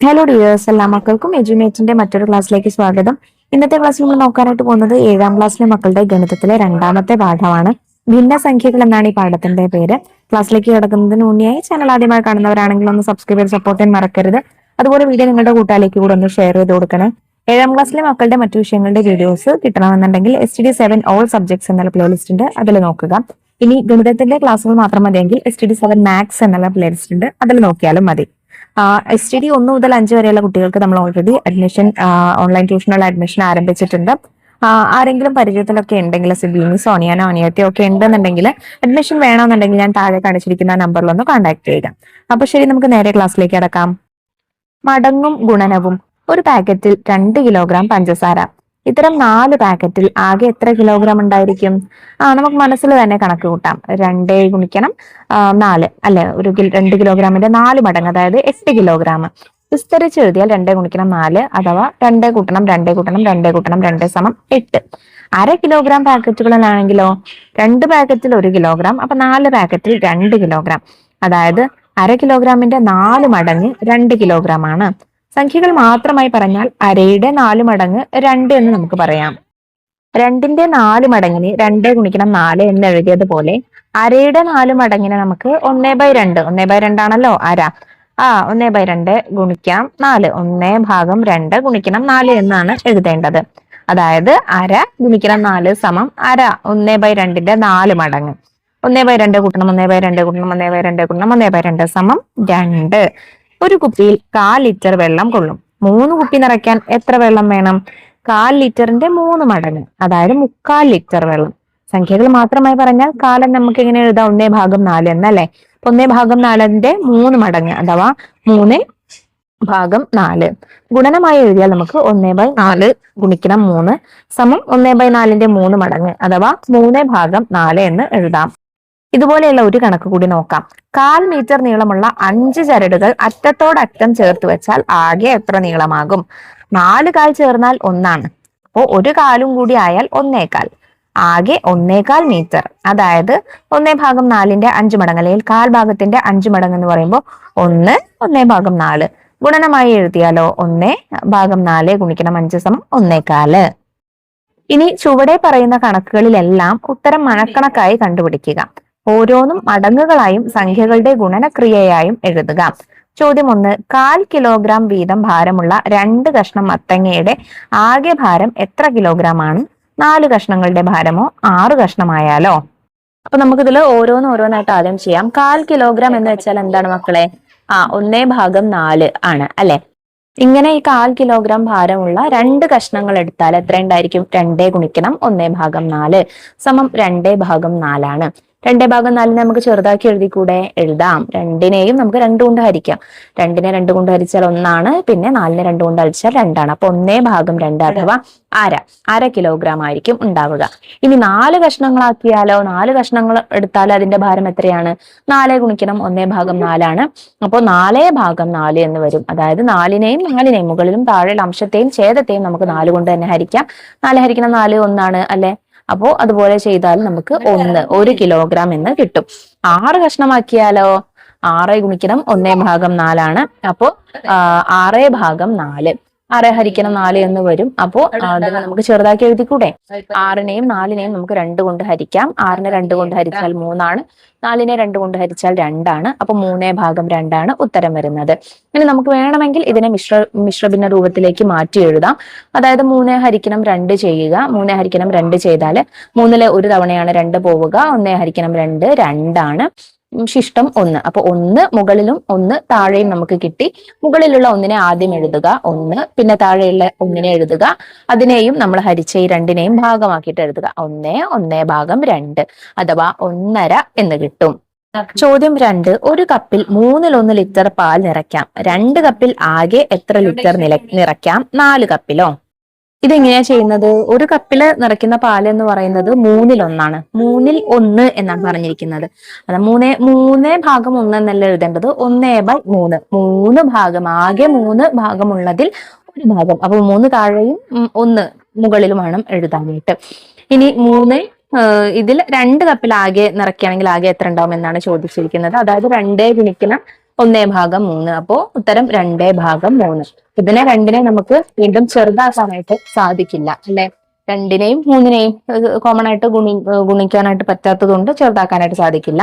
Hello dears, എല്ലാ മക്കൾക്കും എജ്യുമേറ്റിന്റെ മറ്റൊരു ക്ലാസ്സിലേക്ക് സ്വാഗതം. ഇന്നത്തെ ക്ലാസ്സിൽ നമ്മൾ നോക്കാനായിട്ട് പോകുന്നത് 7ാം ക്ലാസ്സിലെ മക്കളുടെ ഗണിതത്തിലെ രണ്ടാമത്തെ പാഠമാണ്. ഭിന്നസംഖ്യകൾ എന്നാണ് ഈ പാഠത്തിന്റെ പേര്. ക്ലാസ്സിലേക്ക് കിടക്കുന്നതിന് മുന്നെയായി ചാനൽ ആദ്യമായി കാണുന്നവരാണെങ്കിൽ ഒന്ന് സബ്സ്ക്രൈബ് ചെയ്ത് സപ്പോർട്ട് ചെയ്യാൻ മറക്കരുത്. അതുപോലെ വീഡിയോ നിങ്ങളുടെ കൂട്ടുകാരിലേക്ക് കൂടെ ഒന്ന് ഷെയർ ചെയ്ത് കൊടുക്കണേ. 7ാം ക്ലാസ്സിലെ മക്കളുടെ മറ്റു വിഷയങ്ങളുടെ വീഡിയോസ് കിട്ടണമെന്നുണ്ടെങ്കിൽ STD7 ഓൾ സബ്ജക്ട്സ് എന്നുള്ള പ്ലേലിസ്റ്റ് ഉണ്ട്, അതിൽ നോക്കുക. ഇനി ഗണിതത്തിന്റെ ക്ലാസ്സുകൾ മാത്രം മതിയെങ്കിൽ STD7 മാത്സ് എന്നുള്ള പ്ലേലിസ്റ്റ് ഉണ്ട്, അതിൽ നോക്കിയാലും മതി. STD 1 മുതൽ 5 വരെയുള്ള കുട്ടികൾക്ക് നമ്മൾ ഓൾറെഡി അഡ്മിഷൻ ഓൺലൈൻ ട്യൂഷനുള്ള അഡ്മിഷൻ ആരംഭിച്ചിട്ടുണ്ട്. ആരെങ്കിലും പരിചയത്തിലൊക്കെ ഉണ്ടെങ്കിൽ സിബിനി, സോണിയാനോ, അനിയത്തിയോ ഒക്കെ ഉണ്ടെന്നുണ്ടെങ്കിൽ അഡ്മിഷൻ വേണമെന്നുണ്ടെങ്കിൽ ഞാൻ താഴെ കാണിച്ചിരിക്കുന്ന നമ്പറിലൊന്ന് കോൺടാക്ട് ചെയ്യുക. അപ്പൊ ശരി, നമുക്ക് നേരെ ക്ലാസ്സിലേക്ക് കടക്കാം. മടങ്ങും ഗുണനവും. ഒരു പാക്കറ്റിൽ 2 കിലോഗ്രാം പഞ്ചസാര. ഇത്തരം 4 പാക്കറ്റിൽ ആകെ എത്ര കിലോഗ്രാം ഉണ്ടായിരിക്കും? നമുക്ക് മനസ്സിൽ തന്നെ കണക്ക് കൂട്ടാം. 2 ഗുണിക്കണം 4 അല്ലെ, 2 കിലോഗ്രാമിന്റെ 4 മടങ്ങ്, അതായത് 8 കിലോഗ്രാം. വിസ്തരിച്ച് എഴുതിയാൽ 2 ഗുണിക്കണം 4 അഥവാ 2 കൂട്ടണം 2 കൂട്ടണം 2 കൂട്ടണം 2 സമം 8. അര കിലോഗ്രാം പാക്കറ്റുകളിലാണെങ്കിലോ 2 പാക്കറ്റിൽ 1 കിലോഗ്രാം, അപ്പൊ 4 പാക്കറ്റിൽ 2 കിലോഗ്രാം, അതായത് അര കിലോഗ്രാമിന്റെ 4 മടങ്ങ് 2 കിലോഗ്രാം ആണ്. സംഖ്യകൾ മാത്രമായി പറഞ്ഞാൽ അരയുടെ 4 മടങ്ങ് 2 എന്ന് നമുക്ക് പറയാം. 2ന്റെ 4 മടങ്ങിന് 2 ഗുണിക്കണം 4 എന്ന് എഴുതിയതുപോലെ അരയുടെ 4 മടങ്ങിന് നമുക്ക് 1/2 1/2 ആണല്ലോ അര. 1/2 ഗുണിക്കാം 4, 1/2 ഗുണിക്കണം 4 എന്നാണ് എഴുതേണ്ടത്. അതായത് അര ഗുണിക്കണം 4 സമം അര, 1/2ന്റെ 4 മടങ്ങ്. 1/2 കൂട്ടണം 1/2 കൂട്ടണം 1/2 കൂട്ടണം 1/2 സമം 2. ഒരു കുപ്പിയിൽ 1/4 ലിറ്റർ വെള്ളം കൊള്ളും. 3 കുപ്പി നിറയ്ക്കാൻ എത്ര വെള്ളം വേണം? 1/4 ലിറ്ററിന്റെ 3 മടങ്ങ്, അതായത് 3/4 ലിറ്റർ വെള്ളം. സംഖ്യകൾ മാത്രമായി പറഞ്ഞാൽ കാലം നമുക്ക് എങ്ങനെ എഴുതാം? 1/4 എന്നല്ലേ. 1/4ന്റെ 3 മടങ്ങ് അഥവാ 3/4. ഗുണനമായി എഴുതിയാൽ നമുക്ക് 1/4 ഗുണിക്കണം 3 സമം 1/4ന്റെ 3 മടങ്ങ് അഥവാ 3/4 എന്ന് എഴുതാം. ഇതുപോലെയുള്ള ഒരു കണക്ക് കൂടി നോക്കാം. 1/4 മീറ്റർ നീളമുള്ള 5 ചരടുകൾ അറ്റത്തോടറ്റം ചേർത്ത് വെച്ചാൽ ആകെ എത്ര നീളമാകും? 4 കാൽ ചേർന്നാൽ 1 അപ്പോ 1 കാലും കൂടി ആയാൽ 1/4, ആകെ 1/4 മീറ്റർ. അതായത് 1/4ന്റെ 5 മടങ്ങ് അല്ലെങ്കിൽ 1/4 ഭാഗത്തിന്റെ 5 മടങ്ങ് എന്ന് പറയുമ്പോൾ 1/4. ഗുണനമായി എഴുതിയാലോ 1/4 ഗുണിക്കണം 5 സമം 1/4. ഇനി ചുവടെ പറയുന്ന കണക്കുകളിലെല്ലാം ഉത്തരം മനക്കണക്കായി കണ്ടുപിടിക്കുക. ഓരോന്നും മടങ്ങുകളായും സംഖ്യകളുടെ ഗുണനക്രിയയായും എഴുതുക. ചോദ്യം 1. 1/4 കിലോഗ്രാം വീതം ഭാരമുള്ള 2 കഷ്ണം മത്തങ്ങയുടെ ആകെ ഭാരം എത്ര കിലോഗ്രാം ആണ്? 4 കഷ്ണങ്ങളുടെ ഭാരമോ 6 കഷ്ണമായാലോ? അപ്പൊ നമുക്കിതിൽ ഓരോന്നായിട്ട് ആദ്യം ചെയ്യാം. 1/4 കിലോഗ്രാം എന്ന് വെച്ചാൽ എന്താണ് മക്കളെ? 1/4 ആണ് അല്ലെ. ഇങ്ങനെ ഈ 1/4 കിലോഗ്രാം ഭാരമുള്ള 2 കഷ്ണങ്ങൾ എടുത്താൽ എത്ര ഉണ്ടായിരിക്കും? 2 ഗുണിക്കണം 1/4 സമം 2/4 ആണ്. 2/4 നമുക്ക് ചെറുതാക്കി എഴുതിക്കൂടെ? എഴുതാം. 2നെയും നമുക്ക് 2 കൊണ്ട് ഹരിക്കാം. 2നെ 2 കൊണ്ട് ഹരിച്ചാൽ 1, പിന്നെ 4നെ 2 കൊണ്ട് ഹരിച്ചാൽ 2. അപ്പൊ 1/2 അഥവാ അര കിലോഗ്രാം ആയിരിക്കും ഉണ്ടാവുക. ഇനി 4 കഷ്ണങ്ങളാക്കിയാലോ? 4 കഷ്ണങ്ങൾ എടുത്താൽ അതിന്റെ ഭാരം എത്രയാണ്? 4 ഗുണിക്കണം 1/4 ആണ്. അപ്പൊ 4/4 എന്ന് വരും. അതായത് 4നെയും മുകളിലും താഴെ അംശത്തെയും ഛേദത്തെയും നമുക്ക് 4 കൊണ്ട് തന്നെ ഹരിക്കാം. 4 ഹരിക്കണം 4 1 അല്ലെ. അപ്പോ അതുപോലെ ചെയ്താൽ നമുക്ക് 1 കിലോഗ്രാം എന്ന് കിട്ടും. 6 കഷ്ണമാക്കിയാലോ? 6 ഗുണിക്കണം 1/4 ആണ്. അപ്പോ 6/4, 6 ഹരിക്കണം 4 എന്ന് വരും. അപ്പോ അതിനെ നമുക്ക് ചെറുതാക്കി എഴുതിക്കൂടെ? 6നെയും 4നെയും നമുക്ക് 2 കൊണ്ട് ഹരിക്കാം. 6നെ 2 കൊണ്ട് ഹരിച്ചാൽ 3, 4നെ 2 കൊണ്ട് ഹരിച്ചാൽ 2. അപ്പൊ 3/2 ഉത്തരം വരുന്നത്. ഇനി നമുക്ക് വേണമെങ്കിൽ ഇതിനെ മിശ്രഭിന്ന രൂപത്തിലേക്ക് മാറ്റി എഴുതാം. അതായത് 3 ഹരിക്കണം 2 ചെയ്യുക. 3 ഹരിക്കണം 2 ചെയ്താൽ 3ലെ ഒരു തവണയാണ് 2 പോവുക. 1 ഹരിക്കണം 2 2. ശിഷ്ടം 1. അപ്പൊ 1 മുകളിലും 1 താഴെയും നമുക്ക് കിട്ടി. മുകളിലുള്ള 1നെ ആദ്യം എഴുതുക 1, പിന്നെ താഴെയുള്ള 1നെ എഴുതുക. അതിനെയും നമ്മൾ ഹരിച്ച ഈ 2നെയും ഭാഗമാക്കിയിട്ട് എഴുതുക. 1/2 അഥവാ 1.5 എന്ന് കിട്ടും. ചോദ്യം 2. ഒരു കപ്പിൽ 1/3 ലിറ്റർ പാൽ നിറയ്ക്കാം. 2 കപ്പിൽ ആകെ എത്ര ലിറ്റർ നിറയ്ക്കാം? 4 കപ്പിലോ? ഇതെങ്ങനെയാ ചെയ്യുന്നത്? ഒരു കപ്പില് നിറയ്ക്കുന്ന പാല് എന്ന് പറയുന്നത് 1/3 1 എന്നാണ് പറഞ്ഞിരിക്കുന്നത്. അത് 3/1 എന്നല്ല എഴുതേണ്ടത്. 1/3 3 ഭാഗം, ആകെ 3 ഭാഗമുള്ളതിൽ ഒരു ഭാഗം. അപ്പൊ 3 താഴെയും 1 മുകളിലും വേണം എഴുതാനായിട്ട്. ഇനി 3 ഇതിൽ 2 കപ്പിൽ ആകെ നിറയ്ക്കുകയാണെങ്കിൽ ആകെ എത്ര ഉണ്ടാവും എന്നാണ് ചോദിച്ചിരിക്കുന്നത്. അതായത് 2 ഗുണിക്കണം 1/3. അപ്പോ ഉത്തരം 2/3. ഇതിനെ രണ്ടിനെ നമുക്ക് വീണ്ടും ചെറുതാക്കാനായിട്ട് സാധിക്കില്ല അല്ലെ. രണ്ടിനെയും മൂന്നിനെയും കോമൺ ആയിട്ട് ഗുണിക്കാനായിട്ട് പറ്റാത്തത് കൊണ്ട് ചെറുതാക്കാനായിട്ട് സാധിക്കില്ല.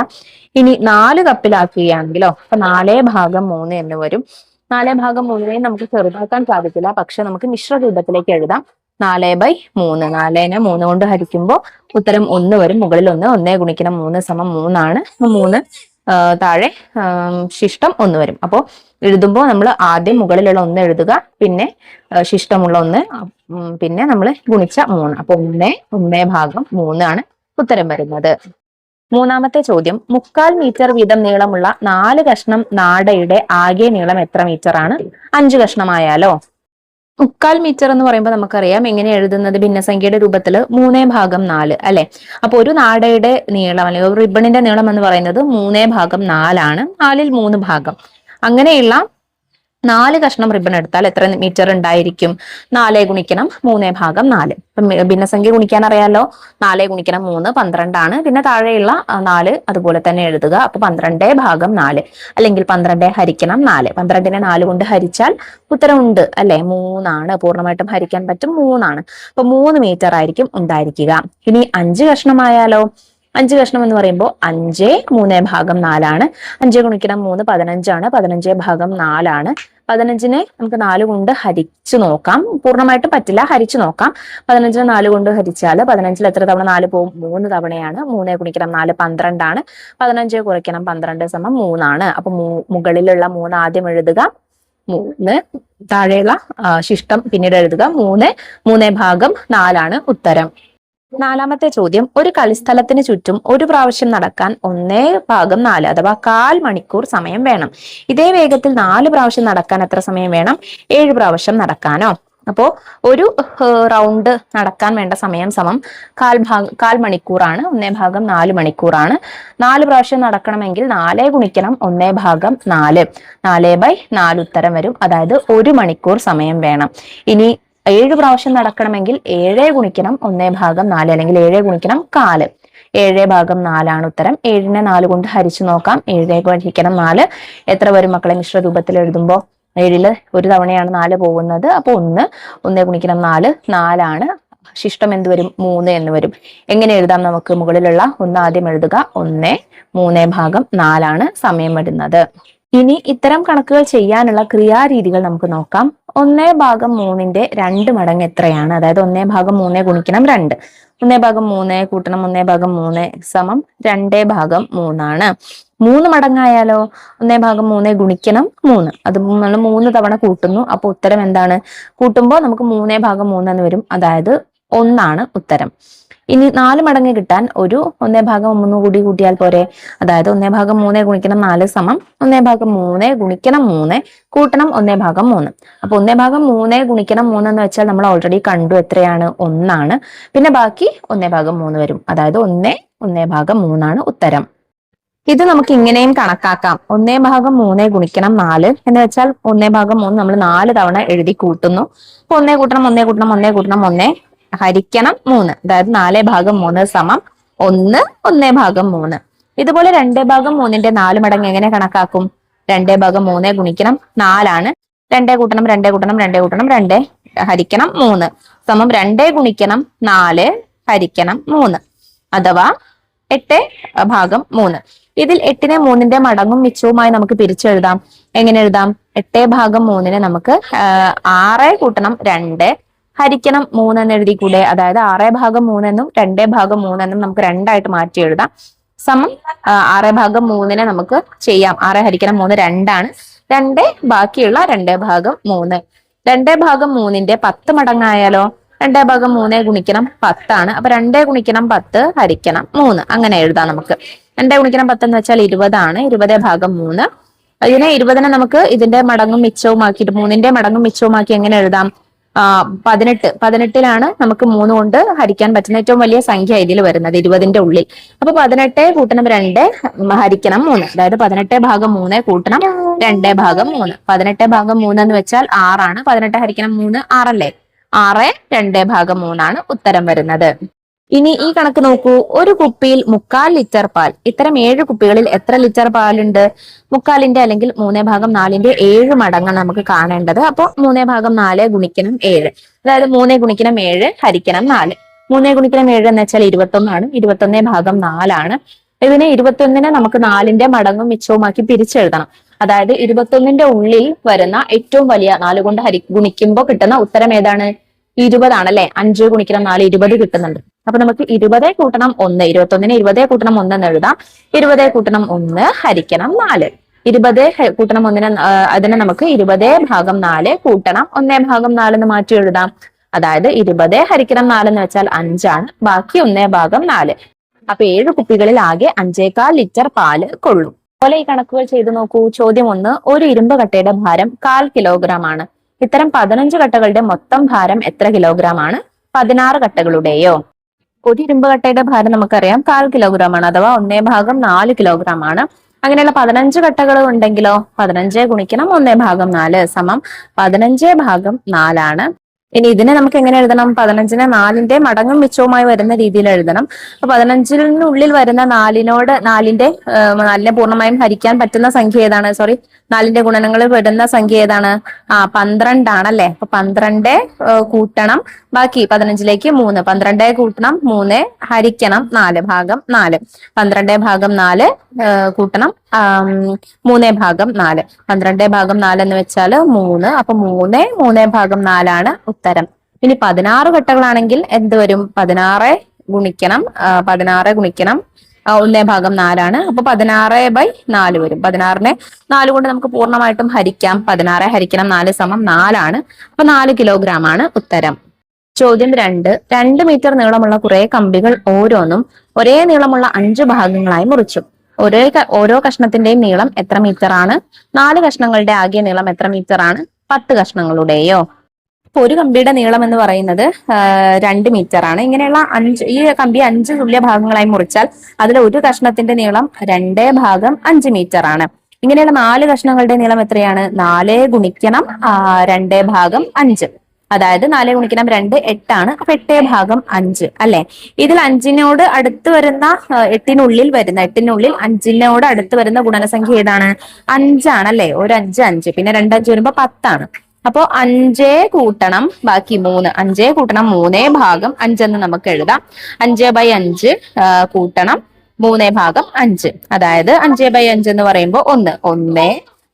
ഇനി 4 കപ്പിലാക്കുകയാണെങ്കിലോ അപ്പൊ 4/3 എന്ന് വരും. 4/3 നമുക്ക് ചെറുതാക്കാൻ സാധിക്കില്ല, പക്ഷെ നമുക്ക് മിശ്ര രൂപത്തിലേക്ക് എഴുതാം. 4/3. 4നെ 3 കൊണ്ട് ഹരിക്കുമ്പോൾ ഉത്തരം 1 വരും. മുകളിൽ 1, 1 ഗുണിക്കണം 3 സമം 3 3 താഴെ ശിഷ്ടം 1 വരും. അപ്പോൾ എഴുതുമ്പോൾ നമ്മൾ ആദ്യം മുകളിലുള്ള 1 എഴുതുക, പിന്നെ ശിഷ്ടമുള്ള 1, പിന്നെ നമ്മൾ ഗുണിച്ച 3. അപ്പൊ 1/3 ആണ് ഉത്തരം വരുന്നത്. മൂന്നാമത്തെ ചോദ്യം, 3/4 മീറ്റർ വീതം നീളമുള്ള 4 കഷ്ണം നാടയുടെ ആകെ നീളം എത്ര മീറ്റർ ആണ്? 5 കഷ്ണമായാലോ? 3/4 മീറ്റർ എന്ന് പറയുമ്പോൾ നമുക്കറിയാം എങ്ങനെ എഴുതുന്നത്, ഭിന്നസംഖ്യയുടെ രൂപത്തിൽ 3/4 അല്ലെ. അപ്പൊ ഒരു നാടയുടെ നീളം അല്ലെങ്കിൽ ഒരു റിബണിന്റെ നീളം എന്ന് പറയുന്നത് 3/4 ആണ്. 4ൽ 3 ഭാഗം. അങ്ങനെയുള്ള 4 കഷ്ണം റിബൺ എടുത്താൽ എത്ര മീറ്റർ ഉണ്ടായിരിക്കും? 4 ഗുണിക്കണം 3/4. ഭിന്നസംഖ്യ ഗുണിക്കാൻ അറിയാലോ. 4 ഗുണിക്കണം 3 12 ആണ്. പിന്നെ താഴെയുള്ള 4 അതുപോലെ തന്നെ എഴുതുക. അപ്പൊ 12/4 അല്ലെങ്കിൽ 12 ഹരിക്കണം 4. 12നെ 4 കൊണ്ട് ഹരിച്ചാൽ ഉത്തരം ഉണ്ട് അല്ലെ, 3 ആണ്. പൂർണ്ണമായിട്ടും ഹരിക്കാൻ പറ്റും, 3 ആണ്. അപ്പൊ 3 മീറ്റർ ആയിരിക്കും ഉണ്ടായിരിക്കുക. ഇനി 5 കഷ്ണമായാലോ? 5 കഷ്ണം എന്ന് പറയുമ്പോൾ 5 3/4 ആണ്. 5 ഗുണിക്കണം 3 15 ആണ്. 15/4 ആണ്. 15നെ നമുക്ക് 4 കൊണ്ട് ഹരിച്ചു നോക്കാം. പൂർണ്ണമായിട്ട് പറ്റില്ല, ഹരിച്ചു നോക്കാം. 15നെ 4 കൊണ്ട് ഹരിച്ചാൽ 15ൽ എത്ര തവണ 4 പോകും? 3 തവണയാണ്. 3 ഗുണിക്കണം 4 12 ആണ്. 15 കുറയ്ക്കണം 12 സമം 3 ആണ്. അപ്പൊ മുകളിലുള്ള 3 ആദ്യം എഴുതുക, 3 താഴെയുള്ള ശിഷ്ടം പിന്നീട് എഴുതുക. 3/4 ആണ് ഉത്തരം. നാലാമത്തെ ചോദ്യം, ഒരു കളിസ്ഥലത്തിന് ചുറ്റും ഒരു പ്രാവശ്യം നടക്കാൻ 1/4 അഥവാ 1/4 മണിക്കൂർ സമയം വേണം. ഇതേ വേഗത്തിൽ 4 പ്രാവശ്യം നടക്കാൻ എത്ര സമയം വേണം? 7 പ്രാവശ്യം നടക്കാനോ? അപ്പോ ഒരു റൗണ്ട് നടക്കാൻ വേണ്ട സമയം സമം 1/4 മണിക്കൂറാണ്. 1/4 മണിക്കൂറാണ്. 4 പ്രാവശ്യം നടക്കണമെങ്കിൽ 4 ഗുണിക്കണം 1/4. 4/4 ഉത്തരം വരും. അതായത് 1 മണിക്കൂർ സമയം വേണം. ഇനി 7 പ്രാവശ്യം നടക്കണമെങ്കിൽ 7 ഗുണിക്കണം 1/4 അല്ലെങ്കിൽ 7 ഗുണിക്കണം 1/4. 7/4 ആണ് ഉത്തരം. 7നെ 4 കൊണ്ട് ഹരിച്ചു നോക്കാം. 7 ഗുണിക്കണം 4 എത്ര വരും മക്കളെ? മിശ്ര രൂപത്തിൽ എഴുതുമ്പോൾ 7ൽ ഒരു തവണയാണ് 4 പോകുന്നത്. അപ്പൊ 1 ഗുണിക്കണം 4 ആണ്. ശിഷ്ടം എന്ത് വരും? 3 എന്ന് വരും. എങ്ങനെ എഴുതാം നമുക്ക്? മുകളിലുള്ള 1 ആദ്യം എഴുതുക. 1 3/4 ആണ് സമയം വരുന്നത്. ഇനി ഇത്തരം കണക്കുകൾ ചെയ്യാനുള്ള ക്രിയാരീതികൾ നമുക്ക് നോക്കാം. 1/3ന്റെ 2 മടങ്ങ് എത്രയാണ്? അതായത് 1/3 ഗുണിക്കണം 2. 1/3 കൂട്ടണം 1/3 സമം 2/3 ആണ്. 3 മടങ്ങായാലോ? 1/3 ഗുണിക്കണം 3. അത് നമ്മൾ 3 തവണ കൂട്ടുന്നു. അപ്പൊ ഉത്തരം എന്താണ്? കൂട്ടുമ്പോൾ നമുക്ക് 3/3 എന്ന് വരും. അതായത് 1 ആണ് ഉത്തരം. ഇനി 4 മടങ്ങ് കിട്ടാൻ ഒരു 1/3 കൂടി കൂട്ടിയാൽ പോരെ. അതായത് 1/3 ഗുണിക്കണം 4 സമം 1/3 ഗുണിക്കണം 3 കൂട്ടണം 1/3. അപ്പൊ 1/3 ഗുണിക്കണം 3 എന്ന് വെച്ചാൽ നമ്മൾ ഓൾറെഡി കണ്ടു എത്രയാണ്? 1 ആണ്. പിന്നെ ബാക്കി 1/3 വരും. അതായത് 1/3 ആണ് ഉത്തരം. ഇത് നമുക്ക് ഇങ്ങനെയും കണക്കാക്കാം. 1/3 ഗുണിക്കണം 4 എന്ന് വെച്ചാൽ 1/3 നമ്മൾ 4 തവണ എഴുതി കൂട്ടുന്നു. അപ്പൊ 1 കൂട്ടണം 1 കൂട്ടണം 1 കൂട്ടണം 1 ഹരിക്കണം 3. അതായത് 4/3 സമം 1 1/3. ഇതുപോലെ 2/3ന്റെ 4 മടങ്ങ് എങ്ങനെ കണക്കാക്കും? 2/3 ഗുണിക്കണം 4 ആണ്. 2 കൂട്ടണം 2 കൂട്ടണം 2 കൂട്ടണം 2 ഹരിക്കണം 3 സമം 2 ഗുണിക്കണം 4 ഹരിക്കണം 3 അഥവാ 8/3. ഇതിൽ 8നെ 3ന്റെ മടങ്ങും മിച്ചവുമായി നമുക്ക് പിരിച്ചെഴുതാം. എങ്ങനെ എഴുതാം? 8/3നെ നമുക്ക് 6 കൂട്ടണം 2 ഹരിക്കണം 3 എന്ന് എഴുതി കൂടെ. അതായത് 6/3 എന്നും 2/3 എന്നും നമുക്ക് 2 ആയിട്ട് മാറ്റി എഴുതാം. സമം 6/3നെ നമുക്ക് ചെയ്യാം. 6 ഹരിക്കണം 3 2 ആണ്. 2 ബാക്കിയുള്ള 2/3. 2/3ന്റെ 10 മടങ്ങായാലോ? 2/3 ഗുണിക്കണം 10 ആണ്. അപ്പൊ 2 ഗുണിക്കണം 10 ഹരിക്കണം 3 അങ്ങനെ എഴുതാം നമുക്ക്. 2 ഗുണിക്കണം 10 എന്ന് വെച്ചാൽ 20 ആണ്. 20/3. ഇതിനെ 20നെ നമുക്ക് ഇതിന്റെ മടങ്ങും മിച്ചവുമാക്കിയിട്ട് 3ന്റെ മടങ്ങും മിച്ചവുമാക്കി എങ്ങനെ എഴുതാം? 18ലാണ് നമുക്ക് 3 കൊണ്ട് ഹരിക്കാൻ പറ്റുന്ന ഏറ്റവും വലിയ സംഖ്യ ഇതിൽ വരുന്നത് 20ന്റെ ഉള്ളിൽ. അപ്പൊ 18 കൂട്ടണം 2 ഹരിക്കണം 3. അതായത് 18/3 കൂട്ടണം 2/3. 18/3 എന്ന് വെച്ചാൽ 6 ആണ്. 18 ഹരിക്കണം 3 6 അല്ലേ? 6 2/3 ആണ് ഉത്തരം വരുന്നത്. ഇനി ഈ കണക്ക് നോക്കൂ. ഒരു കുപ്പിയിൽ 3/4 ലിറ്റർ പാൽ. ഇത്തരം 7 കുപ്പികളിൽ എത്ര ലിറ്റർ പാലുണ്ട്? 3/4 അല്ലെങ്കിൽ 3/4 7 മടങ്ങാണ് നമുക്ക് കാണേണ്ടത്. അപ്പൊ 3/4 ഗുണിക്കണം 7, അതായത് 3 ഗുണിക്കണം 7 ഹരിക്കണം 4. 3 ഗുണിക്കണം 7 എന്ന് വെച്ചാൽ 21 21/4 ആണ്. ഇതിനെ 21 നമുക്ക് 4 മടങ്ങും മിച്ചവുമാക്കി പിരിച്ചെഴുതണം. അതായത് 21 ഉള്ളിൽ വരുന്ന ഏറ്റവും വലിയ 4 കൊണ്ട് ഗുണിക്കുമ്പോൾ കിട്ടുന്ന ഉത്തരം ഏതാണ്? 20 ആണല്ലേ. 5 ഗുണിക്കണം 4 20 കിട്ടുന്നുണ്ട്. അപ്പൊ നമുക്ക് 20 കൂട്ടണം 1, 21 20 കൂട്ടണം 1 എന്ന് എഴുതാം. 20 കൂട്ടണം 1 ഹരിക്കണം 4. 20 കൂട്ടണം 1 അതിനെ നമുക്ക് 20/4 കൂട്ടണം 1/4 എന്ന് മാറ്റി എഴുതാം. അതായത് 20 ഹരിക്കണം 4 എന്ന് വെച്ചാൽ 5 ആണ്. ബാക്കി 1/4. അപ്പൊ 7 കുപ്പികളിൽ ആകെ 5.25 ലിറ്റർ പാല് കൊള്ളും. അതുപോലെ ഈ കണക്കുകൾ ചെയ്തു നോക്കൂ. ചോദ്യം 1. ഒരു ഇരുമ്പ് കട്ടയുടെ ഭാരം 1/4 കിലോഗ്രാം ആണ്. ഇത്തരം 15 കട്ടകളുടെ മൊത്തം ഭാരം എത്ര കിലോഗ്രാം ആണ്? 16 കട്ടകളുടെയോ? ഒരു ഇരുമ്പ് കട്ടയുടെ ഭാരം നമുക്കറിയാം 1/4 കിലോഗ്രാം ആണ്, അഥവാ 1/4 കിലോഗ്രാം ആണ്. അങ്ങനെയുള്ള 15 കട്ടകൾ ഉണ്ടെങ്കിലോ 15 ഗുണിക്കണം 1/4 സമം 15/4 ആണ്. ഇനി ഇതിനെ നമുക്ക് എങ്ങനെ എഴുതണം? 15നെ 4ന്റെ മടങ്ങും മിച്ചവുമായി വരുന്ന രീതിയിൽ എഴുതണം. അപ്പൊ 15-നുള്ളിൽ വരുന്ന 4ന്റെ പൂർണ്ണമായും ഹരിക്കാൻ പറ്റുന്ന സംഖ്യ ഏതാണ്? 4ന്റെ ഗുണനങ്ങളിൽ വരുന്ന സംഖ്യ ഏതാണ്? 12 ആണല്ലേ. അപ്പൊ 12 കൂട്ടണം ബാക്കി 15ലേക്ക് 3, 12 കൂട്ടണം 3 ഹരിക്കണം 4/4. 12/4 കൂട്ടണം 3/4. 12/4 എന്ന് വെച്ചാൽ 3. അപ്പൊ 3/4 ആണ് ഉത്തരം. ഇനി 16 കട്ടകളാണെങ്കിൽ എന്ത് വരും? 16 ഗുണിക്കണം 1/4 ആണ്. അപ്പൊ 16/4 വരും. 16നെ 4 കൊണ്ട് നമുക്ക് പൂർണ്ണമായിട്ടും ഹരിക്കാം. 16 ഹരിക്കണം 4 സമം 4 ആണ്. അപ്പൊ 4 കിലോഗ്രാം ആണ് ഉത്തരം. ചോദ്യം 2. 2 മീറ്റർ നീളമുള്ള കുറെ കമ്പികൾ ഓരോന്നും ഒരേ നീളമുള്ള 5 ഭാഗങ്ങളായി മുറിച്ചു. ഓരോ കഷ്ണത്തിന്റെയും നീളം എത്ര മീറ്റർ ആണ്? 4 കഷ്ണങ്ങളുടെ ആകെ നീളം എത്ര മീറ്റർ ആണ്? 10 കഷ്ണങ്ങളുടെയോ? ഒരു കമ്പിയുടെ നീളം എന്ന് പറയുന്നത് 2 മീറ്റർ ആണ്. ഇങ്ങനെയുള്ള ഈ കമ്പി 5 തുല്യ ഭാഗങ്ങളായി മുറിച്ചാൽ അതിലെ ഒരു കഷ്ണത്തിന്റെ നീളം 2/5 മീറ്റർ ആണ്. ഇങ്ങനെയുള്ള 4 കഷ്ണങ്ങളുടെ നീളം എത്രയാണ്? 4 ഗുണിക്കണം 2/5. അതായത് 4 ഗുണിക്കണം 2 8 ആണ്. അപ്പൊ 8/5 അല്ലെ. ഇതിൽ 5നോട് അടുത്ത് വരുന്ന 8-നുള്ളിൽ 5നോട് അടുത്ത് വരുന്ന ഗുണനസംഖ്യ ഏതാണ്? 5 ആണല്ലേ. ഒരു 5 5 പിന്നെ 2 5 വരുമ്പോ 10 ആണ്. അപ്പോ 5 കൂട്ടണം ബാക്കി 3. 5 കൂട്ടണം 3/5 എന്ന് നമുക്ക് എഴുതാം. 5/5 കൂട്ടണം 3/5. അതായത് 5/5 എന്ന് പറയുമ്പോൾ 1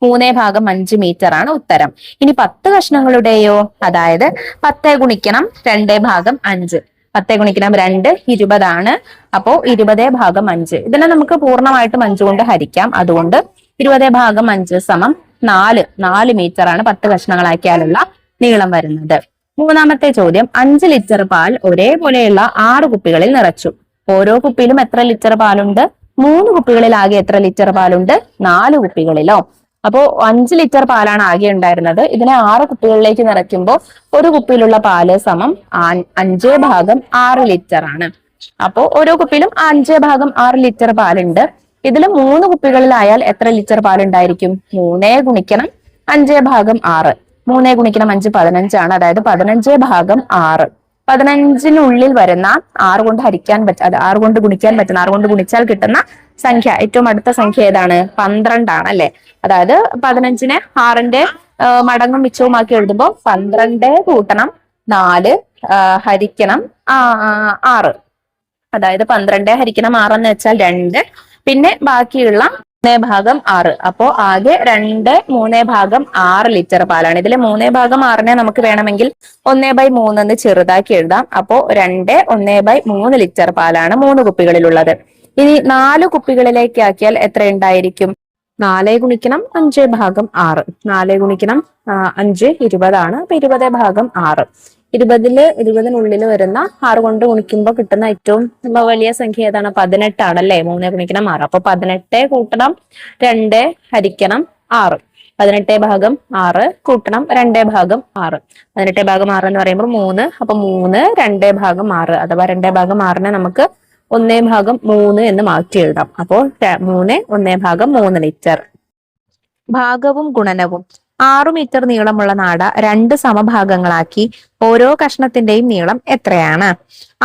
3/5 മീറ്റർ ആണ് ഉത്തരം. ഇനി 10 കഷ്ണങ്ങളുടെയോ? അതായത് 10 ഗുണിക്കണം 2/5. 10 ഗുണിക്കണം 2 20 ആണ്. അപ്പോ 20/5. ഇതിനെ നമുക്ക് പൂർണ്ണമായിട്ടും 5 കൊണ്ട് ഹരിക്കാം. അതുകൊണ്ട് 20/5 സമം 4 മീറ്റർ ആണ് 10 കഷ്ണങ്ങളാക്കിയാലുള്ള നീളം വരുന്നത്. മൂന്നാമത്തെ ചോദ്യം. 5 ലിറ്റർ പാൽ ഒരേപോലെയുള്ള 6 കുപ്പികളിൽ നിറച്ചു. ഓരോ കുപ്പിയിലും എത്ര ലിറ്റർ പാലുണ്ട്? 3 കുപ്പികളിൽ ആകെ എത്ര ലിറ്റർ പാലുണ്ട്? 4 കുപ്പികളിലോ? അപ്പോ 5 ലിറ്റർ പാലാണ് ആകെ ഉണ്ടായിരുന്നത്. ഇതിനെ 6 കുപ്പികളിലേക്ക് നിറയ്ക്കുമ്പോൾ ഒരു കുപ്പിയിലുള്ള പാല് സമം 5/6 ലിറ്റർ ആണ്. അപ്പോ ഓരോ കുപ്പിയിലും 5/6 ലിറ്റർ പാലുണ്ട്. ഇതിൽ 3 കുപ്പികളിലായാൽ എത്ര ലിറ്റർ പാലുണ്ടായിരിക്കും? 3 ഗുണിക്കണം 5/6. 3 ഗുണിക്കണം 5 15 ആണ്. അതായത് 15/6. 15-നുള്ളിൽ വരുന്ന 6 കൊണ്ട് ഹരിക്കാൻ 6 കൊണ്ട് ഗുണിക്കാൻ പറ്റുന്ന 6 കൊണ്ട് ഗുണിച്ചാൽ കിട്ടുന്ന സംഖ്യ, ഏറ്റവും അടുത്ത സംഖ്യ ഏതാണ്? 12 ആണ് അല്ലെ. അതായത് 15നെ 6ന്റെ മടങ്ങും മിച്ചവുമാക്കി എഴുതുമ്പോൾ 12 കൂട്ടണം 4 ഹരിക്കണം 6. അതായത് 12 ഹരിക്കണം 6 എന്ന് വെച്ചാൽ 2. പിന്നെ ബാക്കിയുള്ള 3/6. അപ്പോ ആകെ 3/6 ലിറ്റർ പാലാണ്. ഇതിലെ 3/6നെ നമുക്ക് വേണമെങ്കിൽ 1/3 എന്ന് ചെറുതാക്കി എഴുതാം. അപ്പോ 1/3 ലിറ്റർ പാലാണ് 3 കുപ്പികളിലുള്ളത്. ഇനി 4 കുപ്പികളിലേക്ക് ആക്കിയാൽ എത്ര ഉണ്ടായിരിക്കും? 4 ഗുണിക്കണം 5/6. 4 ഗുണിക്കണം 5 20 ആണ്. അപ്പൊ 20/6. 20-നുള്ളിൽ വരുന്ന 6 കൊണ്ട് ഗുണിക്കുമ്പോൾ കിട്ടുന്ന ഏറ്റവും വലിയ സംഖ്യ ഏതാണ്? 18 ആണല്ലേ. 3 ഗുണിക്കണം 6. അപ്പൊ 18 കൂട്ടണം 2 ഹരിക്കണം 6. 18/6 കൂട്ടണം 2/6. 18/6 എന്ന് പറയുമ്പോൾ 3. അപ്പൊ 3 2/6 അഥവാ 2/6നെ നമുക്ക് 1/3 എന്ന് മാറ്റി എഴുതാം. അപ്പോൾ 3 1/3 ലിറ്റർ. ഭാഗവും ഗുണനവും. 6 മീറ്റർ നീളമുള്ള നാട 2 സമഭാഗങ്ങളാക്കി ഓരോ കഷ്ണത്തിന്റെയും നീളം എത്രയാണ്?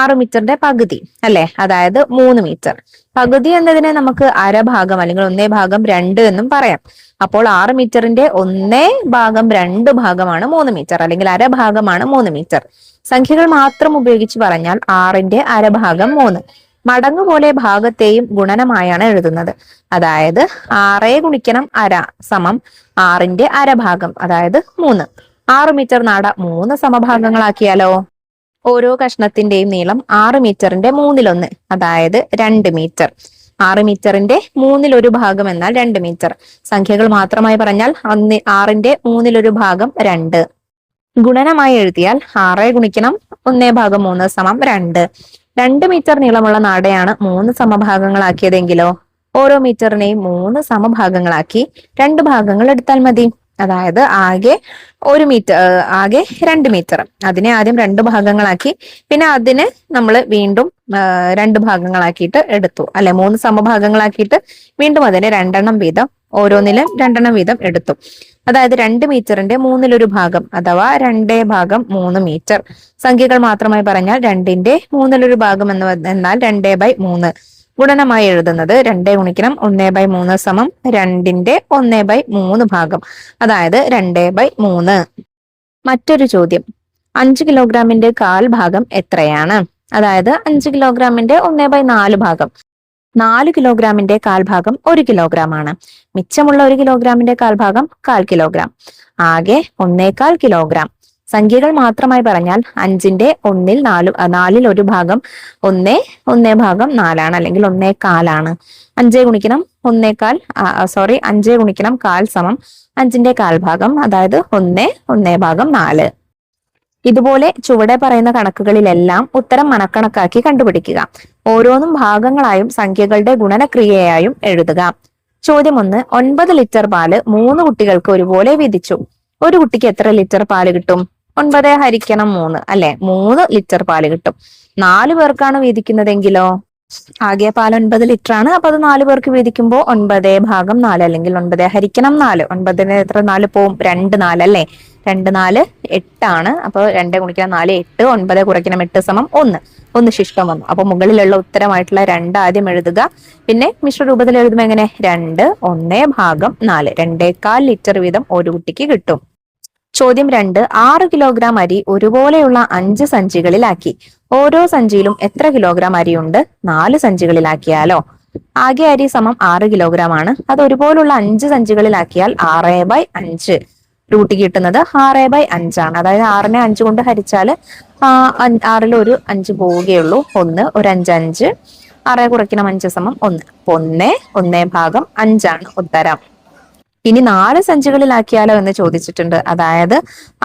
6 മീറ്ററിന്റെ പകുതി അല്ലെ, അതായത് 3 മീറ്റർ. പകുതി എന്നതിനെ നമുക്ക് അരഭാഗം അല്ലെങ്കിൽ 1/2 എന്നും പറയാം. അപ്പോൾ 6 മീറ്ററിന്റെ 1/2 ഭാഗമാണ് 3 മീറ്റർ, അല്ലെങ്കിൽ അരഭാഗമാണ് 3 മീറ്റർ. സംഖ്യകൾ മാത്രം ഉപയോഗിച്ച് പറഞ്ഞാൽ 6ന്റെ അരഭാഗം 3. മടങ്ങ് പോലെ ഭാഗത്തെയും ഗുണനമായാണ് എഴുതുന്നത്. അതായത് 6 ഗുണിക്കണം അര സമം 6ന്റെ അരഭാഗം, അതായത് 3. 6 മീറ്റർ നാട 3 സമഭാഗങ്ങളാക്കിയാലോ? ഓരോ കഷ്ണത്തിന്റെയും നീളം 6 മീറ്ററിന്റെ 1/3, അതായത് 2 മീറ്റർ. 6 മീറ്ററിന്റെ 1/3 ഭാഗം എന്നാൽ 2 മീറ്റർ. സംഖ്യകൾ മാത്രമായി പറഞ്ഞാൽ 6ന്റെ 1/3 2. ഗുണനമായി എഴുതിയാൽ 6 ഗുണിക്കണം 1/3 സമം 2. 2 മീറ്റർ നീളമുള്ള നാടയാണ് 3 സമഭാഗങ്ങളാക്കിയതെങ്കിലോ ഓരോ മീറ്ററിനെയും 3 സമഭാഗങ്ങളാക്കി 2 ഭാഗങ്ങൾ എടുത്താൽ മതി. അതായത് ആകെ 2 മീറ്റർ. അതിനെ ആദ്യം 2 ഭാഗങ്ങളാക്കി, പിന്നെ അതിന് നമ്മൾ വീണ്ടും 2 ഭാഗങ്ങളാക്കിയിട്ട് എടുത്തു അല്ലെ, 3 സമഭാഗങ്ങളാക്കിയിട്ട് വീണ്ടും അതിനെ 2 വീതം, ഓരോന്നിലും 2 വീതം എടുത്തു. അതായത് 2 മീറ്ററിന്റെ 1/3 അഥവാ 2/3 മീറ്റർ. സംഖ്യകൾ മാത്രമായി പറഞ്ഞാൽ 2ന്റെ 1/3 എന്നാൽ 2/3. ഗുണനമായി എഴുതുന്നത് 2 ഗുണിക്കണം 1/3 സമം 2ന്റെ 1/3 ഭാഗം, അതായത് 2/3. മറ്റൊരു ചോദ്യം, 5 കിലോഗ്രാമിന്റെ 1/4 ഭാഗം എത്രയാണ്? അതായത് 5 കിലോഗ്രാമിന്റെ 1/4 ഭാഗം. 4 കിലോഗ്രാമിന്റെ 1/4 ഭാഗം 1 കിലോഗ്രാം ആണ്. മിച്ചമുള്ള 1 കിലോഗ്രാമിന്റെ 1/4 ഭാഗം 1/4 കിലോഗ്രാം. ആകെ 1/4 കിലോഗ്രാം. സംഖ്യകൾ മാത്രമായി പറഞ്ഞാൽ 5ന്റെ 1/4 ഭാഗം 1/4 ആണ്, അല്ലെങ്കിൽ 1/4 ആണ്. 5 ഗുണിക്കണം 1/4 സമം 5ന്റെ 1/4 ഭാഗം, അതായത് 1/4. ഇതുപോലെ ചുവടെ പറയുന്ന കണക്കുകളിലെല്ലാം ഉത്തരം മനക്കണക്കാക്കി കണ്ടുപിടിക്കുക. ഓരോന്നും ഭാഗങ്ങളായും സംഖ്യകളുടെ ഗുണനക്രിയയായും എഴുതുക. ചോദ്യം 1. 9 ലിറ്റർ പാല് 3 കുട്ടികൾക്ക് ഒരുപോലെ വീതിച്ചു. ഒരു കുട്ടിക്ക് എത്ര ലിറ്റർ പാല് കിട്ടും? 9 ഹരിക്കണം 3 അല്ലെ, 3 ലിറ്റർ പാല് കിട്ടും. 4 പേർക്കാണ് വീതിക്കുന്നതെങ്കിലോ? ആകെ പാൽ 9 ലിറ്റർ ആണ്. അപ്പൊ അത് 4 പേർക്ക് വീതിക്കുമ്പോൾ 9/4, അല്ലെങ്കിൽ 9 ഹരിക്കണം 4. 9ന് എത്ര 4 പോവും? 2 4 അല്ലെ, 2 4 8 ആണ്. അപ്പൊ 2 ഗുണിക്കണം 4 8, 9 കുറയ്ക്കണം 8 സമം 1 ശിഷ്ടം വന്നു. അപ്പൊ മുകളിലുള്ള ഉത്തരമായിട്ടുള്ള 2 ആദ്യം എഴുതുക. പിന്നെ മിശ്ര രൂപത്തിൽ എഴുതുമ്പോൾ എങ്ങനെ? 2 1/4, 2.25 ലിറ്റർ വീതം ഒരു കുട്ടിക്ക് കിട്ടും. ചോദ്യം 2. 6 കിലോഗ്രാം അരി ഒരുപോലെയുള്ള 5 സഞ്ചികളിലാക്കി. ഓരോ സഞ്ചിയിലും എത്ര കിലോഗ്രാം അരിയുണ്ട്? 4 സഞ്ചികളിലാക്കിയാലോ? ആകെ അരി സമം 6 കിലോഗ്രാം ആണ്. അത് ഒരുപോലുള്ള 5 സഞ്ചികളിലാക്കിയാൽ 6/5. റൂട്ട് കിട്ടുന്നത് 6/5 ആണ്. അതായത് 6നെ 5 കൊണ്ട് ഹരിച്ചാൽ 6ൽ ഒരു 5 പോവുകയുള്ളൂ. 1 ഒരു 5 5. 6 കുറയ്ക്കണം 5 സമം 1. 1/5 ആണ് ഉത്തരം. ഇനി 4 സഞ്ചികളിലാക്കിയാലോ എന്ന് ചോദിച്ചിട്ടുണ്ട്. അതായത്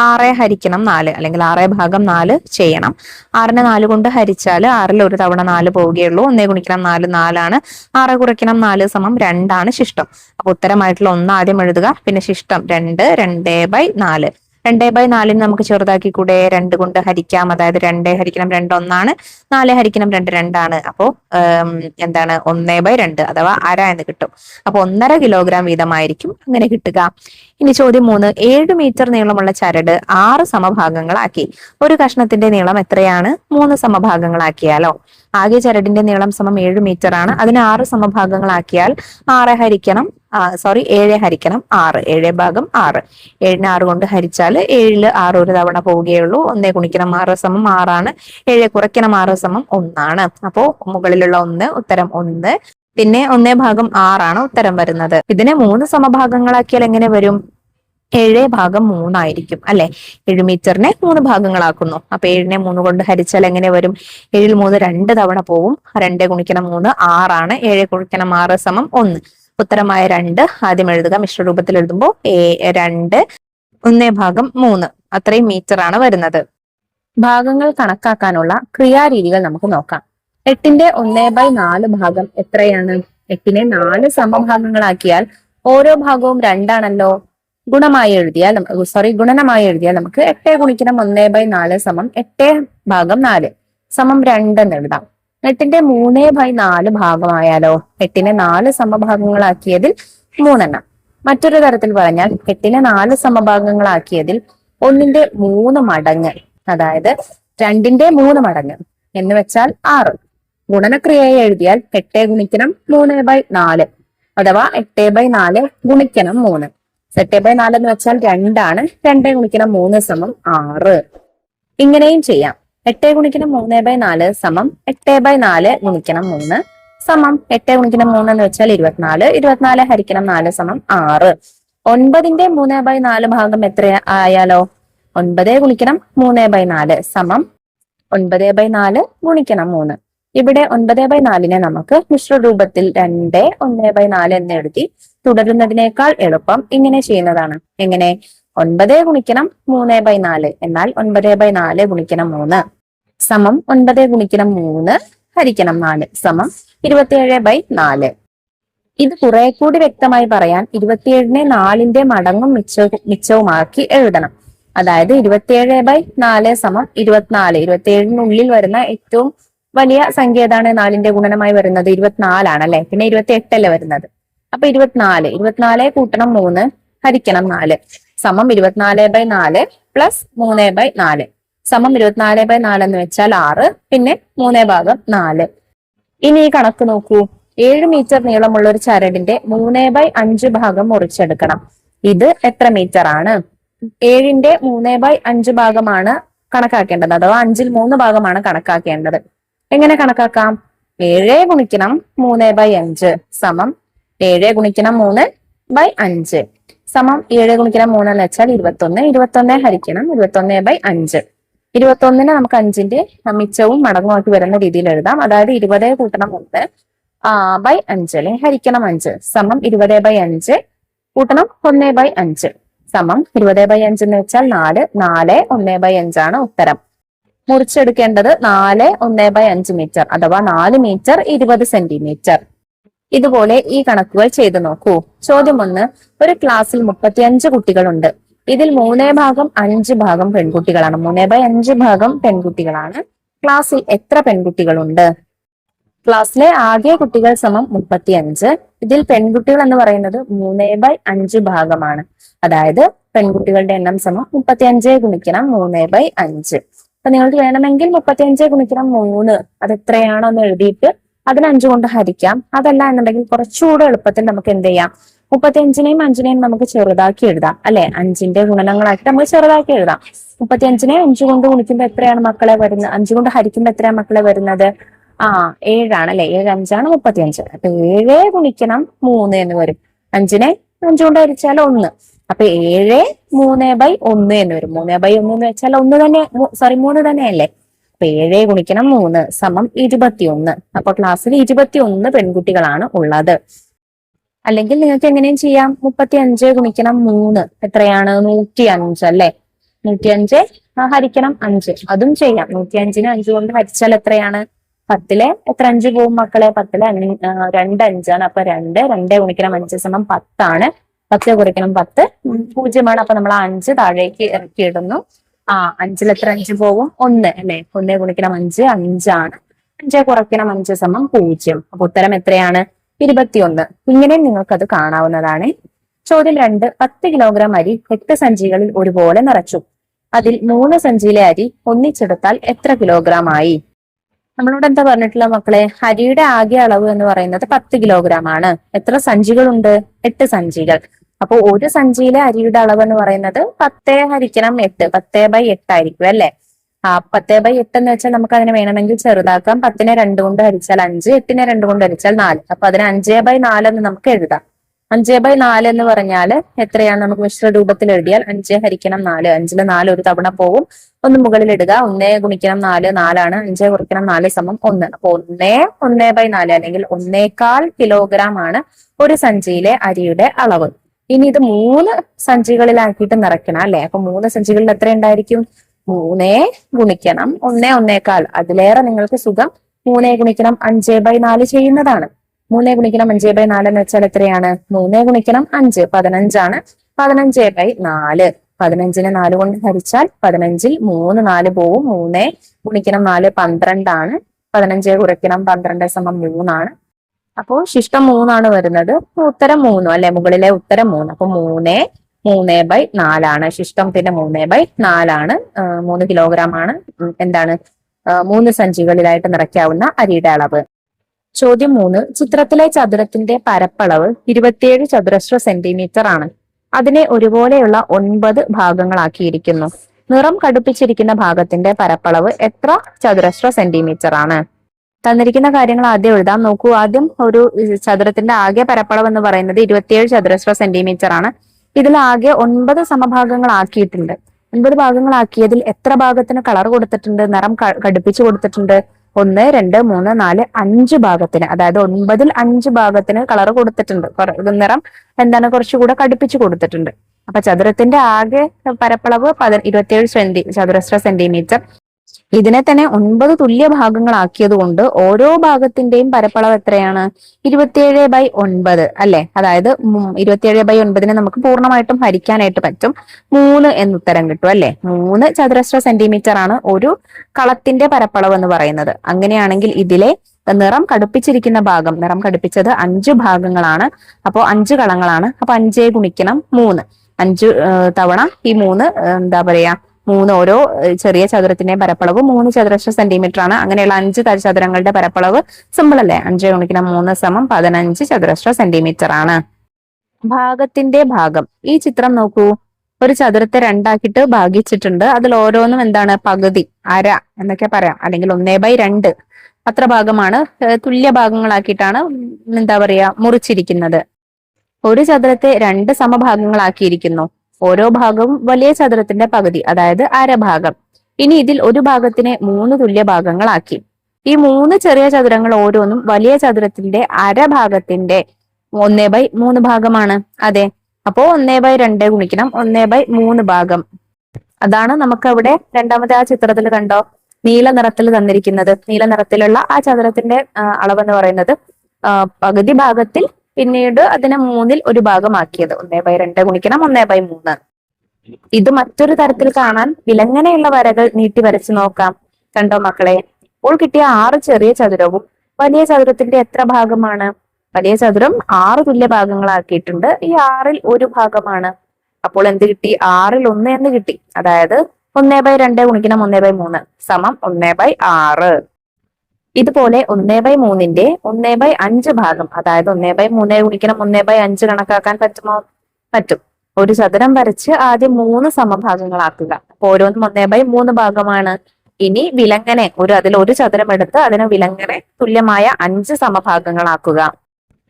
6 ഹരിക്കണം 4, അല്ലെങ്കിൽ 6/4 ചെയ്യണം. 6നെ 4 കൊണ്ട് ഹരിച്ചാൽ 6ൽ ഒരു തവണ 4 പോവുകയുള്ളൂ. 1 ഗുണിക്കണം 4 4 ആണ്. 6 കുറയ്ക്കണം 4 സമം 2 ആണ് ശിഷ്ടം. അപ്പൊ ഉത്തരമായിട്ടുള്ള 1 ആദ്യം എഴുതുക, പിന്നെ ശിഷ്ടം 2 2/4. 2/4 നമുക്ക് ചെറുതാക്കി കൂടെ? 2 കൊണ്ട് ഹരിക്കാം. അതായത് 2 ഹരിക്കണം 2 1 4 ഹരിക്കണം 2 2. അപ്പോ എന്താണ്? 1/2 അഥവാ അര എന്ന് കിട്ടും. അപ്പൊ 1.5 കിലോഗ്രാം വീതമായിരിക്കും അങ്ങനെ കിട്ടുക. ഇനി ചോദ്യം 3. 7 മീറ്റർ നീളമുള്ള ചരട് 6 സമഭാഗങ്ങളാക്കി. ഒരു കഷ്ണത്തിന്റെ നീളം എത്രയാണ്? 3 സമഭാഗങ്ങളാക്കിയാലോ? ആകെ ചരടിന്റെ നീളം സമം 7 മീറ്റർ ആണ്. അതിന് 6 സമഭാഗങ്ങളാക്കിയാൽ 7 ഹരിക്കണം 6, 7/6. 7നെ 6 കൊണ്ട് ഹരിച്ചാൽ 7ൽ 6 ഒരു തവണ പോവുകയുള്ളൂ. 1 ഗുണിക്കണം 6 സമം 6 ആണ്. 7 കുറയ്ക്കണം 6 സമം 1 ആണ്. അപ്പോ മുകളിലുള്ള 1, ഉത്തരം 1. പിന്നെ 1/6 ആണ് ഉത്തരം വരുന്നത്. ഇതിനെ 3 സമഭാഗങ്ങളാക്കിയാൽ എങ്ങനെ വരും? 7/3 ആയിരിക്കും അല്ലെ. 7 മീറ്ററിനെ 3 ഭാഗങ്ങളാക്കുന്നു. അപ്പൊ 7നെ 3 കൊണ്ട് ഹരിച്ചാൽ എങ്ങനെ വരും? 7ൽ 3 2 തവണ പോവും. 2 ഗുണിക്കണം 3 6 ആണ്. 7 ഗുണിക്കണം 6 സമം 1. ഉത്തരമായ 2 ആദ്യം എഴുതുക. മിശ്ര രൂപത്തിൽ എഴുതുമ്പോൾ 2 1/3 അത്രയും മീറ്റർ ആണ് വരുന്നത്. ഭാഗങ്ങൾ കണക്കാക്കാനുള്ള ക്രിയാരീതികൾ നമുക്ക് നോക്കാം. 8ന്റെ 1/4 ഭാഗം എത്രയാണ്? 8നെ 4 സമഭാഗങ്ങളാക്കിയാൽ ഓരോ ഭാഗവും 2 ആണല്ലോ. ഗുണനമായി എഴുതിയാൽ നമുക്ക് 8 ഗുണിക്കണം 1/4 സമം 8/4 സമം 2 എന്ന് എഴുതാം. 8ന്റെ 3/4 ഭാഗമായാലോ? 8നെ 4 സമഭാഗങ്ങളാക്കിയതിൽ 3 എണ്ണം. മറ്റൊരു തരത്തിൽ പറഞ്ഞാൽ 8നെ 4 സമഭാഗങ്ങളാക്കിയതിൽ 1ന്റെ 3 മടങ്ങ്, അതായത് 2ന്റെ 3 മടങ്ങ് എന്ന് വെച്ചാൽ 6. ഗുണനക്രിയയെ എഴുതിയാൽ 8 ഗുണിക്കണം 3/4, അഥവാ 8/4 ഗുണിക്കണം 3. 8/4 എന്ന് വെച്ചാൽ 2 ആണ്. 2 ഗുണിക്കണം 3 സമം 6. ഇങ്ങനെയും ചെയ്യാം. 8 ഗുണിക്കണം 3/4 സമം 8/4 ഗുണിക്കണം 3 സമം 8 ഗുണിക്കണം 3 എന്ന് വെച്ചാൽ 24. 24 ഹരിക്കണം 4 സമം 6. 9ന്റെ 3/4 ഭാഗം എത്ര ആയാലോ? 9 ഗുണിക്കണം 3/4 സമം 9/4 ഗുണിക്കണം 3. ഇവിടെ 9/4നെ നമുക്ക് മിശ്രരൂപത്തിൽ 2 1/4 എന്ന് എഴുതി തുടരുന്നതിനേക്കാൾ എളുപ്പം ഇങ്ങനെ ചെയ്യുന്നതാണ്. എങ്ങനെ? 9 ഗുണിക്കണം 3/4 എന്നാൽ 9/4 ഗുണിക്കണം 3 സമം 9 ഗുണിക്കണം 3 ഹരിക്കണം 4 സമം 27/4. ഇത് കുറെ കൂടി വ്യക്തമായി പറയാൻ 27നെ 4ന്റെ മടങ്ങും മിച്ചവുമാക്കി എഴുതണം. അതായത് 27/4 സമം 24. 27നുള്ളിൽ വരുന്ന ഏറ്റവും വലിയ സംഖ്യ ഏതാണ്? 4ന്റെ ഗുണനമായി വരുന്നത് 24 ആണ് അല്ലെ. പിന്നെ 28 അല്ലേ വരുന്നത്. അപ്പൊ 24 കൂട്ടണം 3 ഹരിക്കണം 4 സമം 24/4 പ്ലസ് 3/4 സമം 24/4 എന്ന് വെച്ചാൽ 6. പിന്നെ 3/4. ഇനി ഈ കണക്ക് നോക്കൂ. 7 മീറ്റർ നീളമുള്ള ഒരു ചരടിന്റെ 3/5 ഭാഗം മുറിച്ചെടുക്കണം. ഇത് എത്ര മീറ്റർ ആണ്? 7ന്റെ 3/5 ഭാഗമാണ് കണക്കാക്കേണ്ടത്, അഥവാ 5ൽ 3 ഭാഗമാണ് കണക്കാക്കേണ്ടത്. എങ്ങനെ കണക്കാക്കാം? 7 ഗുണിക്കണം 3/5 സമം 7 ഗുണിക്കണം 3/5 സമം 7 ഗുണിക്കണം 3 എന്ന് വെച്ചാൽ 21. 21 ഹരിക്കണം 21/5. 21നെ നമുക്ക് 5ന്റെ മിച്ചവും മടങ്ങുമാക്കി വരുന്ന രീതിയിൽ എഴുതാം. അതായത് 20 കൂട്ടണം 1/5 അല്ലെ ഹരിക്കണം 5 സമം 20/5 കൂട്ടണം 1/5 സമം 20/5 എന്ന് വെച്ചാൽ 4. 4 1/5 ആണ് ഉത്തരം. മുറിച്ചെടുക്കേണ്ടത് 4 1/5 മീറ്റർ, അഥവാ 4 മീറ്റർ 20 സെന്റിമീറ്റർ. ഇതുപോലെ ഈ കണക്കുകൾ ചെയ്തു നോക്കൂ. ചോദ്യം 1. ഒരു ക്ലാസ്സിൽ 35 കുട്ടികളുണ്ട്. ഇതിൽ 3/5 ഭാഗം പെൺകുട്ടികളാണ്. 3/5 ഭാഗം പെൺകുട്ടികളാണ്. ക്ലാസ്സിൽ എത്ര പെൺകുട്ടികളുണ്ട്? ക്ലാസ്സിലെ ആകെ കുട്ടികൾ സമം 35. ഇതിൽ പെൺകുട്ടികൾ എന്ന് പറയുന്നത് 3/5 ഭാഗമാണ്. അതായത് പെൺകുട്ടികളുടെ എണ്ണം സമം 35 ഗുണിക്കണം 3/5. അപ്പൊ നിങ്ങൾക്ക് വേണമെങ്കിൽ 35 ഗുണിക്കണം 3 അത് എത്രയാണോ എന്ന് എഴുതിയിട്ട് അതിന് 5 കൊണ്ട് ഹരിക്കാം. അതല്ല എന്നുണ്ടെങ്കിൽ കുറച്ചുകൂടെ എളുപ്പത്തിൽ നമുക്ക് എന്ത് ചെയ്യാം? 35നെയും 5നെയും നമുക്ക് ചെറുതാക്കി എഴുതാം അല്ലെ. 5ന്റെ ഗുണനങ്ങളായിട്ട് നമുക്ക് ചെറുതാക്കി എഴുതാം. 35നെ 5 കൊണ്ട് ഗുണിക്കുമ്പോ എത്രയാണ് മക്കളെ വരുന്നത്? 5 കൊണ്ട് ഹരിക്കുമ്പോ എത്രയാണ് മക്കളെ വരുന്നത്? 7 ആണ് അല്ലെ. 7 5 ആണ് 35. അപ്പൊ 7 ഗുണിക്കണം 3 എന്ന് വരും. 5നെ 5 കൊണ്ട് ഹരിച്ചാൽ 1. അപ്പൊ 7 3/1 എന്ന് വരും. 3/1 എന്ന് വെച്ചാൽ 3 തന്നെയല്ലേ. അപ്പൊ 7 ഗുണിക്കണം 3 സമം 21. അപ്പൊ ക്ലാസ്സിൽ 21 പെൺകുട്ടികളാണ് ഉള്ളത്. അല്ലെങ്കിൽ നിങ്ങൾക്ക് എങ്ങനെയും ചെയ്യാം. 35 ഗുണിക്കണം 3 എത്രയാണ്? 105 അല്ലെ. 105 ഹരിക്കണം 5 അതും ചെയ്യാം. 105നെ 5 കൊണ്ട് ഹരിച്ചാൽ എത്രയാണ്? 10ലെ എത്ര 5 പോവും മക്കളെ? 10ലെ 2 5 ആണ്. അപ്പൊ 2 ഗുണിക്കണം 5 സമം 10 ആണ്. 10 കുറയ്ക്കണം 10 0 അപ്പൊ നമ്മൾ 5 താഴേക്ക് ഇറക്കിയിടുന്നു. 5ൽ എത്ര 5 പോവും? 1 അല്ലെ. 1 ഗുണിക്കണം 5 5 ആണ്. 5 കുറയ്ക്കണം 5 സമം 0. അപ്പൊ ഉത്തരം എത്രയാണ്? 21. ഇങ്ങനെ നിങ്ങൾക്കത് കാണാവുന്നതാണ്. ചോദ്യം 2. 10 കിലോഗ്രാം അരി 8 സഞ്ചികളിൽ ഒരുപോലെ നിറച്ചു. അതിൽ 3 സഞ്ചിയിലെ അരി ഒന്നിച്ചെടുത്താൽ എത്ര കിലോഗ്രാം ആയി? നമ്മളോട് എന്താ പറഞ്ഞിട്ടുള്ള മക്കളെ? അരിയുടെ ആകെ അളവ് എന്ന് പറയുന്നത് 10 കിലോഗ്രാം ആണ്. എത്ര സഞ്ചികളുണ്ട്? 8 സഞ്ചികൾ. അപ്പൊ ഒരു സഞ്ചിയിലെ അരിയുടെ അളവ് എന്ന് പറയുന്നത് 10 ഹരിക്കണം 8 10/8 ആയിരിക്കും അല്ലെ. 10/8 എന്ന് വെച്ചാൽ നമുക്ക് അതിനെ വേണമെങ്കിൽ ചെറുതാക്കാം. 10നെ 2 കൊണ്ട് ഹരിച്ചാൽ 5, 8നെ 2 കൊണ്ട് ഹരിച്ചാൽ 4. അപ്പൊ അതിനെ 5/4 എന്ന് നമുക്ക് എഴുതാം. 5/4 എന്ന് പറഞ്ഞാൽ എത്രയാണ്? നമുക്ക് മിശ്ര രൂപത്തിൽ എഴുതിയാൽ 5 ഹരിക്കണം 4. 5ൽ 4 ഒരു തവണ പോവും. 1 മുകളിൽ ഇടുക. 1 ഗുണിക്കണം 4 4 ആണ്. 5 കുറയ്ക്കണം 4 സമം 1. അപ്പൊ 1/4 അല്ലെങ്കിൽ 1/4 കിലോഗ്രാം ആണ് ഒരു സഞ്ചിയിലെ അരിയുടെ അളവ്. ഇനി ഇത് 3 സഞ്ചികളിലാക്കിയിട്ട് നിറയ്ക്കണം അല്ലെ. അപ്പൊ 3 സഞ്ചികളിൽ എത്ര ഉണ്ടായിരിക്കും? 3 ഗുണിക്കണം 1 1/4. അതിലേറെ നിങ്ങൾക്ക് സുഖം 3 ഗുണിക്കണം 5/4 ചെയ്യുന്നതാണ്. 3 ഗുണിക്കണം 5/4 എന്ന് വെച്ചാൽ എത്രയാണ്? 3 ഗുണിക്കണം 5 15 ആണ്. 15/4. 15നെ 4 കൊണ്ട് ഹരിച്ചാൽ 15ൽ 3 4 പോവും. 3 ഗുണിക്കണം 4 12 ആണ്. 15 കുറയ്ക്കണം 12 സമം 3 ആണ്. അപ്പോൾ ശിഷ്ടം 3 വരുന്നത്. ഉത്തരം 3 അല്ലെ, മുകളിലെ ഉത്തരം 3. അപ്പൊ 3/4 ശിഷ്ടത്തിന്റെ 3/4 3 കിലോഗ്രാം ആണ്. എന്താണ് 3 സഞ്ചികളിലായിട്ട് നിറയ്ക്കാവുന്ന അരിയുടെ അളവ്. ചോദ്യം 3. ചിത്രത്തിലെ ചതുരത്തിന്റെ പരപ്പളവ് 27 ചതുരശ്ര സെന്റിമീറ്റർ ആണ്. അതിനെ ഒരുപോലെയുള്ള 9 ഭാഗങ്ങളാക്കിയിരിക്കുന്നു. നിറം കടുപ്പിച്ചിരിക്കുന്ന ഭാഗത്തിന്റെ പരപ്പളവ് എത്ര ചതുരശ്ര സെന്റിമീറ്റർ ആണ്? തന്നിരിക്കുന്ന കാര്യങ്ങൾ ആദ്യം എഴുതാം. നോക്കൂ, ആദ്യം ഒരു ചതുരത്തിന്റെ ആകെ പരപ്പളവ് എന്ന് പറയുന്നത് 27 ചതുരശ്ര സെന്റിമീറ്റർ ആണ്. ഇതിൽ ആകെ 9 സമഭാഗങ്ങളാക്കിയിട്ടുണ്ട്. 9 ഭാഗങ്ങളാക്കിയതിൽ എത്ര ഭാഗത്തിന് കളർ കൊടുത്തിട്ടുണ്ട്, നിറം കടുപ്പിച്ചു കൊടുത്തിട്ടുണ്ട്? 1, 2, 3, 4, 5 ഭാഗത്തിന്, അതായത് 9ൽ 5 ഭാഗത്തിന് കളർ കൊടുത്തിട്ടുണ്ട്. നിറം കുറച്ചുകൂടെ കടുപ്പിച്ചു കൊടുത്തിട്ടുണ്ട്. അപ്പൊ ചതുരത്തിന്റെ ആകെ പരപ്പളവ് 27 ചതുരശ്ര സെന്റിമീറ്റർ. ഇതിനെ തന്നെ 9 തുല്യ ഭാഗങ്ങളാക്കിയത് കൊണ്ട് ഓരോ ഭാഗത്തിന്റെയും പരപ്പളവ് എത്രയാണ്? 27/9 അല്ലെ. അതായത് 27/9 നമുക്ക് പൂർണ്ണമായിട്ടും ഹരിക്കാനായിട്ട് പറ്റും. 3 എന്നുത്തരം കിട്ടും അല്ലെ. 3 ചതുരശ്ര സെന്റിമീറ്റർ ആണ് ഒരു കളത്തിന്റെ പരപ്പളവ് എന്ന് പറയുന്നത്. അങ്ങനെയാണെങ്കിൽ ഇതിലെ നിറം കടുപ്പിച്ചിരിക്കുന്ന ഭാഗം, നിറം കടുപ്പിച്ചത് 5 ഭാഗങ്ങളാണ്. അപ്പോൾ 5 കളങ്ങളാണ്. അപ്പൊ 5 ഗുണിക്കണം 3, 5 തവണ ഈ 3 3 ഓരോ ചെറിയ ചതുരത്തിന്റെയും പരപ്പളവ് 3 ചതുരശ്ര സെന്റിമീറ്റർ ആണ്. അങ്ങനെയുള്ള 5 ചതുരങ്ങളുടെ പരപ്പളവ് സിമ്പിൾ അല്ലേ. 5 ഗുണിക്കണം 3 സമം 15 ചതുരശ്ര സെന്റിമീറ്റർ ആണ്. ഭാഗത്തിന്റെ ഭാഗം. ഈ ചിത്രം നോക്കൂ, ഒരു ചതുരത്തെ 2 ഭാഗിച്ചിട്ടുണ്ട്. അതിൽ ഓരോന്നും പകുതി, അര എന്നൊക്കെ പറയാം, അല്ലെങ്കിൽ 1/2 അത്ര ഭാഗമാണ് തുല്യ ഭാഗങ്ങളാക്കിയിട്ടാണ് മുറിച്ചിരിക്കുന്നത്. ഒരു ചതുരത്തെ 2 സമഭാഗങ്ങളാക്കിയിരിക്കുന്നു. ഓരോ ഭാഗവും വലിയ ചതുരത്തിന്റെ പകുതി, അതായത് അരഭാഗം. ഇനി ഇതിൽ ഒരു ഭാഗത്തിനെ 3 തുല്യ ഭാഗങ്ങളാക്കി. ഈ 3 ചെറിയ ചതുരങ്ങൾ ഓരോന്നും വലിയ ചതുരത്തിന്റെ അരഭാഗത്തിന്റെ 1/3 ഭാഗമാണ്. അതെ, അപ്പോ 1/2 ഗുണിക്കണം 1/3 ഭാഗം. അതാണ് നമുക്ക് അവിടെ രണ്ടാമത്തെ ആ ചിത്രത്തിൽ കണ്ടോ, നീല നിറത്തിൽ തന്നിരിക്കുന്നത്. നീല നിറത്തിലുള്ള ആ ചതുരത്തിന്റെ അളവെന്ന് പറയുന്നത് പകുതി ഭാഗത്തിൽ പിന്നീട് അതിനെ 3ൽ ഒരു ഭാഗമാക്കിയത്. 1/2 ഗുണിക്കണം 1/3. ഇത് മറ്റൊരു തരത്തിൽ കാണാൻ വിലങ്ങനെയുള്ള വരകൾ നീട്ടി വരച്ചു നോക്കാം. കണ്ടോ മക്കളെ? ഇപ്പോൾ കിട്ടിയ 6 ചെറിയ ചതുരവും വലിയ ചതുരത്തിന്റെ എത്ര ഭാഗമാണ്? വലിയ ചതുരം 6 തുല്യ ഭാഗങ്ങളാക്കിയിട്ടുണ്ട്. ഈ 6ൽ ഒരു ഭാഗമാണ്. അപ്പോൾ എന്ത് കിട്ടി? 6ൽ 1 എന്ന് കിട്ടി. അതായത് 1/2 ഗുണിക്കണം 1/3 സമം 1/6. ഇതുപോലെ 1/3ന്റെ 1/5 ഭാഗം, അതായത് 1/3 ഗുണിക്കണം 1/5 കണക്കാക്കാൻ പറ്റുമോ? പറ്റും. ഒരു ചതുരം വരച്ച് ആദ്യം 3 സമഭാഗങ്ങളാക്കുക. അപ്പൊ ഓരോന്നും 1/3 ഭാഗമാണ്. ഇനി വിലങ്ങനെ അതിൽ ഒരു ചതുരം എടുത്ത് അതിന് വിലങ്ങനെ തുല്യമായ 5 സമഭാഗങ്ങളാക്കുക.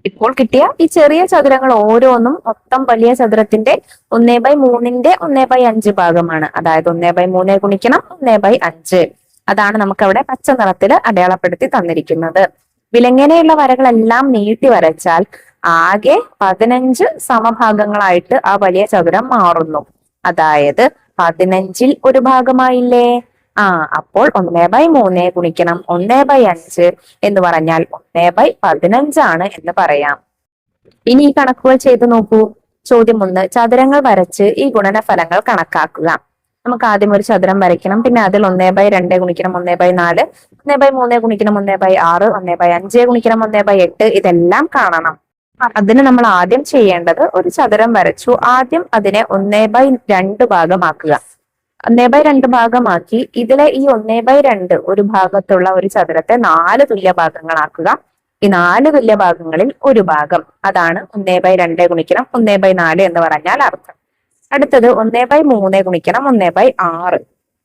ഇപ്പോൾ കിട്ടിയ ഈ ചെറിയ ചതുരങ്ങൾ ഓരോന്നും മൊത്തം വലിയ ചതുരത്തിന്റെ 1/3ന്റെ 1/5 ഭാഗമാണ്. അതായത് 1/3 ഗുണിക്കണം 1/5. അതാണ് നമുക്ക് അവിടെ പച്ച നിറത്തിൽ അടയാളപ്പെടുത്തി തന്നിരിക്കുന്നത്. വിലങ്ങനെയുള്ള വരകളെല്ലാം നീട്ടി വരച്ചാൽ ആകെ 15 സമഭാഗങ്ങളായിട്ട് ആ വലിയ ചതുരം മാറുന്നു. അതായത് 15ൽ ഒരു ഭാഗമായില്ലേ? അപ്പോൾ 1/3 ഗുണിക്കണം 1/5 എന്ന് പറഞ്ഞാൽ 1/15 ആണ് എന്ന് പറയാം. ഇനി ഈ കണക്കുകൾ ചെയ്തു നോക്കൂ. ചോദ്യം 1. ചതുരങ്ങൾ വരച്ച് ഈ ഗുണനഫലങ്ങൾ കണക്കാക്കുക. നമുക്ക് ആദ്യം ഒരു ചതുരം വരയ്ക്കണം. പിന്നെ അതിൽ 1/2 ഗുണിക്കണം 1/4, 1/3 ഗുണിക്കണം 1/6, 1/5 ഗുണിക്കണം 1/8 ഇതെല്ലാം കാണണം. അതിന് നമ്മൾ ആദ്യം ചെയ്യേണ്ടത്, ഒരു ചതുരം വരച്ചു, ആദ്യം അതിനെ 1/2 ഭാഗമാക്കുക. 1/2 ഭാഗമാക്കി ഇതിലെ ഈ 1/2 ഒരു ഭാഗത്തുള്ള ഒരു ചതുരത്തെ 4 തുല്യ ഭാഗങ്ങളാക്കുക. ഈ 4 തുല്യ ഭാഗങ്ങളിൽ ഒരു ഭാഗം, അതാണ് 1/2 ഗുണിക്കണം 1/4 എന്ന് പറഞ്ഞാൽ അർത്ഥം. അടുത്തത് 1/3 ഗുണിക്കണം 1/6.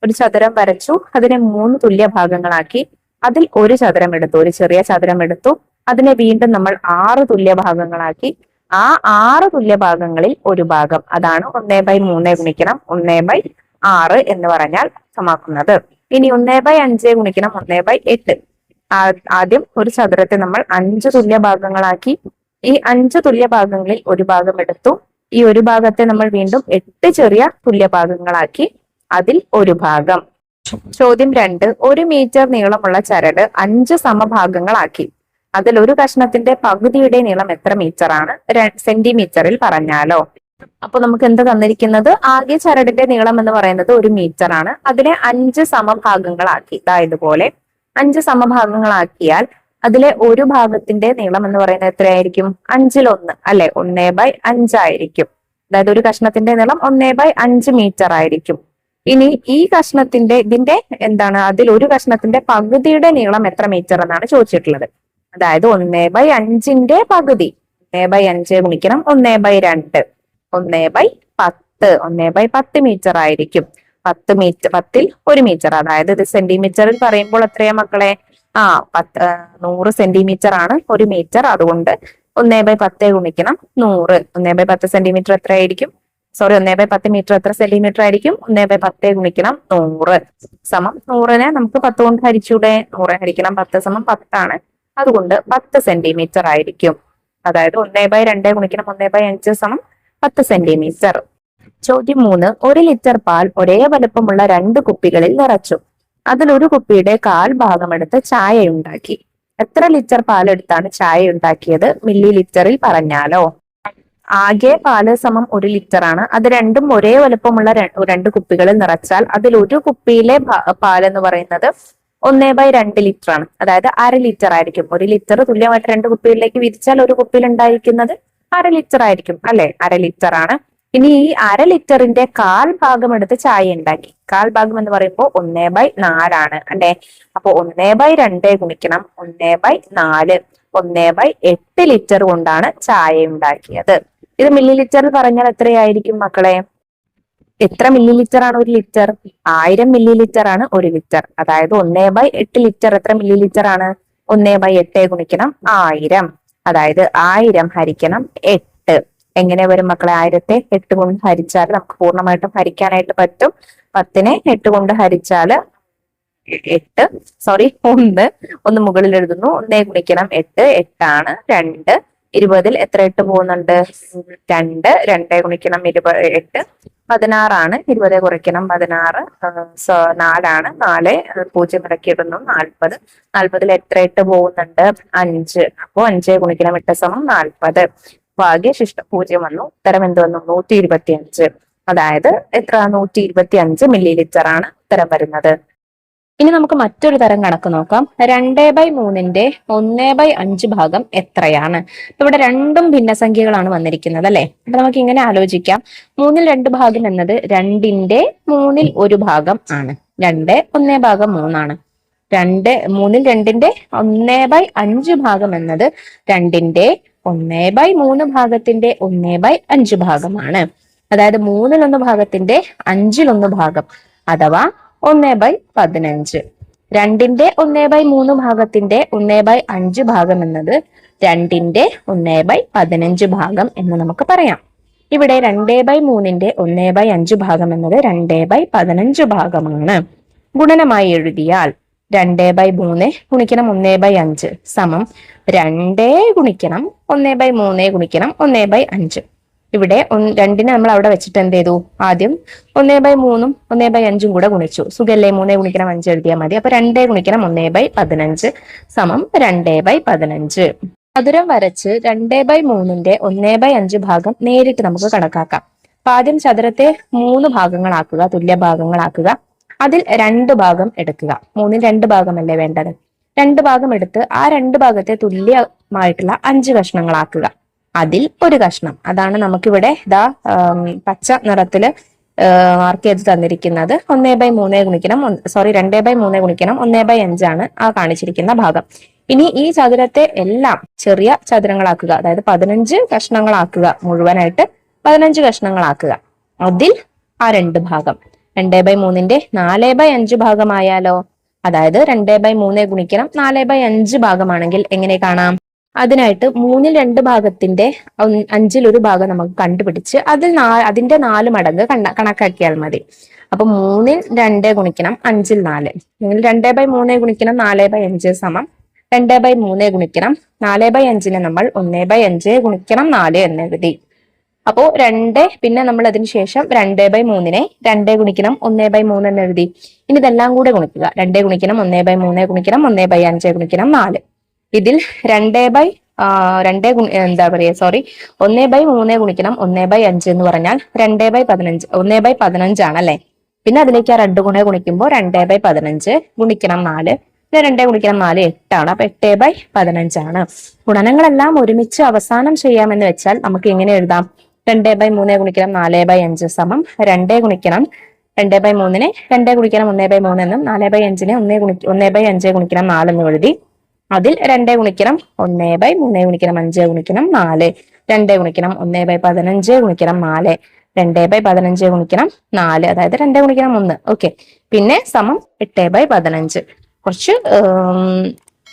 ഒരു ചതുരം വരച്ചു, അതിനെ 3 തുല്യ ഭാഗങ്ങളാക്കി. അതിൽ ഒരു ചതുരം എടുത്തു, ഒരു ചെറിയ ചതുരം എടുത്തു. അതിനെ വീണ്ടും നമ്മൾ 6 തുല്യ ഭാഗങ്ങളാക്കി. ആ 6 തുല്യ ഭാഗങ്ങളിൽ ഒരു ഭാഗം, അതാണ് 1/3 ഗുണിക്കണം 1/6 എന്ന് പറഞ്ഞാൽ സമാക്കുന്നത്. ഇനി 1/5 ഗുണിക്കണം 1/8. ആദ്യം ഒരു ചതുരത്തെ നമ്മൾ 5 തുല്യ ഭാഗങ്ങളാക്കി. ഈ 5 തുല്യ ഭാഗങ്ങളിൽ ഒരു ഭാഗം എടുത്തു. ഈ ഒരു ഭാഗത്തെ നമ്മൾ വീണ്ടും 8 ചെറിയ തുല്യ ഭാഗങ്ങളാക്കി. അതിൽ ഒരു ഭാഗം. ചോദ്യം 2. 1 മീറ്റർ നീളമുള്ള ചരട് 5 സമഭാഗങ്ങളാക്കി. അതിൽ ഒരു കഷ്ണത്തിന്റെ പകുതിയുടെ നീളം എത്ര മീറ്റർ ആണ്? സെന്റിമീറ്ററിൽ പറഞ്ഞാലോ? അപ്പൊ നമുക്ക് എന്ത് തന്നിരിക്കുന്നത്? ആകെ ചരടിന്റെ നീളം എന്ന് പറയുന്നത് 1 മീറ്റർ ആണ്. അതിനെ 5 സമഭാഗങ്ങളാക്കി. ഇതുപോലെ 5 സമഭാഗങ്ങളാക്കിയാൽ അതിലെ ഒരു ഭാഗത്തിന്റെ നീളം എന്ന് പറയുന്നത് എത്രയായിരിക്കും? 1/5 അല്ലെ? 1/5 ആയിരിക്കും. അതായത് ഒരു കഷ്ണത്തിന്റെ നീളം 1/5 മീറ്റർ ആയിരിക്കും. ഇനി ഈ ഇതിന്റെ എന്താണ്, അതിൽ ഒരു കഷ്ണത്തിന്റെ പകുതിയുടെ നീളം എത്ര മീറ്റർ എന്നാണ് ചോദിച്ചിട്ടുള്ളത്. അതായത് 1/5ന്റെ പകുതി 1/5 ഗുണിക്കണം 1/2 1/10 1/10 മീറ്റർ ആയിരിക്കും. 10 1 മീറ്റർ. അതായത് ഇത് സെന്റിമീറ്ററിൽ പറയുമ്പോൾ എത്രയാ മക്കളെ? 100 സെന്റിമീറ്റർ ആണ് 1 മീറ്റർ. അതുകൊണ്ട് 1/10 ഗുണിക്കണം 100. 1/10 സെന്റിമീറ്റർ എത്രയായിരിക്കും? സോറി, 1/10 മീറ്റർ എത്ര സെന്റിമീറ്റർ ആയിരിക്കും? 1/10 ഗുണിക്കണം 100 സമം 100നെ നമുക്ക് 10 കൊണ്ട് ഹരിച്ചൂടെ? 100 ഹരിക്കണം 10 സമം 10 ആണ്. അതുകൊണ്ട് 10 സെന്റിമീറ്റർ ആയിരിക്കും. അതായത് 1/2 ഗുണിക്കണം 1/5 സമം 10 സെന്റിമീറ്റർ. ചോദ്യം 3. 1 ലിറ്റർ പാൽ ഒരേ വലുപ്പമുള്ള 2 കുപ്പികളിൽ നിറച്ചു. അതിൽ ഒരു കുപ്പിയുടെ 1/4 ഭാഗം എടുത്ത് ചായ ഉണ്ടാക്കി. എത്ര ലിറ്റർ പാലെടുത്താണ് ചായ ഉണ്ടാക്കിയത്? മില്ലി ലിറ്ററിൽ പറഞ്ഞാലോ? ആകെ പാല് സമം 1 ലിറ്റർ ആണ്. അത് രണ്ടും ഒരേ വലുപ്പമുള്ള 2 കുപ്പികളിൽ നിറച്ചാൽ അതിൽ ഒരു കുപ്പിയിലെ പാൽ എന്ന് പറയുന്നത് 1/2 ലിറ്റർ ആണ്. അതായത് 1/2 ലിറ്റർ ആയിരിക്കും. 1 ലിറ്റർ തുല്യമായിട്ട് 2 കുപ്പികളിലേക്ക് വിരിച്ചാൽ ഒരു കുപ്പിയിൽ ഉണ്ടായിരിക്കുന്നത് 1/2 ലിറ്റർ ആയിരിക്കും അല്ലെ? 1/2 ലിറ്റർ ആണ്. ഇനി ഈ 1/2 ലിറ്ററിന്റെ 1/4 ഭാഗം എടുത്ത് ചായ ഉണ്ടാക്കി. 1/4 ഭാഗം എന്ന് പറയുമ്പോൾ 1/4 ആണ് അല്ലെ? അപ്പൊ 1/2 ഗുണിക്കണം 1/4 1/8 ലിറ്റർ കൊണ്ടാണ് ചായ ഉണ്ടാക്കിയത്. ഇത് മില്ലി ലിറ്ററിൽ പറഞ്ഞാൽ എത്രയായിരിക്കും മക്കളെ? എത്ര മില്ലി ലിറ്റർ ആണ് 1 ലിറ്റർ? 1000 മില്ലി ലിറ്റർ ആണ് 1 ലിറ്റർ. അതായത് 1/8 ലിറ്റർ എത്ര മില്ലി ലിറ്റർ ആണ്? 1/8 ഗുണിക്കണം 1000. അതായത് 1000 ഹരിക്കണം 8. എങ്ങനെ വരും മക്കളെ? 1000ത്തെ 8 കൊണ്ട് ഹരിച്ചാൽ നമുക്ക് പൂർണ്ണമായിട്ടും ഹരിക്കാനായിട്ട് പറ്റും. 10നെ 8 കൊണ്ട് ഹരിച്ചാല് 1 മുകളിൽ എഴുതുന്നു. 1 ഗുണിക്കണം 8 8 ആണ്. 2 20ൽ എത്ര 8 പോകുന്നുണ്ട്? 2 2 ഗുണിക്കണം 8 16 ആണ്. 20 കുറയ്ക്കണം 16 4 ആണ്. 4 0 ഇറക്കിയിടുന്നു 40. 40ൽ എത്ര 8 പോകുന്നുണ്ട്? 5. അപ്പോ 5 ഗുണിക്കണം 8 സമം 40. ഭാഗ്യശിഷ്ടം 0 വന്നു. ഉത്തരം എന്ത് വന്നു? 125. അതായത് എത്ര? 125 മില്ലി ലിറ്റർ ആണ് ഉത്തരം വരുന്നത്. ഇനി നമുക്ക് മറ്റൊരു തരം കണക്ക് നോക്കാം. 2/3ന്റെ 1/5 ഭാഗം എത്രയാണ്? ഇവിടെ രണ്ടും ഭിന്നസംഖ്യകളാണ് വന്നിരിക്കുന്നത് അല്ലെ? അപ്പൊ നമുക്ക് ഇങ്ങനെ ആലോചിക്കാം. 3ൽ 2 ഭാഗം എന്നത് 2ന്റെ 3ൽ 1 ഭാഗം ആണ്. 2 1/3 ആണ്. 3ൽ 2ന്റെ 1/5 ഭാഗം എന്നത് 2ന്റെ 1/3 ഭാഗത്തിന്റെ 1/5 ഭാഗമാണ്. അതായത് 3ൽ 1 ഭാഗത്തിന്റെ 5ൽ 1 ഭാഗം അഥവാ 1/15. 2ന്റെ 1/3 ഭാഗത്തിന്റെ 1/5 ഭാഗം എന്നത് 2ന്റെ 1/15 ഭാഗം എന്ന് നമുക്ക് പറയാം. ഇവിടെ 2/3ന്റെ 1/5 ഭാഗം എന്നത് 2/15 ഭാഗമാണ്. ഗുണനമായി എഴുതിയാൽ 2/3 ഗുണിക്കണം 1/5 സമം 2 ഗുണിക്കണം 1/3 ഗുണിക്കണം 1/5. ഇവിടെ 2നെ നമ്മൾ അവിടെ വെച്ചിട്ട് എന്ത് ചെയ്തു? ആദ്യം 1/3ഉം 1/5ഉം കൂടെ ഗുണിച്ചു. സുഖല്ലേ? 3 ഗുണിക്കണം 5 എഴുതിയാൽ മതി. അപ്പൊ 2 ഗുണിക്കണം 1/15 സമം 2/15. ചതുരം വരച്ച് 2/3ന്റെ 1/5 ഭാഗം നേരിട്ട് നമുക്ക് കണക്കാക്കാം. അപ്പൊ ആദ്യം ചതുരത്തെ 3 ഭാഗങ്ങളാക്കുക, തുല്യ ഭാഗങ്ങളാക്കുക. അതിൽ 2 ഭാഗം എടുക്കുക. 3ൽ 2 ഭാഗമല്ലേ വേണ്ടത്? 2 ഭാഗം എടുത്ത് ആ 2 ഭാഗത്തെ തുല്യമായിട്ടുള്ള 5 കഷ്ണങ്ങളാക്കുക. അതിൽ ഒരു കഷ്ണം, അതാണ് നമുക്കിവിടെ പച്ച നിറത്തില് മാർക്ക് ചെയ്ത് തന്നിരിക്കുന്നത്. 2/3 ഗുണിക്കണം 1/5 ആണ് ആ കാണിച്ചിരിക്കുന്ന ഭാഗം. ഇനി ഈ ചതുരത്തെ എല്ലാം ചെറിയ ചതുരങ്ങളാക്കുക. അതായത് 15 കഷ്ണങ്ങളാക്കുക. മുഴുവനായിട്ട് 15 കഷ്ണങ്ങളാക്കുക. അതിൽ ആ 2 ഭാഗം 2/3ന്റെ 4/5 ഭാഗമായാലോ? അതായത് 2/3 ഗുണിക്കണം 4/5 ഭാഗമാണെങ്കിൽ എങ്ങനെ കാണാം? അതിനായിട്ട് 3ൽ 2 ഭാഗത്തിന്റെ 5ൽ 1 ഭാഗം നമുക്ക് കണ്ടുപിടിച്ച് അതിന്റെ 4 മടങ്ങ് കണക്കാക്കിയാൽ മതി. അപ്പൊ 3ൽ 2 ഗുണിക്കണം 5ൽ 4. 2/3 ഗുണിക്കണം 4/5 സമം 2/3 ഗുണിക്കണം 4/5നെ നമ്മൾ 1/5 ഗുണിക്കണം 4 എന്ന് എഴുതി. അപ്പോ 2 പിന്നെ നമ്മൾ അതിനുശേഷം 2/3നെ 2 ഗുണിക്കണം 1/3 എന്ന് എഴുതി. ഇനി ഇതെല്ലാം കൂടെ ഗുണിക്കുക. 2 ഗുണിക്കണം 1/3 ഗുണിക്കണം 1/5 ഗുണിക്കണം 4. ഇതിൽ 1/5 ഗുണിക്കണം 1/5 എന്ന് പറഞ്ഞാൽ 2/15 1/15 ആണല്ലേ? പിന്നെ അതിലേക്ക് ആ 2 ഗുണിക്കുമ്പോൾ 2/15 ഗുണിക്കണം 4. 2 ഗുണിക്കണം 4 8 അപ്പൊ 8/15 ഗുണനങ്ങളെല്ലാം ഒരുമിച്ച് അവസാനം ചെയ്യാമെന്ന് വെച്ചാൽ നമുക്ക് എങ്ങനെ എഴുതാം? 2/3 ഗുണിക്കണം 4/5 സമം 2 ഗുണിക്കണം 2/3 2 ഗുണിക്കണം 1/3 എന്നും 4/5 1/5 ഗുണിക്കണം 4 എന്നും എഴുതി. അതിൽ 2 ഗുണിക്കണം 1/3 ഗുണിക്കണം 5 ഗുണിക്കണം 4 2 ഗുണിക്കണം 1/15 ഗുണിക്കണം 4 2/15 ഗുണിക്കണം 4 അതായത് 2 ഗുണിക്കണം 1. ഓക്കെ, പിന്നെ സമം 8/15. കുറച്ച്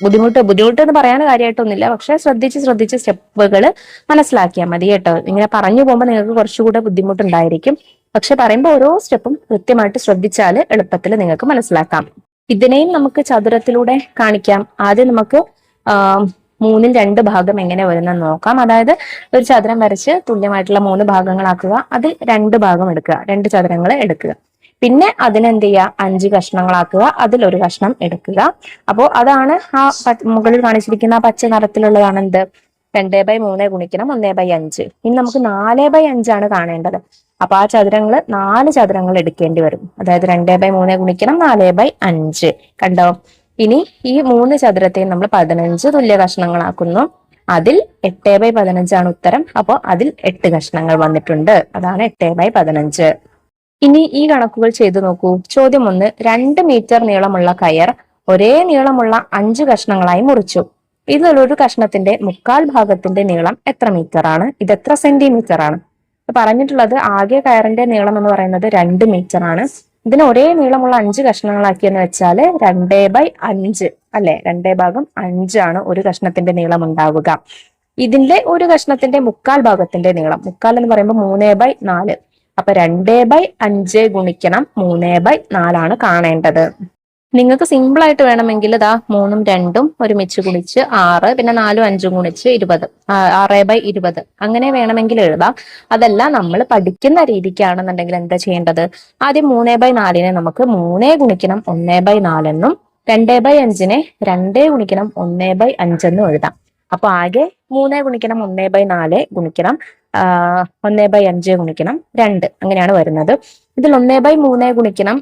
ബുദ്ധിമുട്ട് എന്ന് പറയാൻ കാര്യമായിട്ടൊന്നുമില്ല, പക്ഷെ ശ്രദ്ധിച്ച് സ്റ്റെപ്പുകൾ മനസ്സിലാക്കിയാൽ മതി കേട്ടോ. ഇങ്ങനെ പറഞ്ഞു പോകുമ്പോൾ നിങ്ങൾക്ക് കുറച്ചുകൂടെ ബുദ്ധിമുട്ടുണ്ടായിരിക്കും, പക്ഷെ പറയുമ്പോൾ ഓരോ സ്റ്റെപ്പും കൃത്യമായിട്ട് ശ്രദ്ധിച്ചാൽ എളുപ്പത്തിൽ നിങ്ങൾക്ക് മനസ്സിലാക്കാം. ഇതിനെയും നമുക്ക് ചതുരത്തിലൂടെ കാണിക്കാം. ആദ്യം നമുക്ക് 3/2 ഭാഗം എങ്ങനെ വരുന്നെന്ന് നോക്കാം. അതായത് ഒരു ചതുരം വരച്ച് തുല്യമായിട്ടുള്ള 3 ഭാഗങ്ങളാക്കുക, അതിൽ 2 ഭാഗം എടുക്കുക, 2 ചതുരങ്ങൾ എടുക്കുക. പിന്നെ അതിനെന്ത് ചെയ്യുക, 5 കഷ്ണങ്ങളാക്കുക, അതിൽ ഒരു കഷ്ണം എടുക്കുക. അപ്പോൾ അതാണ് ആ മുകളിൽ കാണിച്ചിരിക്കുന്ന ആ പച്ച നിറത്തിലുള്ളതാണ് എന്ത്, 2/3 ഗുണിക്കണം 1/5. ഇനി നമുക്ക് 4/5 കാണേണ്ടത്. അപ്പൊ ആ ചതുരങ്ങൾ 4 ചതുരങ്ങൾ എടുക്കേണ്ടി വരും. അതായത് 2/3 ഗുണിക്കണം 4/5. കണ്ടോ? ഇനി ഈ 3 ചതുരത്തെയും നമ്മൾ 15 തുല്യ കഷ്ണങ്ങളാക്കുന്നു. അതിൽ 8/15 ഉത്തരം. അപ്പോൾ അതിൽ 8 കഷ്ണങ്ങൾ വന്നിട്ടുണ്ട്. അതാണ് 8/15. ഇനി ഈ കണക്കുകൾ ചെയ്തു നോക്കൂ. ചോദ്യം 1, 2 മീറ്റർ നീളമുള്ള കയർ ഒരേ നീളമുള്ള 5 കഷ്ണങ്ങളായി മുറിച്ചു. ഇതിലൊരു കഷ്ണത്തിന്റെ 1/4 ഭാഗത്തിന്റെ നീളം എത്ര മീറ്റർ ആണ്? ഇത് എത്ര സെന്റിമീറ്റർ ആണ്? പറഞ്ഞിട്ടുള്ളത് ആകെ കയറിന്റെ നീളം എന്ന് പറയുന്നത് 2 മീറ്റർ ആണ്. ഇതിന് ഒരേ നീളമുള്ള 5 കഷ്ണങ്ങളാക്കിയെന്ന് വെച്ചാൽ 2/5 അല്ലെ, 2/5 ആണ് ഒരു കഷ്ണത്തിന്റെ നീളം ഉണ്ടാവുക. ഇതിന്റെ ഒരു കഷ്ണത്തിന്റെ 1/4 ഭാഗത്തിന്റെ നീളം, 1/4 എന്ന് പറയുമ്പോൾ 3/4. അപ്പൊ 2/5 ഗുണിക്കണം 3/4 ആണ് കാണേണ്ടത്. നിങ്ങൾക്ക് സിമ്പിൾ ആയിട്ട് വേണമെങ്കിൽ ഇതാ 3ഉം 2ഉം ഒരുമിച്ച് ഗുണിച്ച് 6, പിന്നെ 4ഉം 5ഉം ഗുണിച്ച് 20, 6/20 അങ്ങനെ വേണമെങ്കിൽ എഴുതാം. അതല്ല നമ്മൾ പഠിക്കുന്ന രീതിക്കാണെന്നുണ്ടെങ്കിൽ എന്താ ചെയ്യേണ്ടത്, ആദ്യം 3/4 നമുക്ക് 3 ഗുണിക്കണം 1/4 എന്നും 2/5 2 ഗുണിക്കണം 1/5 എന്നും എഴുതാം. അപ്പൊ ആകെ 3 ഗുണിക്കണം 1/4 ഗുണിക്കണം 1/5 ഗുണിക്കണം 2 അങ്ങനെയാണ് വരുന്നത്. ഇതിൽ 1/3 ഗുണിക്കണം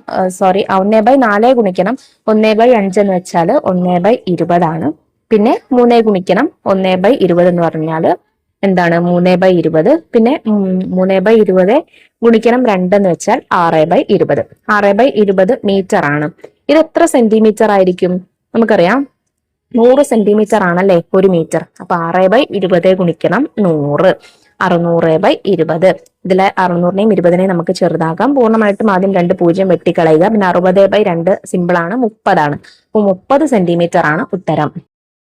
1/4 ഗുണിക്കണം 1/5 എന്ന് വെച്ചാൽ 1/20 ആണ്. പിന്നെ 3 ഗുണിക്കണം 1/20 എന്ന് പറഞ്ഞാൽ എന്താണ്, 3/20. പിന്നെ 3/20 ഗുണിക്കണം 2 എന്ന് വെച്ചാൽ 6/20. 6/20 മീറ്റർ ആണ്. ഇത് എത്ര സെന്റിമീറ്റർ ആയിരിക്കും? നമുക്കറിയാം 100 സെന്റിമീറ്റർ ആണല്ലേ 1 മീറ്റർ. അപ്പൊ 6/20 ഗുണിക്കണം 100, 600/20. ഇതിലെ 600നെയും 20നെയും നമുക്ക് ചെറുതാക്കാം. പൂർണ്ണമായിട്ടും ആദ്യം 2 0 വെട്ടിക്കളയുക. പിന്നെ 60/2 സിമ്പിൾ ആണ്, 30 ആണ്. അപ്പൊ 30 സെന്റിമീറ്റർ ആണ് ഉത്തരം.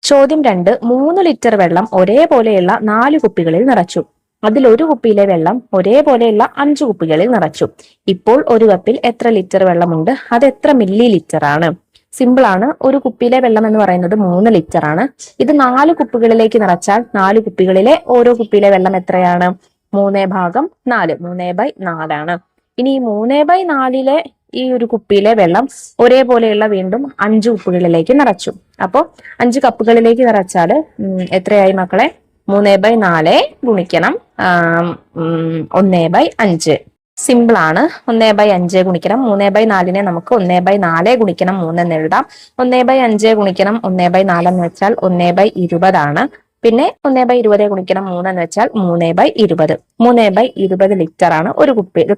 ചോദ്യം 2, 3 ലിറ്റർ വെള്ളം ഒരേപോലെയുള്ള 4 കുപ്പികളിൽ നിറച്ചു. അതിൽ ഒരു കുപ്പിയിലെ വെള്ളം ഒരേപോലെയുള്ള 5 കുപ്പികളിൽ നിറച്ചു. ഇപ്പോൾ ഒരു കപ്പിൽ എത്ര ലിറ്റർ വെള്ളമുണ്ട്? അത് എത്ര മില്ലി ലിറ്റർ ആണ്? സിമ്പിൾ ആണ്. ഒരു കുപ്പിയിലെ വെള്ളം എന്ന് പറയുന്നത് 3 ലിറ്റർ ആണ്. ഇത് 4 കുപ്പികളിലേക്ക് നിറച്ചാൽ 4 കുപ്പികളിലെ ഓരോ കുപ്പിയിലെ വെള്ളം എത്രയാണ്? 3/4, 3/4 ആണ്. ഇനി ഈ 3/4 ഈ ഒരു കുപ്പിയിലെ വെള്ളം ഒരേപോലെയുള്ള വീണ്ടും 5 കുപ്പികളിലേക്ക് നിറച്ചു. അപ്പോൾ 5 കപ്പുകളിലേക്ക് നിറച്ചാൽ എത്രയായി മക്കളെ? 3/4 ഗുണിക്കണം 1/5. സിമ്പിൾ ആണ്. 1/5 ഗുണിക്കണം 3/4നെ നമുക്ക് 1/4 ഗുണിക്കണം 3 എന്ന് എഴുതാം. 1/5 ഗുണിക്കണം 1/4 എന്ന് വെച്ചാൽ 1/20 ആണ്. പിന്നെ 1/20 ഗുണിക്കണം 3 എന്ന് വെച്ചാൽ 3/20. 3/20 ലിറ്റർ ആണ് ഒരു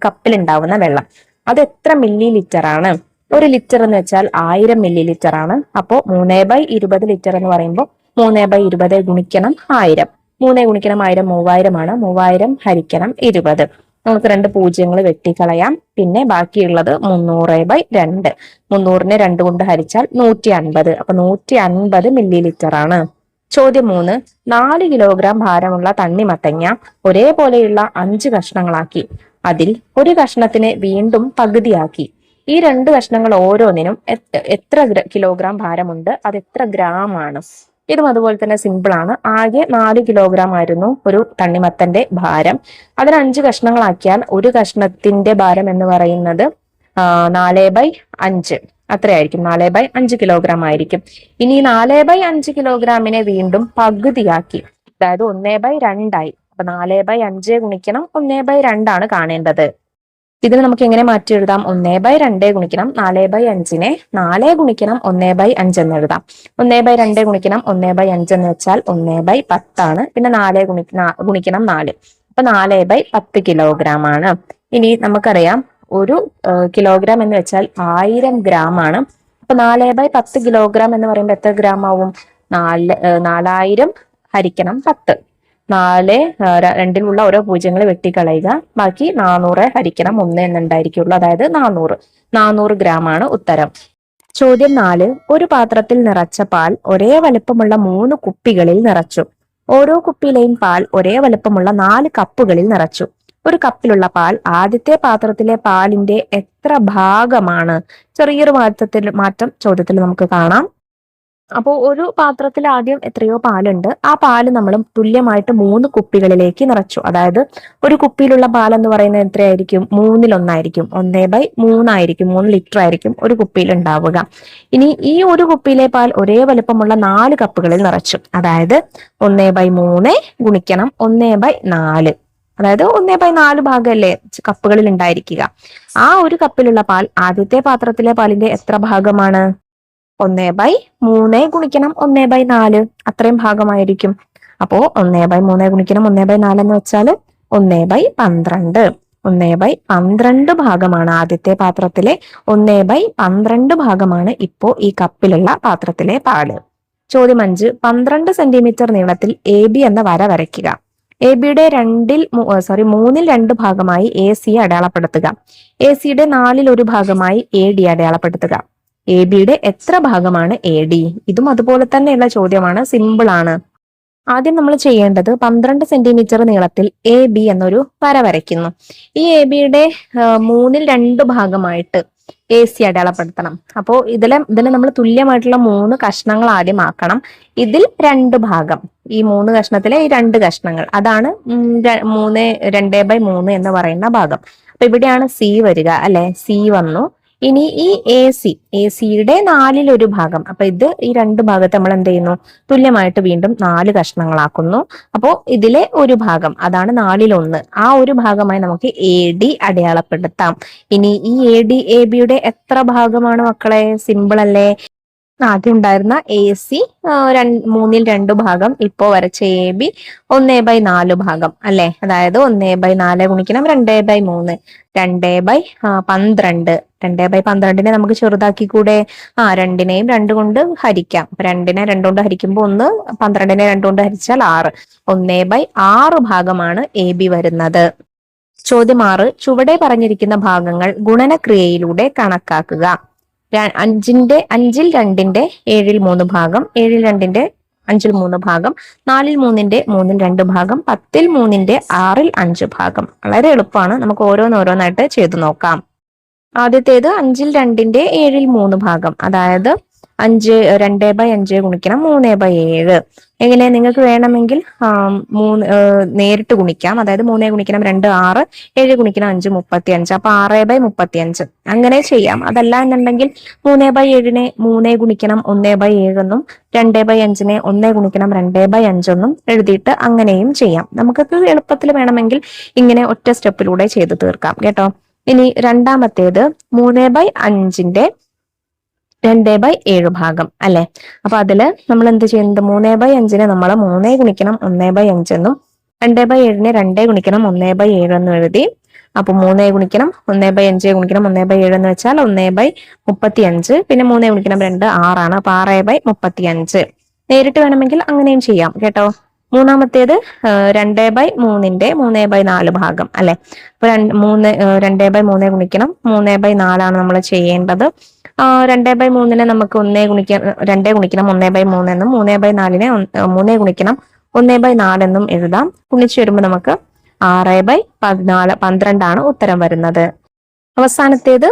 കപ്പിൽ ഉണ്ടാവുന്ന വെള്ളം. അത് എത്ര മില്ലി ലിറ്റർ ആണ്? 1 ലിറ്റർ എന്ന് വെച്ചാൽ 1000 മില്ലി ലിറ്റർ ആണ്. അപ്പോ 3/20 ലിറ്റർ എന്ന് പറയുമ്പോൾ 3/20 ഗുണിക്കണം 1000. 3 ഗുണിക്കണം 1000 3000 ആണ്. 3000 ഹരിക്കണം 20. നമുക്ക് 2 പൂജ്യങ്ങൾ വെട്ടിക്കളയാം. പിന്നെ ബാക്കിയുള്ളത് 300/2. 300നെ 2 കൊണ്ട് ഹരിച്ചാൽ 150. അപ്പൊ 150 മില്ലി ലിറ്റർ ആണ്. ചോദ്യം 3, 4 കിലോഗ്രാം ഭാരമുള്ള തണ്ണിമത്തങ്ങ ഒരേപോലെയുള്ള 5 കഷ്ണങ്ങളാക്കി. അതിൽ ഒരു കഷ്ണത്തിനെ വീണ്ടും പകുതിയാക്കി. ഈ 2 കഷ്ണങ്ങൾ ഓരോന്നിനും എത്ര കിലോഗ്രാം ഭാരമുണ്ട്? അത് എത്ര ഗ്രാം ആണ്? ഇതും അതുപോലെ തന്നെ സിമ്പിൾ ആണ്. ആകെ 4 കിലോഗ്രാം ആയിരുന്നു ഒരു തണ്ണിമത്തന്റെ ഭാരം. അതിന് 5 കഷ്ണങ്ങളാക്കിയാൽ ഒരു കഷ്ണത്തിന്റെ ഭാരം എന്ന് പറയുന്നത് 4/5 അത്രയായിരിക്കും. 4/5 കിലോഗ്രാം ആയിരിക്കും. ഇനി 4/5 കിലോഗ്രാമിനെ വീണ്ടും പകുതിയാക്കി, അതായത് 1/2 ആയി. അപ്പൊ 4/5 ഗുണിക്കണം 1/2 ആണ് കാണേണ്ടത്. ഇതിന് നമുക്ക് എങ്ങനെ മാറ്റി എഴുതാം? 1/2 ഗുണിക്കണം 4/5നെ 4 ഗുണിക്കണം 1/5 എന്ന് എഴുതാം. 1/2 ഗുണിക്കണം 1/5 എന്ന് വെച്ചാൽ 1/10 ആണ്. പിന്നെ 4 ഗുണിക്കണം 4, അപ്പൊ 4/10 കിലോഗ്രാം ആണ്. ഇനി നമുക്കറിയാം ഒരു കിലോഗ്രാം എന്ന് വെച്ചാൽ 1000 ഗ്രാം ആണ്. അപ്പൊ 4/10 കിലോഗ്രാം എന്ന് പറയുമ്പോൾ എത്ര ഗ്രാം ആവും? 4000 ഹരിക്കണം 10. 4 രണ്ടിലുള്ള ഓരോ പൂജ്യങ്ങൾ വെട്ടിക്കളയുക, ബാക്കി 400 ഹരിക്കണം 1 എന്നുണ്ടായിരിക്കുള്ളൂ. അതായത് 400 ഗ്രാം ആണ് ഉത്തരം. ചോദ്യം 4. ഒരു പാത്രത്തിൽ നിറച്ച പാൽ ഒരേ വലുപ്പമുള്ള 3 കുപ്പികളിൽ നിറച്ചു. ഓരോ കുപ്പിയിലെയും പാൽ ഒരേ വലുപ്പമുള്ള 4 കപ്പുകളിൽ നിറച്ചു. ഒരു കപ്പിലുള്ള പാൽ ആദ്യത്തെ പാത്രത്തിലെ പാലിന്റെ എത്ര ഭാഗമാണ്? ചെറിയൊരു മാറ്റം ചോദ്യത്തിൽ നമുക്ക് കാണാം. അപ്പോൾ ഒരു പാത്രത്തിൽ ആദ്യം എത്രയോ പാലുണ്ട്. ആ പാല് നമ്മൾ തുല്യമായിട്ട് 3 കുപ്പികളിലേക്ക് നിറച്ചു. അതായത് ഒരു കുപ്പിയിലുള്ള പാൽ എന്ന് പറയുന്നത് എത്രയായിരിക്കും? 1/3 1/3 ആയിരിക്കും. 3 ലിറ്റർ ആയിരിക്കും ഒരു കുപ്പിയിൽ ഉണ്ടാവുക. ഇനി ഈ ഒരു കുപ്പിയിലെ പാൽ ഒരേ വലുപ്പമുള്ള 4 കപ്പുകളിൽ നിറച്ചു. അതായത് 1/3 ഗുണിക്കണം 1/4, അതായത് 1/4 ഭാഗമല്ലേ കപ്പുകളിൽ ഉണ്ടായിരിക്കുക. ആ ഒരു കപ്പിലുള്ള പാൽ ആദ്യത്തെ പാത്രത്തിലെ പാലിന്റെ എത്ര ഭാഗമാണ്? 1/3 ഗുണിക്കണം 1/4, അത്രയും ഭാഗമായിരിക്കും. അപ്പോ 1/3 ഗുണിക്കണം 1/4 എന്ന് വെച്ചാൽ 1/12. 1/12 ഭാഗമാണ് ആദ്യത്തെ പാത്രത്തിലെ 1/12 ഭാഗമാണ് ഇപ്പോ ഈ കപ്പിലുള്ള പാത്രത്തിലെ പാല്. ചോദ്യം 5. 12 സെന്റിമീറ്റർ നീളത്തിൽ AB എന്ന വര വരയ്ക്കുക. ABയുടെ 3ൽ 2 ഭാഗമായി AC അടയാളപ്പെടുത്തുക. ACയുടെ 4ൽ 1 ഭാഗമായി AD അടയാളപ്പെടുത്തുക. ABയുടെ എത്ര ഭാഗമാണ് AD? ഇതും അതുപോലെ തന്നെയുള്ള ചോദ്യമാണ്, സിമ്പിൾ ആണ്. ആദ്യം നമ്മൾ ചെയ്യേണ്ടത് 12 സെന്റിമീറ്റർ നീളത്തിൽ AB എന്നൊരു വര വരയ്ക്കുന്നു. ഈ ABയുടെ 3ൽ 2 ഭാഗമായിട്ട് AC അടയാളപ്പെടുത്തണം. അപ്പോൾ ഇതിനെ നമ്മൾ തുല്യമായിട്ടുള്ള 3 കഷ്ണങ്ങൾ ആദ്യം ആക്കണം. ഇതിൽ 2 ഭാഗം, ഈ 3 കഷ്ണത്തിലെ ഈ 2 കഷ്ണങ്ങൾ, അതാണ് 2/3 എന്ന് പറയുന്ന ഭാഗം. അപ്പൊ ഇവിടെയാണ് C വരിക അല്ലെ? C വന്നു. ഇനി ഈ ACയുടെ 4ൽ 1 ഭാഗം, അപ്പൊ ഇത് ഈ 2 ഭാഗത്ത് നമ്മൾ എന്ത് ചെയ്യുന്നു? തുല്യമായിട്ട് വീണ്ടും 4 കഷ്ണങ്ങളാക്കുന്നു. അപ്പോ ഇതിലെ 1 ഭാഗം, അതാണ് 4ൽ 1, ആ ഒരു ഭാഗമായി നമുക്ക് AD അടയാളപ്പെടുത്താം. ഇനി ഈ AD ABയുടെ എത്ര ഭാഗമാണ് മക്കളെ? സിമ്പിൾ അല്ലേ? ആദ്യം ഉണ്ടായിരുന്ന AC 3ൽ 2 ഭാഗം, ഇപ്പോ വരച്ച AB 1/4 ഭാഗം അല്ലെ? അതായത് 1/4 ഗുണിക്കണം 2/3, 2/12. 2/12നെ നമുക്ക് ചെറുതാക്കി കൂടെ? 2നെയും 2 കൊണ്ട് ഹരിക്കാം. 2നെ 2 കൊണ്ട് ഹരിക്കുമ്പോൾ 1, 12നെ 2 കൊണ്ട് ഹരിച്ചാൽ 6. 1/6 ഭാഗമാണ് AB വരുന്നത്. ചോദ്യം 6. ചുവടെ പറഞ്ഞിരിക്കുന്ന ഭാഗങ്ങൾ ഗുണനക്രിയയിലൂടെ കണക്കാക്കുക. 5ൽ 2ന്റെ 7ൽ 3 ഭാഗം, 7ൽ 2ന്റെ 5ൽ 3 ഭാഗം, 4ൽ 3ന്റെ 3ൽ 2 ഭാഗം, 10ൽ 3ന്റെ 6ൽ 5 ഭാഗം. വളരെ എളുപ്പമാണ്, നമുക്ക് ഓരോന്നോരോന്നായിട്ട് ചെയ്തു നോക്കാം. ആദ്യത്തേത് 5ൽ 2ന്റെ 7ൽ 3 ഭാഗം, അതായത് 2/5 ഗുണിക്കണം 3/7. എങ്ങനെ? നിങ്ങൾക്ക് വേണമെങ്കിൽ നേരിട്ട് ഗുണിക്കാം. അതായത് 3 ഗുണിക്കണം 2 6, 7 ഗുണിക്കണം 5 35, അപ്പൊ 6/35 അങ്ങനെ ചെയ്യാം. അതല്ല എന്നുണ്ടെങ്കിൽ 3/7നെ 3 ഗുണിക്കണം 1/7 എന്നും 2/5നെ 1 ഗുണിക്കണം 2/5 എന്നും എഴുതിയിട്ട് അങ്ങനെയും ചെയ്യാം. നമുക്കത് എളുപ്പത്തിൽ വേണമെങ്കിൽ ഇങ്ങനെ ഒറ്റ സ്റ്റെപ്പിലൂടെ ചെയ്തു തീർക്കാം കേട്ടോ. ഇനി രണ്ടാമത്തേത് 3/5ന്റെ 2/7 ഭാഗം അല്ലെ? അപ്പൊ അതില് നമ്മൾ എന്ത് ചെയ്യുന്നത്? 3/5നെ നമ്മൾ 3 ഗുണിക്കണം 1/5 എന്നും 2/7നെ 2 ഗുണിക്കണം 1/7 എന്നും എഴുതി. അപ്പൊ 3 ഗുണിക്കണം 1/5 ഗുണിക്കണം 1/7 എന്ന് വെച്ചാൽ 1/35. പിന്നെ 3 ഗുണിക്കണം 2 6ആണ്. അപ്പൊ 6/35. നേരിട്ട് വേണമെങ്കിൽ അങ്ങനെയും ചെയ്യാം കേട്ടോ. മൂന്നാമത്തേത് 2/3ന്റെ 3/4 ഭാഗം അല്ലെ? അപ്പൊ 2/3 ഗുണിക്കണം 3/4 നമ്മൾ ചെയ്യേണ്ടത്. 2/3നെ നമുക്ക് 2 ഗുണിക്കണം 1/3 എന്നും 3/4നെ 3 ഗുണിക്കണം 1/4 എന്നും എഴുതാം. ഗുണിച്ചു വരുമ്പോൾ നമുക്ക് 6/12 ആണ് ഉത്തരം വരുന്നത്. അവസാനത്തേത്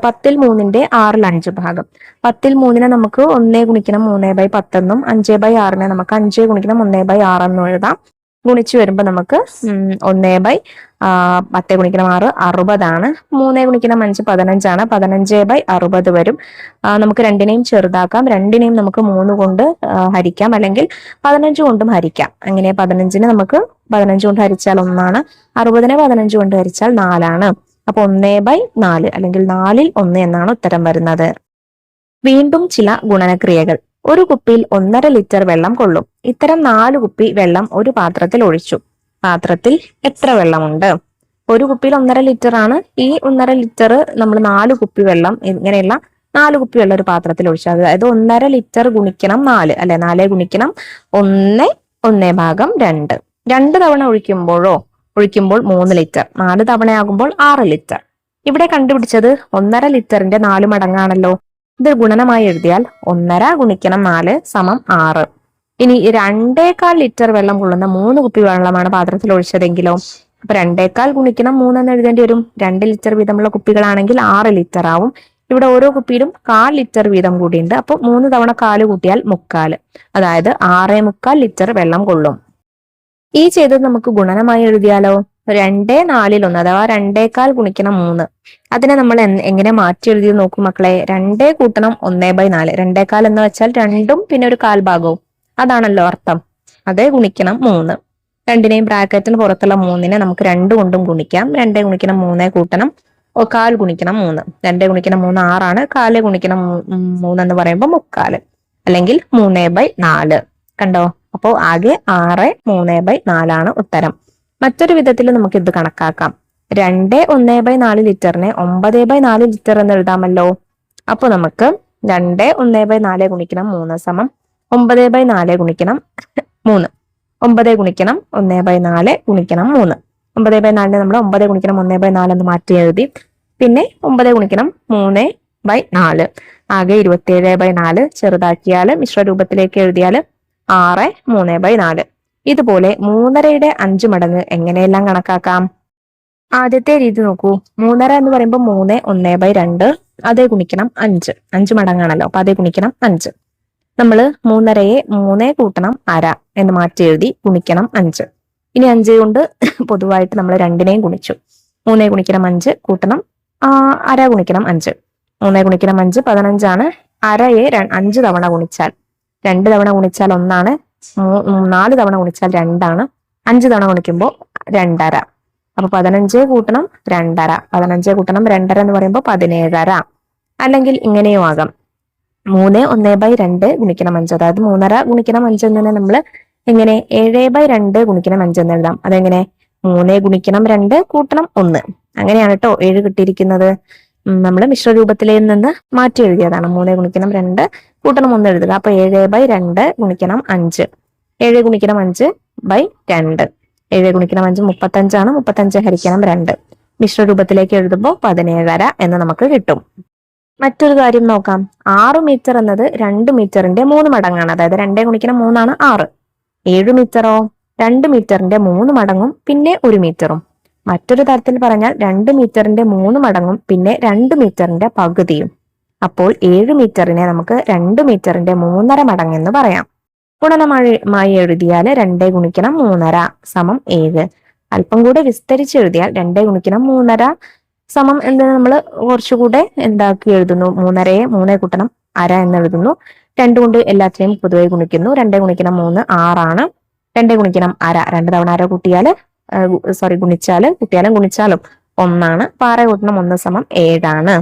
10ൽ 3ന്റെ 6ൽ 5 ഭാഗം. 10ൽ 3നെ നമുക്ക് 1 ഗുണിക്കണം 3/10 എന്നും 5/6നെ നമുക്ക് 5 ഗുണിക്കണം 1/6 എന്നും എഴുതാം. ഗുണിച്ചു വരുമ്പോൾ നമുക്ക് 1/10 ഗുണിക്കണം 6 60 ആണ്. 3 ഗുണിക്കണം 5 15 ആണ്. 15/60 വരും. നമുക്ക് രണ്ടിനെയും ചെറുതാക്കാം. രണ്ടിനെയും നമുക്ക് 3 കൊണ്ട് ഹരിക്കാം, അല്ലെങ്കിൽ 15 കൊണ്ടും ഹരിക്കാം. അങ്ങനെ 15നെ നമുക്ക് 15 കൊണ്ട് ഹരിച്ചാൽ 1 ആണ്. 60നെ 15 കൊണ്ട് ഹരിച്ചാൽ 4 ആണ്. അപ്പൊ 1/4 അല്ലെങ്കിൽ 4/1 എന്നാണ് ഉത്തരം വരുന്നത്. വീണ്ടും ചില ഗുണനക്രിയകൾ. ഒരു കുപ്പിയിൽ 1.5 ലിറ്റർ വെള്ളം കൊള്ളും. ഇത്തരം 4 കുപ്പി വെള്ളം ഒരു പാത്രത്തിൽ ഒഴിച്ചു. പാത്രത്തിൽ എത്ര വെള്ളമുണ്ട്? ഒരു കുപ്പിയിൽ 1.5 ലിറ്റർ ആണ്. ഈ 1.5 ലിറ്റർ നമ്മൾ 4 കുപ്പി വെള്ളം ഇങ്ങനെയുള്ള 4 കുപ്പി വെള്ളം ഒരു പാത്രത്തിൽ ഒഴിച്ചു. അതായത് 1.5 ലിറ്റർ ഗുണിക്കണം 4 അല്ലെ, 4 ഗുണിക്കണം 1 1/2. 2 തവണ ഒഴിക്കുമ്പോൾ 3 ലിറ്റർ, 4 തവണയാകുമ്പോൾ 6 ലിറ്റർ. ഇവിടെ കണ്ടുപിടിച്ചത് 1.5 ലിറ്ററിന്റെ 4 മടങ്ങാണല്ലോ. ഇത് ഗുണനമായി എഴുതിയാൽ 1.5 ഗുണിക്കണം 4 സമം 6. ഇനി 2.25 ലിറ്റർ വെള്ളം കൊള്ളുന്ന 3 കുപ്പി വെള്ളമാണ് പാത്രത്തിൽ ഒഴിച്ചതെങ്കിലോ? അപ്പൊ 2.25 ഗുണിക്കണം 3 എന്ന് എഴുതേണ്ടി വരും. 2 ലിറ്റർ വീതമുള്ള കുപ്പികളാണെങ്കിൽ 6 ലിറ്റർ ആവും. ഇവിടെ ഓരോ കുപ്പിയിലും 1/4 ലിറ്റർ വീതം കൂടിയുണ്ട്. അപ്പൊ 3 തവണ 1/4 കൂട്ടിയാൽ 3/4, അതായത് 6.25 ലിറ്റർ വെള്ളം കൊള്ളും. ഈ ചെയ്തത് നമുക്ക് ഗുണനമായി എഴുതിയാലോ? 2/4 അഥവാ 2.25 ഗുണിക്കണം 3. അതിനെ നമ്മൾ എങ്ങനെ മാറ്റി എഴുതി നോക്കും മക്കളെ? 2 കൂട്ടണം 1/4. 2.25 എന്ന് വെച്ചാൽ 2ഉം പിന്നെ ഒരു 1/4 ഭാഗവും, അതാണല്ലോ അർത്ഥം. അത് ഗുണിക്കണം 3. രണ്ടിനെയും ബ്രാക്കറ്റിന് പുറത്തുള്ള 3നെ നമുക്ക് 2 കൊണ്ടും ഗുണിക്കാം. 2 ഗുണിക്കണം 3 കൂട്ടണം 1/4 ഗുണിക്കണം 3. 2 ഗുണിക്കണം 3 6ആണ്. 1/4 ഗുണിക്കണം 3 എന്ന് പറയുമ്പോൾ 3/4 അല്ലെങ്കിൽ 3/4. കണ്ടോ? അപ്പോൾ ആകെ 6 3/4 ആണ് ഉത്തരം. മറ്റൊരു വിധത്തിൽ നമുക്ക് ഇത് കണക്കാക്കാം. 2 1/4 ലിറ്ററിനെ 9/4 ലിറ്റർ എന്ന് എഴുതാമല്ലോ. അപ്പൊ നമുക്ക് 2 1/4 ഗുണിക്കണം 3 സമം 9/4 ഗുണിക്കണം 3. 9 ഗുണിക്കണം 1/4 ഗുണിക്കണം 3. 9/4 നമ്മൾ 9 ഗുണിക്കണം 1/4 എന്ന് മാറ്റി എഴുതി. പിന്നെ 9 ഗുണിക്കണം 3/4, ആകെ 27/4. ചെറുതാക്കിയാൽ മിശ്രരൂപത്തിലേക്ക് എഴുതിയാൽ 6 3/4. ഇതുപോലെ 3.5യുടെ 5 മടങ്ങ് എങ്ങനെയെല്ലാം കണക്കാക്കാം? ആദ്യത്തെ രീതി നോക്കൂ. 3.5 എന്ന് പറയുമ്പോൾ 3 1/2, അതേ ഗുണിക്കണം 5 മടങ്ങാണല്ലോ. അപ്പൊ അതേ ഗുണിക്കണം 5. നമ്മൾ 3.5യെ 3 കൂട്ടണം 1/2 എന്ന് മാറ്റി എഴുതി ഗുണിക്കണം 5. ഇനി 5 കൊണ്ട് പൊതുവായിട്ട് നമ്മൾ 2നെയും ഗുണിച്ചു. 3 ഗുണിക്കണം 5 കൂട്ടണം 1/2 ഗുണിക്കണം 5. 3 ഗുണിക്കണം 5 15 ആണ്. 1/2യെ 5 തവണ ഗുണിച്ചാൽ 2 തവണ ഗുണിച്ചാൽ 1 ആണ്. 4 തവണ ഗുണിച്ചാൽ 2 ആണ്. 5 തവണ ഗുണിക്കുമ്പോൾ 2.5. അപ്പൊ 15 കൂട്ടണം 2.5. 15 കൂട്ടണം 2.5 എന്ന് പറയുമ്പോൾ 17.5. അല്ലെങ്കിൽ ഇങ്ങനെയും ആകാം. 3 1/2 ഗുണിക്കണം 5, അതായത് 3.5 ഗുണിക്കണം 5 എന്ന് നമ്മൾ എങ്ങനെ 7/2 ഗുണിക്കണം 5 എന്ന് എഴുതാം. അതെങ്ങനെ? 3 ഗുണിക്കണം 2 കൂട്ടണം 1. അങ്ങനെയാണ് കേട്ടോ 7 കിട്ടിയിരിക്കുന്നത്. നമ്മൾ മിശ്രരൂപത്തിലെ നിന്ന് മാറ്റി എഴുതിയതാണ്. 3 ഗുണിക്കണം 2 കൂട്ടണം 1 എഴുതുക. അപ്പൊ 7/2 ഗുണിക്കണം 5. 7 ഗുണിക്കണം 5/2. 7 ഗുണിക്കണം 5 35 ആണ്. 35 ഹരിക്കണം 2. മിശ്രരൂപത്തിലേക്ക് എഴുതുമ്പോൾ 17.5 എന്ന് നമുക്ക് കിട്ടും. മറ്റൊരു കാര്യം നോക്കാം. 6 മീറ്റർ എന്നത് 2 മീറ്ററിന്റെ 3 മടങ്ങാണ്. അതായത് 2 ഗുണിക്കണം 3 ആണ് 6. 7 മീറ്ററോ? 2 മീറ്ററിന്റെ 3 മടങ്ങും പിന്നെ 1 മീറ്ററും. മറ്റൊരു തരത്തിൽ പറഞ്ഞാൽ 2 മീറ്ററിന്റെ 3 മടങ്ങും പിന്നെ 2 മീറ്ററിന്റെ പകുതിയും. അപ്പോൾ 7 മീറ്ററിനെ നമുക്ക് 2 മീറ്ററിന്റെ 3.5 മടങ്ങെന്ന് പറയാം. ഗുണനമായി എഴുതിയാൽ 2 ഗുണിക്കണം 3.5 സമം 7. അല്പം കൂടെ വിസ്തരിച്ച് എഴുതിയാൽ 2 ഗുണിക്കണം 3.5 സമം എന്ന് നമ്മൾ കുറച്ചുകൂടെ എന്താക്കി എഴുതുന്നു? 3.5യെ 3 കൂട്ടണം 1/2 എന്ന് എഴുതുന്നു. 2 കൊണ്ട് എല്ലാത്തിനെയും പൊതുവെ ഗുണിക്കുന്നു. 2 ഗുണിക്കണം 3 6 ആണ്. 2 ഗുണിക്കണം 1/2, 2 തവണ 1/2 കൂട്ടിയാൽ ഗുണിച്ചാലും 1 ആണ്. 6 കൂട്ടണം 1 സമം 7 ആണ്.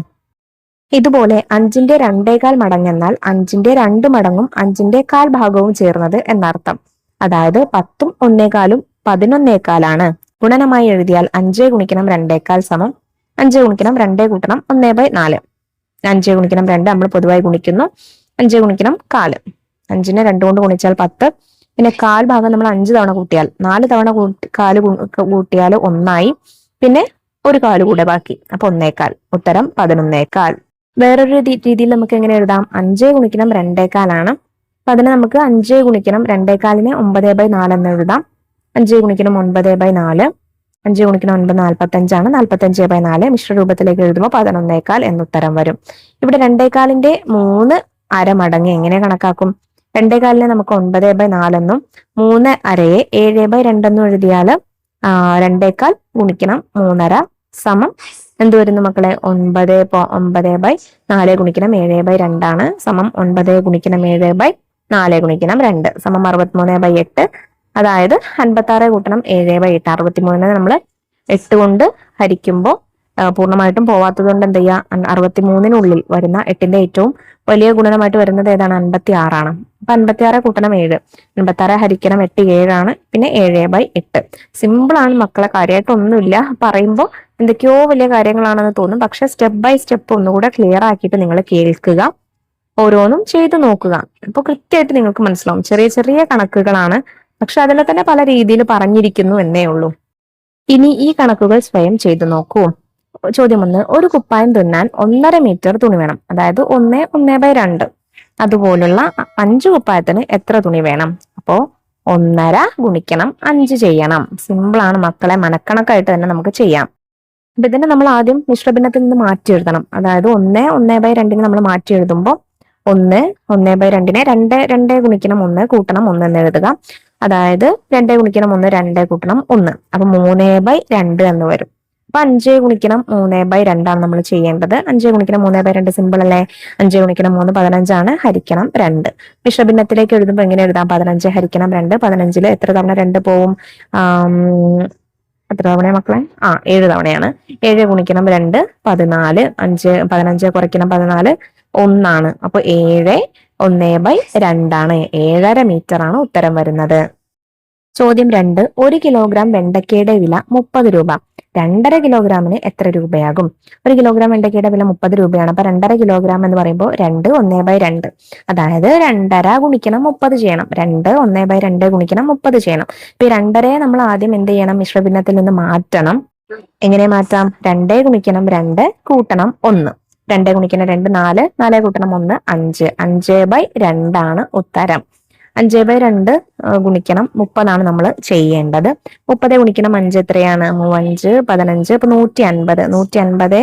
ഇതുപോലെ 5ന്റെ 2.25 മടങ്ങെന്നാൽ 5ന്റെ 2 മടങ്ങും 5ന്റെ 1/4 ഭാഗവും ചേർന്നത് എന്നർത്ഥം. അതായത് 10ഉം 1/4ഉം 11/4 ആണ്. ഗുണനമായി എഴുതിയാൽ 5 ഗുണിക്കണം 2.25 സമം 5 ഗുണിക്കണം 2 കൂട്ടണം 1/4. 5 ഗുണിക്കണം 2 നമ്മൾ പൊതുവായി ഗുണിക്കുന്നു. 5 ഗുണിക്കണം 1/4. 5നെ 2 കൊണ്ട് ഗുണിച്ചാൽ 10. പിന്നെ 1/4 ഭാഗം നമ്മൾ 5 തവണ കൂട്ടിയാൽ 4 തവണ 1/4 കൂട്ടിയാൽ 1 ആയി. പിന്നെ ഒരു 1/4 കൂടെ ബാക്കി. അപ്പൊ 1/4. ഉത്തരം 11/4. വേറൊരു രീതിയിൽ നമുക്ക് എങ്ങനെ എഴുതാം? 5 ഗുണിക്കണം 2.25 ആണ്. അപ്പൊ അതിനെ നമുക്ക് 5 ഗുണിക്കണം 2.25നെ 9/4 എന്ന് എഴുതാം. 5 ഗുണിക്കണം 9/4. 5 ഗുണിക്കണം 9 45 ആണ്. 45/4 മിശ്രരൂപത്തിലേക്ക് എഴുതുമ്പോൾ 11/4 എന്നുത്തരം വരും. ഇവിടെ 2.25ന്റെ 3.5 മടങ്ങ് എങ്ങനെ കണക്കാക്കും? 2.25നെ നമുക്ക് 9/4 എന്നും 3.5യെ 7/2 എന്നും എഴുതിയാൽ 2.25 ഗുണിക്കണം 3.5 സമം എന്ത് വരുന്നു മക്കളെ? 9/4 ഗുണിക്കണം 7/2 ആണ്. സമം 9 ഗുണിക്കണം 7/4 ഗുണിക്കണം 2 സമം 63/8. അതായത് 56 കൂട്ടണം 7/8. 63 നമ്മൾ 8 കൊണ്ട് ഹരിക്കുമ്പോൾ പൂർണ്ണമായിട്ടും പോവാത്തത് കൊണ്ട് എന്ത് ചെയ്യുക, 63-നുള്ളിൽ വരുന്ന 8ന്റെ ഏറ്റവും വലിയ ഗുണനമായിട്ട് വരുന്നത് ഏതാണ്? 56 അപ്പൊ 56 കൂട്ടണം 7, 56 ഹരിക്കണം 8 7, പിന്നെ 7/8. സിമ്പിൾ ആണ് മക്കളെ, കാര്യമായിട്ടൊന്നുമില്ല. പറയുമ്പോൾ എന്തൊക്കെയോ വലിയ കാര്യങ്ങളാണെന്ന് തോന്നും, പക്ഷെ സ്റ്റെപ്പ് ബൈ സ്റ്റെപ്പ് ഒന്നുകൂടെ ക്ലിയർ ആക്കിയിട്ട് നിങ്ങൾ കേൾക്കുക, ഓരോന്നും ചെയ്തു നോക്കുക. അപ്പൊ കൃത്യമായിട്ട് നിങ്ങൾക്ക് മനസ്സിലാവും. ചെറിയ ചെറിയ കണക്കുകളാണ്, പക്ഷെ അതിൽ തന്നെ പല രീതിയിൽ പറഞ്ഞിരിക്കുന്നു എന്നേ ഉള്ളൂ. ഇനി ഈ കണക്കുകൾ സ്വയം ചെയ്തു നോക്കൂ. ചോദ്യം 1, ഒരു കുപ്പായം തുന്നാൻ 1.5 മീറ്റർ തുണി വേണം. അതായത് 1/2. അതുപോലുള്ള 5 കുപ്പായത്തിന് എത്ര തുണി വേണം? അപ്പോ 1.5 ഗുണിക്കണം 5 ചെയ്യണം. സിമ്പിൾ ആണ് മക്കളെ, മനക്കണക്കായിട്ട് തന്നെ നമുക്ക് ചെയ്യാം. അപ്പൊ ഇതിനെ നമ്മൾ ആദ്യം മിശ്രഭിന്നത്തിൽ നിന്ന് മാറ്റി എഴുതണം. അതായത് 1/2 നമ്മൾ മാറ്റി എഴുതുമ്പോൾ 1/2 2 ഗുണിക്കണം 1 കൂട്ടണം 1 എന്ന് എഴുതുക. അതായത് 2 ഗുണിക്കണം 1 2 കൂട്ടണം 1, അപ്പൊ 3/2 എന്ന് വരും. അപ്പൊ 5 ഗുണിക്കണം 3/2 ആണ് നമ്മൾ ചെയ്യേണ്ടത്. 5 ഗുണിക്കണം 3/2 സിമ്പിൾ അല്ലേ? 5 ഗുണിക്കണം 3 15 ഹരിക്കണം 2. മിശ്രഭിന്നത്തിലേക്ക് എഴുതുമ്പോൾ എങ്ങനെ എഴുതാം? 15 ഹരിക്കണം 2. 15-ൽ എത്ര തവണ 2 പോവും? എത്ര തവണ മക്കളെ? 7 തവണയാണ്. 7 ഗുണിക്കണം 2 14. 15 കുറയ്ക്കണം 14 1. അപ്പൊ 7 1/2 7.5 മീറ്റർ ആണ് ഉത്തരം വരുന്നത്. ചോദ്യം 2, 1 കിലോഗ്രാം വെണ്ടക്കയുടെ വില 30 രൂപ. 2.5 കിലോഗ്രാമിന് എത്ര രൂപയാകും? 1 കിലോഗ്രാം വെണ്ടക്കയുടെ വില 30 രൂപയാണ്. അപ്പൊ 2.5 കിലോഗ്രാം എന്ന് പറയുമ്പോൾ 2 1/2, അതായത് 2.5 ഗുണിക്കണം 30 ചെയ്യണം. 2 1/2 ഗുണിക്കണം 30 ചെയ്യണം. ഇപ്പൊ 2.5 നമ്മൾ ആദ്യം എന്ത് ചെയ്യണം? മിശ്രഭിന്നത്തിൽ നിന്ന് മാറ്റണം. എങ്ങനെ മാറ്റാം? 2 ഗുണിക്കണം 2 കൂട്ടണം 1. 2 ഗുണിക്കണം 2 4, 4 കൂട്ടണം 1 5. 5/2 ആണ് ഉത്തരം. 5/2 ഗുണിക്കണം 30 നമ്മൾ ചെയ്യേണ്ടത്. 30 ഗുണിക്കണം 5 എത്രയാണ്? 5 15. ഇപ്പൊ 150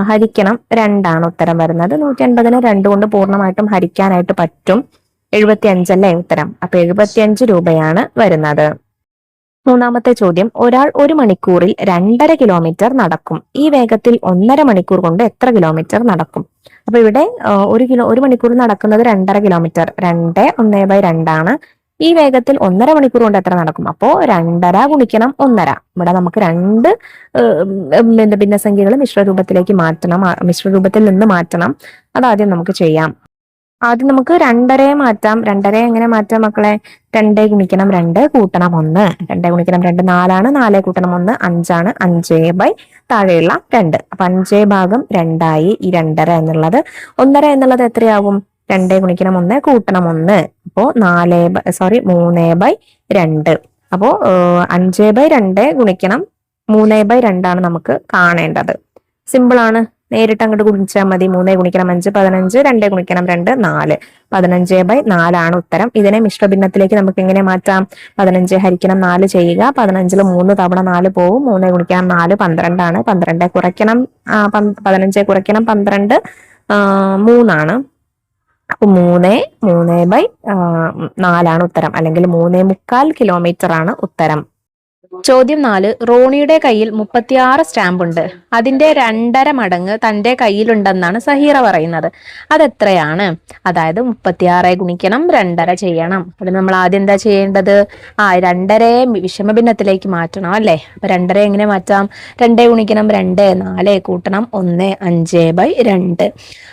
ഹരിക്കണം 2 ഉത്തരം വരുന്നത്. 150-നെ 2 കൊണ്ട് പൂർണ്ണമായിട്ടും ഹരിക്കാനായിട്ട് പറ്റും. 75 അല്ലേ ഉത്തരം? അപ്പൊ 75 രൂപയാണ് വരുന്നത്. മൂന്നാമത്തെ ചോദ്യം, ഒരാൾ 1 മണിക്കൂറിൽ 2.5 കിലോമീറ്റർ നടക്കും. ഈ വേഗത്തിൽ 1.5 മണിക്കൂർ കൊണ്ട് എത്ര കിലോമീറ്റർ നടക്കും? അപ്പൊ ഇവിടെ 1 മണിക്കൂർ നടക്കുന്നത് 2.5 കിലോമീറ്റർ. 2 1/2. ഈ വേഗത്തിൽ 1.5 മണിക്കൂർ കൊണ്ട് എത്ര നടക്കും? അപ്പോ 2.5 ഗുണിക്കണം 1.5. ഇവിടെ നമുക്ക് 2 ഭിന്നസംഖ്യകൾ മിശ്രരൂപത്തിലേക്ക് മാറ്റണം. മിശ്രരൂപത്തിൽ നിന്ന് മാറ്റണം. അതാദ്യം നമുക്ക് ചെയ്യാം. ആദ്യം നമുക്ക് 2.5 മാറ്റാം. 2.5 എങ്ങനെ മാറ്റാം മക്കളെ? 2 ഗുണിക്കണം 2 കൂട്ടണം 1. 2 ഗുണിക്കണം 2 4, 4 കൂട്ടണം 1 5. 5 താഴെയുള്ള 2. അപ്പൊ 5/2 ആയി ഈ 2.5 എന്നുള്ളത്. 1.5 എന്നുള്ളത് എത്രയാവും? 2 ഗുണിക്കണം 1 കൂട്ടണം 1. അപ്പോ 3/2. അപ്പോ 5/2 ഗുണിക്കണം 3/2 ആണ് നമുക്ക് കാണേണ്ടത്. സിമ്പിൾ ആണ്, നേരിട്ട് അങ്ങോട്ട് ഗുണിച്ചാൽ മതി. 3 ഗുണിക്കണം 5 15. 2 ഗുണിക്കണം 2 4. 15/4 ആണ് ഉത്തരം. ഇതിനെ മിശ്രഭിന്നത്തിലേക്ക് നമുക്ക് എങ്ങനെ മാറ്റാം? 15 ഹരിക്കണം 4 ചെയ്യുക. 15-ൽ 3 തവണ 4 പോവും. 3 ഗുണിക്കണം 4 12 ആണ്. 12 കുറയ്ക്കണം 15 കുറയ്ക്കണം 12 3. അപ്പൊ 3/4 ഉത്തരം, അല്ലെങ്കിൽ 3.25 കിലോമീറ്റർ ആണ് ഉത്തരം. ചോദ്യം 4, റോണിയുടെ കയ്യിൽ 36 സ്റ്റാമ്പ് ഉണ്ട്. അതിന്റെ 2.5 മടങ്ങ് തന്റെ കയ്യിലുണ്ടെന്നാണ് സഹീറ പറയുന്നത്. അതെത്രയാണ്? അതായത് 36 ഗുണിക്കണം 2.5 ചെയ്യണം. അത് നമ്മൾ ആദ്യം എന്താ ചെയ്യേണ്ടത്? 2.5 വിഷമഭിന്നത്തിലേക്ക് മാറ്റണം അല്ലെ? അപ്പൊ 2.5 എങ്ങനെ മാറ്റാം? 2 ഗുണിക്കണം 2 4 കൂട്ടണം 1 5/2.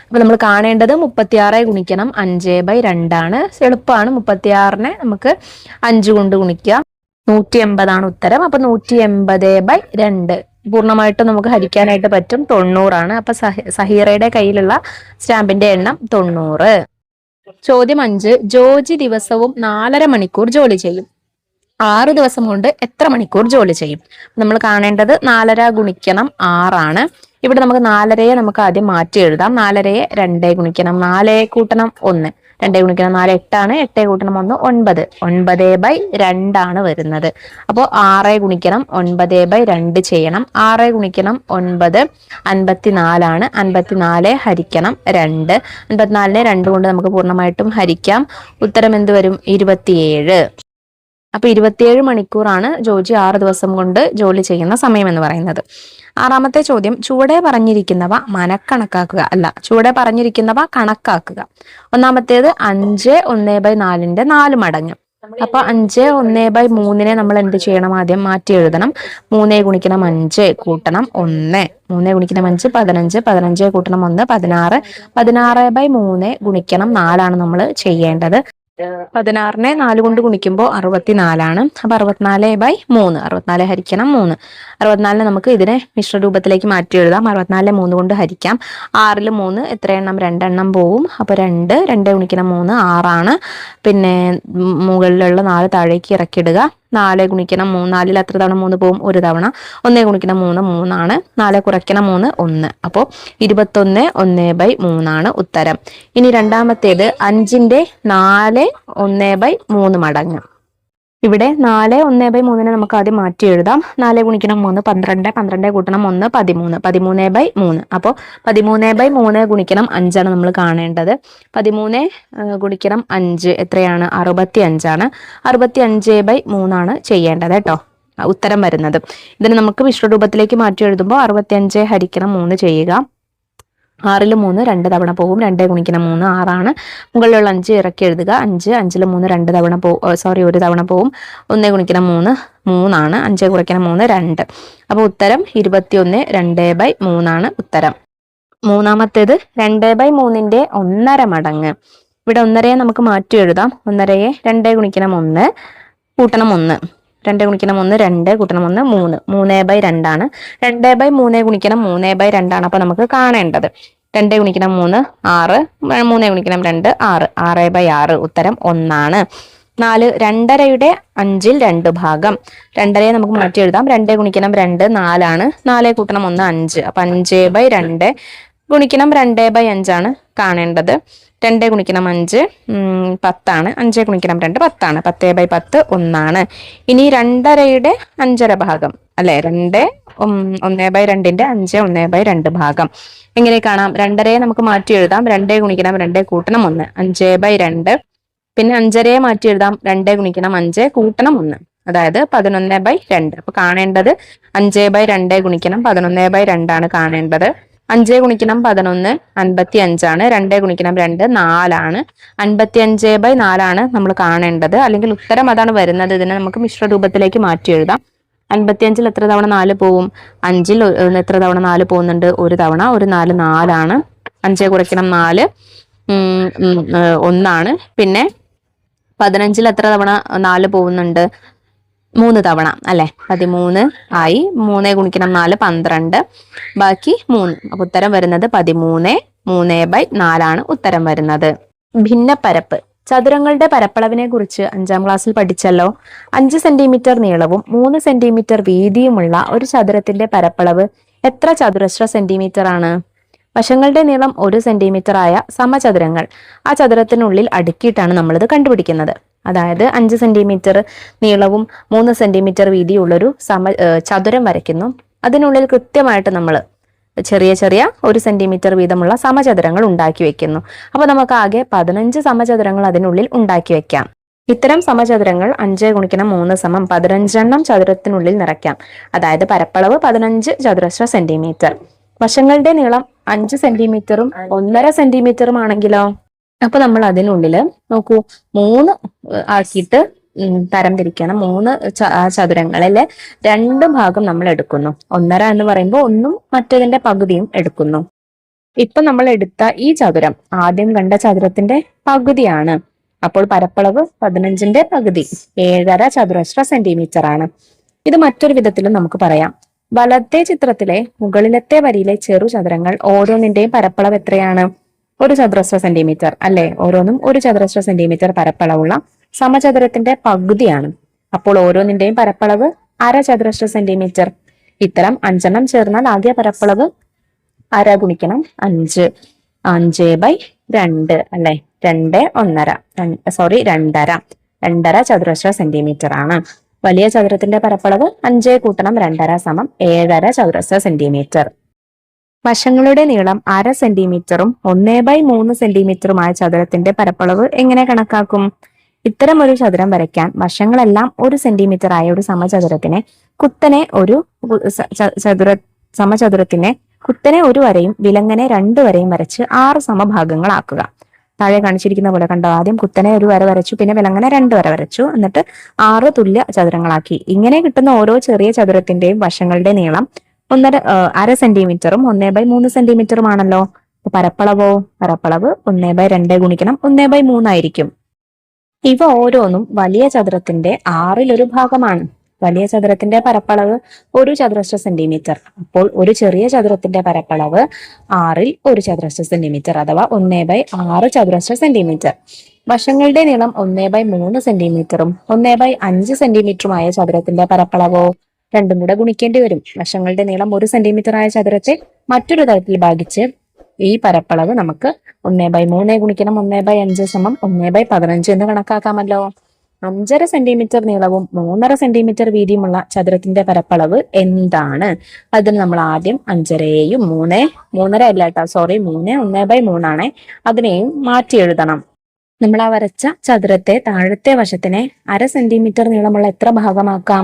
അപ്പൊ നമ്മൾ കാണേണ്ടത് 36 ഗുണിക്കണം 5/2 ആണ്. എളുപ്പമാണ്. 36-നെ നമുക്ക് 5 കൊണ്ട് ഗുണിക്കുക. 180 ആണ് ഉത്തരം. അപ്പൊ 180/2 പൂർണ്ണമായിട്ടും നമുക്ക് ഹരിക്കാനായിട്ട് പറ്റും. 90 ആണ്. അപ്പൊ സഹീറയുടെ കയ്യിലുള്ള സ്റ്റാമ്പിന്റെ എണ്ണം 90. ചോദ്യം 5, ജോജി ദിവസവും 4.5 മണിക്കൂർ ജോലി ചെയ്യും. 6 ദിവസം കൊണ്ട് എത്ര മണിക്കൂർ ജോലി ചെയ്യും? നമ്മൾ കാണേണ്ടത് 4.5 ഗുണിക്കണം 6 ആണ്. ഇവിടെ നമുക്ക് 4.5 നമുക്ക് ആദ്യം മാറ്റി എഴുതാം. 4.5 2 ഗുണിക്കണം 4 കൂട്ടണം 1. 2 ഗുണിക്കണം 4 8 ആണ്. 8 കൂട്ടണം 1 9. 9/2 ആണ് വരുന്നത്. അപ്പോൾ 6 ഗുണിക്കണം 9/2 ചെയ്യണം. 6 ഗുണിക്കണം 9 54 ആണ്. 54 ഹരിക്കണം 2. 54-നെ 2 കൊണ്ട് നമുക്ക് പൂർണ്ണമായിട്ടും ഹരിക്കാം. ഉത്തരം എന്ത് വരും? 27. അപ്പൊ 27 മണിക്കൂറാണ് ജോജി 6 ദിവസം കൊണ്ട് ജോലി ചെയ്യുന്ന സമയം എന്ന് പറയുന്നത്. ആറാമത്തെ ചോദ്യം, ചുവടെ പറഞ്ഞിരിക്കുന്നവ മനക്കണക്കാക്കുക. ചുവടെ പറഞ്ഞിരിക്കുന്നവ കണക്കാക്കുക. ഒന്നാമത്തേത് 5 1/4 4 മടങ്ങ്. അപ്പൊ 5 1/3 നമ്മൾ എന്ത് ചെയ്യണം? ആദ്യം മാറ്റി എഴുതണം. 3 ഗുണിക്കണം 5 കൂട്ടണം 1. 3 ഗുണിക്കണം 5 15, 15 കൂട്ടണം 1 16. 16/3 ഗുണിക്കണം 4 നമ്മൾ ചെയ്യേണ്ടത്. 16നെ 4 കൊണ്ട് ഗുണിക്കുമ്പോൾ 64. അപ്പൊ 64/3, 64 ഹരിക്കണം 3. 64നെ നമുക്ക് ഇതിനെ മിശ്ര രൂപത്തിലേക്ക് മാറ്റി എഴുതാം. 64നെ 3 കൊണ്ട് ഹരിക്കാം. 6ൽ 3 എത്ര എണ്ണം? 2 എണ്ണം പോവും. അപ്പൊ 2 ഗുണിക്കണം 3 6. പിന്നെ മുകളിലുള്ള 4 താഴേക്ക് ഇറക്കിയിടുക. 4 ഗുണിക്കണം 3, 4ൽ എത്ര തവണ 3 പോവും? ഒരു തവണ. 1 ഗുണിക്കണം 3 3. 4 കുറയ്ക്കണം 3 1. അപ്പോൾ 21 1/3 ഉത്തരം. ഇനി രണ്ടാമത്തേത് 5ന്റെ 4 1/3 മടങ്ങ്. ഇവിടെ 4 1/3 നമുക്ക് ആദ്യം മാറ്റി എഴുതാം. 4 ഗുണിക്കണം 3 12, 12 കൂട്ടണം 1 13, 13/3. അപ്പോൾ 13/3 ഗുണിക്കണം 5 നമ്മൾ കാണേണ്ടത്. 13 ഗുണിക്കണം 5 എത്രയാണ്? 65. 65/3 ചെയ്യേണ്ടത് കേട്ടോ ഉത്തരം വരുന്നത്. ഇതിന് നമുക്ക് വിശ്വരൂപത്തിലേക്ക് മാറ്റി എഴുതുമ്പോൾ 65 ഹരിക്കണം 3 ചെയ്യുക. 6ൽ 3 2 തവണ പോകും. 2 ഗുണിക്കണം 3 6. മുകളിലുള്ള 5 ഇറക്കി എഴുതുക. 5 5ൽ 3 2 തവണ ഒരു തവണ പോകും. 1 ഗുണിക്കണം 3 3. 5 കുറയ്ക്കണം 3 2. അപ്പൊ ഉത്തരം 21 2/3 ഉത്തരം. മൂന്നാമത്തേത് 2/3ന്റെ 1/2 മടങ്ങ്. ഇവിടെ 1/2 നമുക്ക് മാറ്റി എഴുതാം. 1/2 2 ഗുണിക്കണം 1 കൂട്ടണം 1. 2 ഗുണിക്കണം 1 2 കൂട്ടണം 1 3. 3/2. 2/3 ഗുണിക്കണം 3/2. അപ്പൊ നമുക്ക് കാണേണ്ടത് 2 ഗുണിക്കണം 3 6, 3 ഗുണിക്കണം 2 6, 6/6 ഉത്തരം 1. 4 2.5യുടെ 5ൽ 2 ഭാഗം. 2.5 നമുക്ക് മാറ്റി എഴുതാം. 2 ഗുണിക്കണം 2 4. 4 കൂട്ടണം 1 5. അപ്പൊ 5/2 ഗുണിക്കണം 2/5 കാണേണ്ടത്. 2 ഗുണിക്കണം 5 10. 5 ഗുണിക്കണം 2 10. 10/10 1. ഇനി 2.5യുടെ 5.5 ഭാഗം അല്ലെ? 2 1/2ന്റെ 5 1/2 ഭാഗം. എങ്ങനെ കാണാം? 2.5 നമുക്ക് മാറ്റി എഴുതാം. 2 ഗുണിക്കണം 2 കൂട്ടണം 1 5/2. പിന്നെ 5.5 മാറ്റി എഴുതാം. 2 ഗുണിക്കണം 5 കൂട്ടണം 1, അതായത് 11/2. അപ്പൊ കാണേണ്ടത് 5/2 ഗുണിക്കണം 11/2 കാണേണ്ടത്. 5 ഗുണിക്കണം 11 55. 2 ഗുണിക്കണം 2 4. 55/4 നമ്മൾ കാണേണ്ടത്. അല്ലെങ്കിൽ ഉത്തരം അതാണ് വരുന്നത്. ഇതിനെ നമുക്ക് മിശ്ര രൂപത്തിലേക്ക് മാറ്റി എഴുതാം. 55ൽ എത്ര തവണ 4 പോവും? 5ൽ എത്ര തവണ 4 പോകുന്നുണ്ട്? ഒരു തവണ. ഒരു 4 4. 5 കുറയ്ക്കണം 4 1. പിന്നെ 15ൽ എത്ര തവണ 4 പോകുന്നുണ്ട്? 3 തവണ അല്ലെ? 13 ആയി. 3 ഗുണിക്കണം 4 12, ബാക്കി 3. അപ്പൊ ഉത്തരം വരുന്നത് 13 3/4 ഉത്തരം വരുന്നത്. ഭിന്നപ്പരപ്പ്. ചതുരങ്ങളുടെ പരപ്പളവിനെ കുറിച്ച് 5ാം ക്ലാസ്സിൽ പഠിച്ചല്ലോ. 5 സെന്റിമീറ്റർ നീളവും 3 സെന്റിമീറ്റർ വീതിയുമുള്ള ഒരു ചതുരത്തിന്റെ പരപ്പളവ് എത്ര ചതുരശ്ര സെന്റിമീറ്റർ ആണ്? വശങ്ങളുടെ നീളം 1 സെന്റിമീറ്റർ ആയ സമചതുരങ്ങൾ ആ ചതുരത്തിനുള്ളിൽ അടുക്കിയിട്ടാണ് നമ്മളിത് കണ്ടുപിടിക്കുന്നത്. അതായത് 5 സെന്റിമീറ്റർ നീളവും 3 സെന്റിമീറ്റർ വീതിയുള്ളൊരു ചതുരം വരയ്ക്കുന്നു. അതിനുള്ളിൽ കൃത്യമായിട്ട് നമ്മൾ ചെറിയ ചെറിയ 1 സെന്റിമീറ്റർ വീതമുള്ള സമചതുരങ്ങൾ ഉണ്ടാക്കി വെക്കുന്നു. അപ്പൊ നമുക്ക് ആകെ 15 സമചതുരങ്ങൾ അതിനുള്ളിൽ ഉണ്ടാക്കി വെക്കാം. ഇത്തരം സമചതുരങ്ങൾ 5 ഗുണിക്കണം 3 സമം 15 ചതുരത്തിനുള്ളിൽ നിറയ്ക്കാം. അതായത് പരപ്പളവ് 15 ചതുരശ്ര സെന്റിമീറ്റർ. വശങ്ങളുടെ നീളം 5 സെന്റിമീറ്ററും 1.5 സെന്റിമീറ്ററും ആണെങ്കിലോ? അപ്പൊ നമ്മൾ അതിനുള്ളില് നോക്കൂ 3 ആക്കിയിട്ട് തരംതിരിക്കണം. 3 ചതുരങ്ങളിലെ 2 ഭാഗം നമ്മൾ എടുക്കുന്നു. 1.5 എന്ന് പറയുമ്പോൾ 1ഉം മറ്റേതിന്റെ പകുതിയും എടുക്കുന്നു. ഇപ്പൊ നമ്മൾ എടുത്ത ഈ ചതുരം ആദ്യം കണ്ട ചതുരത്തിന്റെ പകുതിയാണ്. അപ്പോൾ പരപ്പളവ് 15ന്റെ പകുതി 7.5 ചതുരശ്ര സെന്റിമീറ്റർ ആണ്. ഇത് മറ്റൊരു വിധത്തിലും നമുക്ക് പറയാം. വലത്തെ ചിത്രത്തിലെ മുകളിലത്തെ വരിയിലെ ചെറു ചതുരങ്ങൾ ഓരോന്നിന്റെയും പരപ്പളവ് എത്രയാണ്? 1 ചതുരശ്ര സെന്റിമീറ്റർ അല്ലെ? ഓരോന്നും 1 ചതുരശ്ര സെന്റിമീറ്റർ പരപ്പളവുള്ള സമചതുരത്തിന്റെ പകുതിയാണ്. അപ്പോൾ ഓരോന്നിന്റെയും പരപ്പളവ് 1/2 ചതുരശ്ര സെന്റിമീറ്റർ. ഇത്തരം 5 ചേർന്നാൽ ആകെ പരപ്പളവ് 1/2 ഗുണിക്കണം 5 5/2 അല്ലെ? 2 2.5 ചതുരശ്ര സെന്റിമീറ്റർ ആണ്. വലിയ ചതുരത്തിന്റെ പരപ്പളവ് 5 കൂട്ടണം 2.5 സമം 7.5 ചതുരശ്ര സെന്റിമീറ്റർ. വശങ്ങളുടെ നീളം 1/2 സെന്റിമീറ്ററും 1/3 സെന്റിമീറ്ററുമായ ചതുരത്തിന്റെ പരപ്പളവ് എങ്ങനെ കണക്കാക്കും? ഇത്തരം ഒരു ചതുരം വരയ്ക്കാൻ വശങ്ങളെല്ലാം 1 സെന്റിമീറ്റർ ആയ ഒരു സമചതുരത്തിനെ കുത്തനെ സമചതുരത്തിനെ കുത്തനെ 1 വരയും വിലങ്ങനെ 2 വരയും വരച്ച് 6 സമഭാഗങ്ങളാക്കുക. താഴെ കാണിച്ചിരിക്കുന്ന പോലെ കണ്ടോ, ആദ്യം കുത്തനെ ഒരു വര വരച്ചു, പിന്നെ വിലങ്ങനെ 2 വര വരച്ചു, എന്നിട്ട് 6 തുല്യ ചതുരങ്ങളാക്കി. ഇങ്ങനെ കിട്ടുന്ന ഓരോ ചെറിയ ചതുരത്തിന്റെയും വശങ്ങളുടെ നീളം അര സെന്റിമീറ്ററും 1/3 സെന്റിമീറ്ററുമാണല്ലോ. പരപ്പളവ് 1/2 ഗുണിക്കണം 1/3 ആയിരിക്കും. ഇവ ഓരോന്നും വലിയ ചതുരത്തിന്റെ 1/6 ഭാഗമാണ്. വലിയ ചതുരത്തിന്റെ പരപ്പളവ് 1 ചതുരശ്ര സെന്റിമീറ്റർ. അപ്പോൾ ഒരു ചെറിയ ചതുരത്തിന്റെ പരപ്പളവ് 1/6 ചതുരശ്ര സെന്റിമീറ്റർ അഥവാ 1/6 ചതുരശ്ര സെന്റിമീറ്റർ. വശങ്ങളുടെ നീളം 1/3 സെന്റിമീറ്ററും 1/5 സെന്റിമീറ്ററുമായ ചതുരത്തിന്റെ പരപ്പളവോ രണ്ടും കൂടെ ഗുണിക്കേണ്ടി വരും. വശങ്ങളുടെ നീളം 1 സെന്റിമീറ്റർ ആയ ചതുരത്തെ മറ്റൊരു തരത്തിൽ ഭാഗിച്ച് ഈ പരപ്പളവ് നമുക്ക് 1/3 ഗുണിക്കണം 1/5 സമം 1/15 എന്ന് കണക്കാക്കാമല്ലോ. 5.5 സെന്റിമീറ്റർ നീളവും 3.5 സെന്റിമീറ്റർ വീതിയുമുള്ള ചതുരത്തിന്റെ പരപ്പളവ് എന്താണ്? അതിന് നമ്മൾ ആദ്യം 5.5യും 3.5 അല്ല കേട്ടോ, സോറി 3 1/3 ആണ്, അതിനെയും മാറ്റി എഴുതണം. നമ്മൾ ആ വരച്ച ചതുരത്തെ താഴത്തെ വശത്തിനെ 1/2 സെന്റിമീറ്റർ നീളമുള്ള എത്ര ഭാഗമാക്കാം?